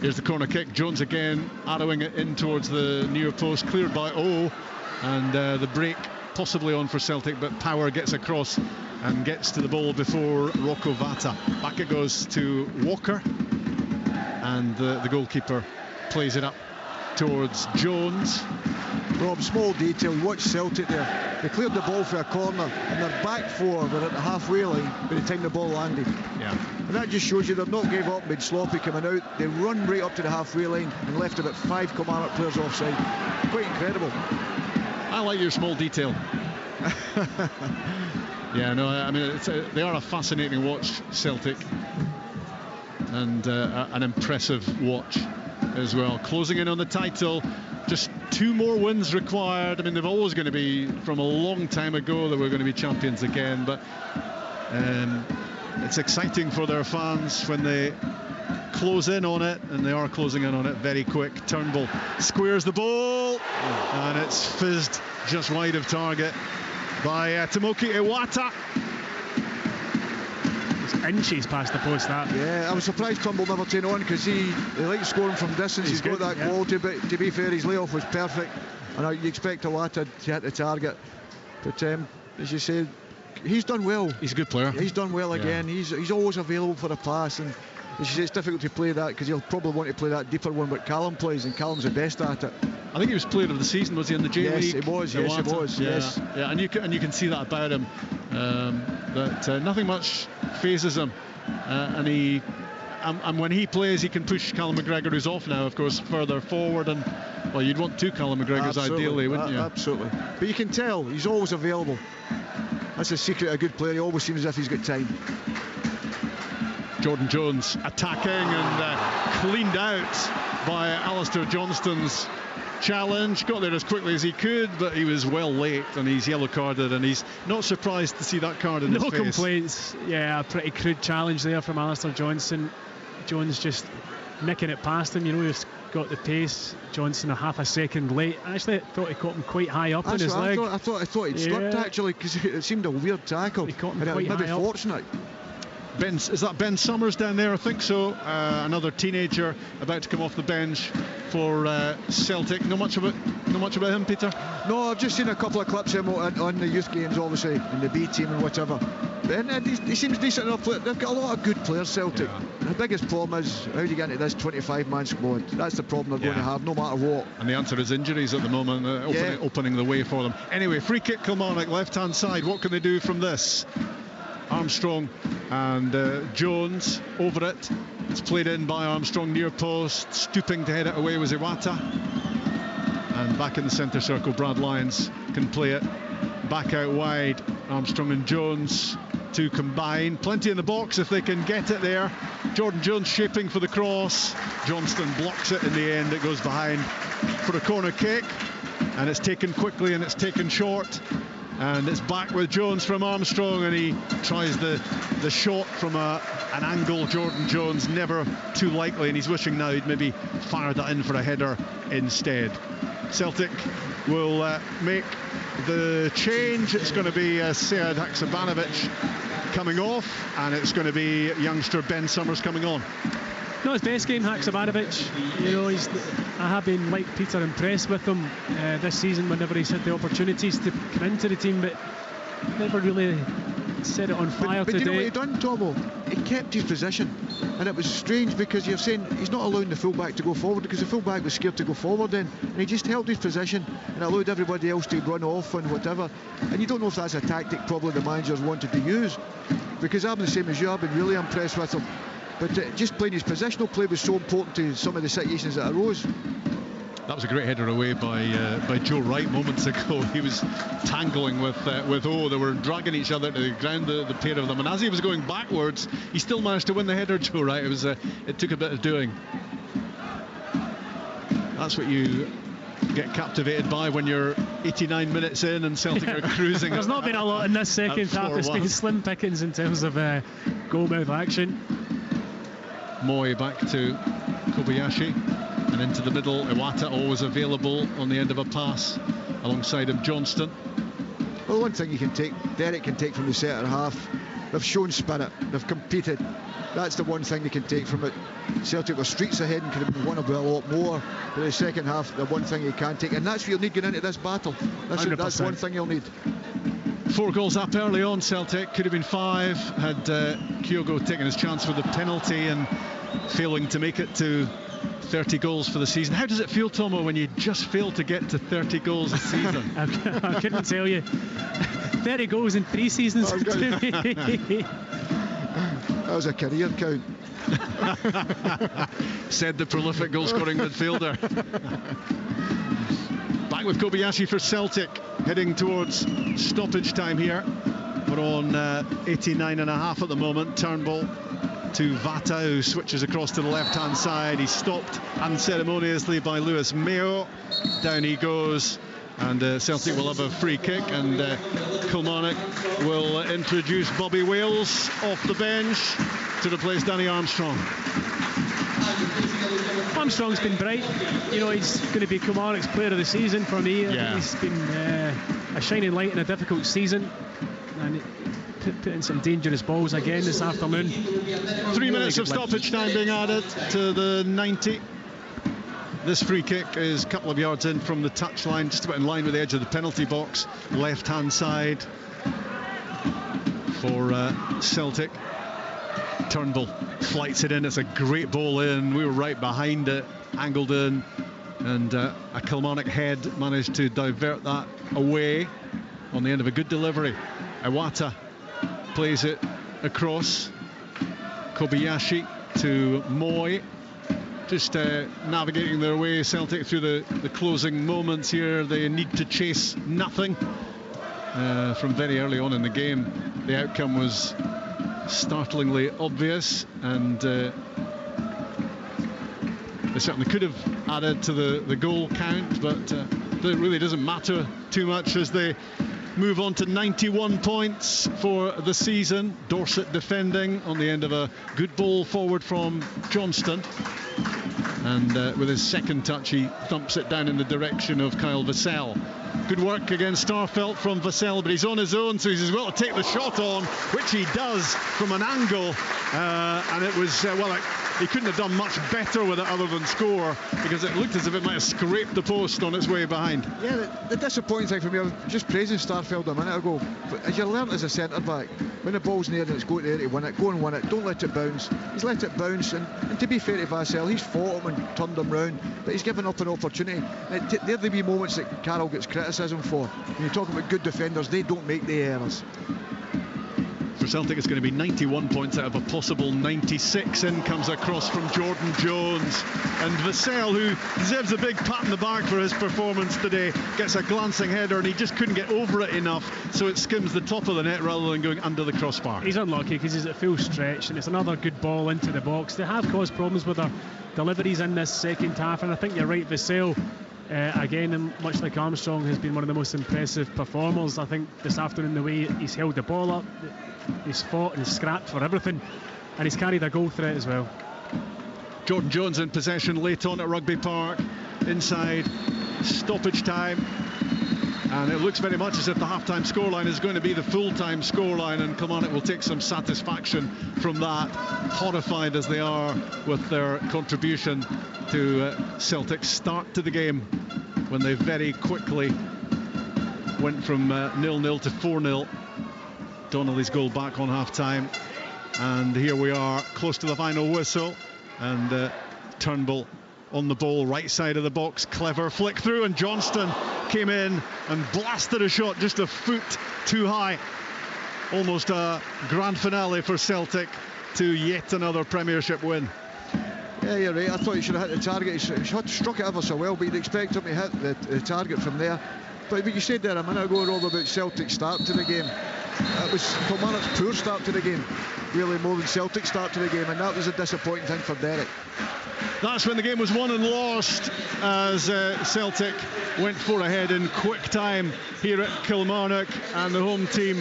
Here's the corner kick. Jones again arrowing it in towards the near post, cleared by O, and the break possibly on for Celtic, but Power gets across and gets to the ball before Rocco Vata. Back it goes to Walker, and the goalkeeper plays it up towards Jones. Rob, small detail, watch Celtic there. They cleared the ball for a corner, and their back four were at the halfway line by the time the ball landed. Yeah. And that just shows you they've not gave up, been sloppy coming out. They run right up to the halfway line and left about 5 Kilmarnock players offside. Quite incredible. I like your small detail. Yeah, no, I mean, they are a fascinating watch, Celtic, and an impressive watch as well. Closing in on the title, just 2 more wins required. I mean, they've always going to be, from a long time ago, that we're going to be champions again, but it's exciting for their fans when they close in on it, and they are closing in on it very quick. Turnbull squares the ball, and it's fizzed just wide of target by Tomoki Iwata. It's inches past the post, that. Yeah, I was surprised Turnbull never turned on, because he likes scoring from distance. He's got that quality, but to be fair, his layoff was perfect, and you expect Iwata to hit the target. But as you said, he's done well. He's a good player. He's done well again. He's always available for a pass, and as you say, it's difficult to play that because he'll probably want to play that deeper one, but Callum plays, and Callum's the best at it. I think he was player of the season, was he, in the J League? Yes, he was. Yes, he was. Yeah, yes. Yeah, and you can see that about him, that nothing much phases him, and when he plays, he can push Callum McGregor, who's off now, of course, further forward, and well, you'd want 2 Callum McGregors ideally, wouldn't you? Absolutely. But you can tell he's always available. That's the secret of a good player. He always seems as if he's got time. Jordan Jones attacking and cleaned out by Alistair Johnston's challenge. Got there as quickly as he could, but he was well late, and he's yellow carded, and he's not surprised to see that card in his face. No complaints. Yeah, a pretty crude challenge there from Alistair Johnston. Jones just nicking it past him. You know, he's got the pace. Johnson a half a second late. Actually, I thought he caught him quite high up in his leg. I thought he'd slipped, actually, because it seemed a weird tackle. He caught him and quite maybe high fortunate. Is that Ben Summers down there? I think so. Another teenager about to come off the bench for Celtic. Not much about him, Peter? No, I've just seen a couple of clips of him on the youth games, obviously, in the B team and whatever. And he seems decent enough. They've got a lot of good players, Celtic. Yeah. The biggest problem is, how do you get into this 25-man squad? That's the problem they're going to have, no matter what. And the answer is injuries at the moment, opening the way for them. Anyway, free kick Kilmarnock, left-hand side. What can they do from this? Armstrong and Jones over it. It's played in by Armstrong near post. Stooping to head it away was Iwata. And back in the centre circle, Brad Lyons can play it back out wide. Armstrong and Jones to combine. Plenty in the box if they can get it there. Jordan Jones shaping for the cross. Johnston blocks it in the end. It goes behind for a corner kick. And it's taken quickly and it's taken short. And it's back with Jones from Armstrong, and he tries the shot from an angle. Jordan Jones, never too likely, and he's wishing now he'd maybe fired that in for a header instead. Celtic will make the change. It's going to be Sead Haksabanovic coming off, and it's going to be youngster Ben Summers coming on. Not his best game, Haksabanovic. You know, I have been, like Peter, impressed with him this season whenever he's had the opportunities to come into the team, but never really set it on fire today. But you know what he done, Tomo? He kept his position, and it was strange because you're saying he's not allowing the fullback to go forward because the fullback was scared to go forward then, and he just held his position and allowed everybody else to run off and whatever. And you don't know if that's a tactic probably the managers wanted to use, because I'm the same as you. I've been really impressed with him. But just playing his positional play was so important to some of the situations that arose. That was a great header away by Joe Wright moments ago. He was tangling with O. They were dragging each other to the ground, the pair of them. And as he was going backwards, he still managed to win the header, Joe Wright. It took a bit of doing. That's what you get captivated by when you're 89 minutes in and Celtic are cruising. There's not been a lot in this second half. It's been slim pickings in terms of goal-mouth action. Moy back to Kobayashi and into the middle. Iwata always available on the end of a pass alongside of Johnston. Well, one thing Derek can take from the centre half, they've shown spirit, they've competed. That's the one thing they can take from it. Celtic were streets ahead and could have been won a lot more, but the second half, the one thing you can take, and that's what you'll need going into this battle. That's one thing you'll need. 4 goals up early on, Celtic. Could have been 5 had Kyogo taken his chance with the penalty and failing to make it to 30 goals for the season. How does it feel, Tomo, when you just fail to get to 30 goals a season? I couldn't tell you. 30 goals in 3 seasons. That was a career count. Said the prolific goal-scoring midfielder. Back with Kobayashi for Celtic, heading towards stoppage time here. We're on 89.5 at the moment. Turnbull to Vata, who switches across to the left-hand side. He's stopped unceremoniously by Lewis Mayo. Down he goes, and Celtic will have a free kick, and Kilmarnock will introduce Bobby Wales off the bench to replace Danny Armstrong. Armstrong's been bright. You know, he's going to be Kilmarnock's player of the season for me. Yeah. He's been a shining light in a difficult season, and put in some dangerous balls again this afternoon. 3 minutes of stoppage time being added to the 90. This free kick is a couple of yards in from the touchline, just about in line with the edge of the penalty box, left-hand side for Celtic. Turnbull flights it in. It's a great ball in. We were right behind it, angled in, and a Kilmarnock head managed to divert that away on the end of a good delivery. Iwata plays it across. Kobayashi to Moy, just navigating their way, Celtic, through the closing moments here. They need to chase nothing from very early on in the game. The outcome was startlingly obvious, and they certainly could have added to the goal count, but it really doesn't matter too much as they move on to 91 points for the season. Dorset defending on the end of a good ball forward from Johnston, and with his second touch he thumps it down in the direction of Kyle Vassell. Good work against Starfelt from Vassell, but he's on his own, so he's as well to take the shot on, which he does from an angle, and it was he couldn't have done much better with it other than score, because it looked as if it might have scraped the post on its way behind. Yeah, the disappointing thing for me, I was just praising Starfelt a minute ago, but as you learnt as a centre back, when the ball's near and it's going there to win it, go and win it, don't let it bounce. He's let it bounce, and to be fair to Vassell, he's fought him and turned him round, but he's given up an opportunity. They're the wee moments that Carroll gets criticism for. When you're talking about good defenders, they don't make the errors. For Celtic, it's going to be 91 points out of a possible 96. In comes across from Jordan Jones, and Vassell, who deserves a big pat on the back for his performance today, gets a glancing header and he just couldn't get over it enough, so it skims the top of the net rather than going under the crossbar. He's unlucky because he's at full stretch, and it's another good ball into the box. They have caused problems with their deliveries in this second half, and I think you're right, Vassell, again, and much like Armstrong, has been one of the most impressive performers. I think this afternoon, the way he's held the ball up, he's fought and scrapped for everything, and he's carried a goal threat as well. Jordan Jones in possession late on at Rugby Park, inside stoppage time, and it looks very much as if the half-time scoreline is going to be the full-time scoreline, and Kilmarnock will take some satisfaction from that, horrified as they are with their contribution to Celtic's start to the game, when they very quickly went from 0-0 to 4-0. Donnelly's goal back on half-time, and here we are close to the final whistle, and Turnbull on the ball, right side of the box, clever flick through, and Johnston came in and blasted a shot just a foot too high. Almost a grand finale for Celtic to yet another Premiership win. Yeah, you're right. I thought he should have hit the target. He struck it ever so well, but you'd expect him to hit the target from there. But what you said there a minute ago, Rob, about Celtic's start to the game, it was Kilmarnock's poor start to the game, really, more than Celtic's start to the game, and that was a disappointing thing for Derek. That's when the game was won and lost, as Celtic went 4 ahead in quick time here at Kilmarnock, and the home team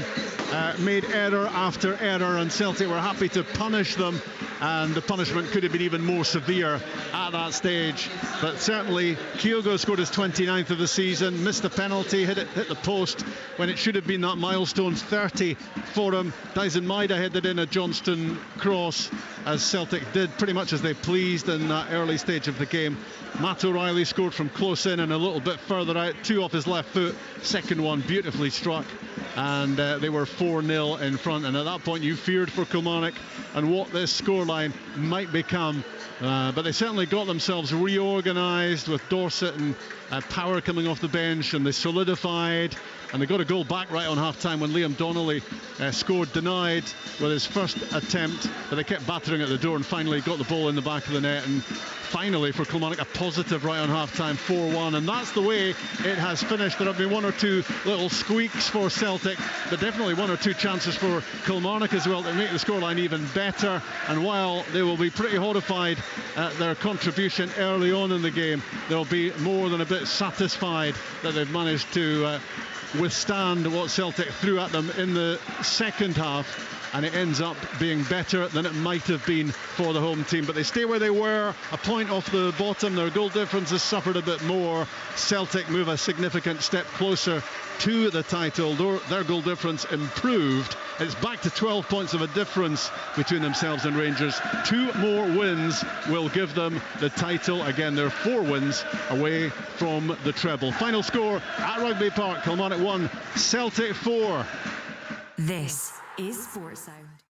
made error after error, and Celtic were happy to punish them, and the punishment could have been even more severe at that stage. But certainly Kyogo scored his 29th of the season, missed a penalty, hit the post when it should have been that milestone 30 for him. Dyson Maeda headed in a Johnston cross, as Celtic did pretty much as they pleased in that early stage of the game. Matt O'Reilly scored from close in and a little bit further out, 2 off his left foot, second one beautifully struck, and they were 4-0 in front. And at that point you feared for Kilmarnock and what this scoreline might become, but they certainly got themselves reorganised with Dorset and Power coming off the bench, and they solidified, and they got a goal back right on half-time when Liam Donnelly scored, denied with his first attempt, but they kept battering at the door and finally got the ball in the back of the net. And finally for Kilmarnock, a positive right on half-time, 4-1, and that's the way it has finished. There have been 1 or 2 little squeaks for Celtic, but definitely 1 or 2 chances for Kilmarnock as well to make the scoreline even better. And while they will be pretty horrified at their contribution early on in the game, they'll be more than a bit satisfied that they've managed to withstand what Celtic threw at them in the second half, and it ends up being better than it might have been for the home team. But they stay where they were, a point off the bottom. Their goal difference has suffered a bit more. Celtic move a significant step closer to the title. Their goal difference improved. It's back to 12 points of a difference between themselves and Rangers. 2 more wins will give them the title. Again, they're 4 wins away from the treble. Final score at Rugby Park: Kilmarnock 1, Celtic 4. This is Sports Zone.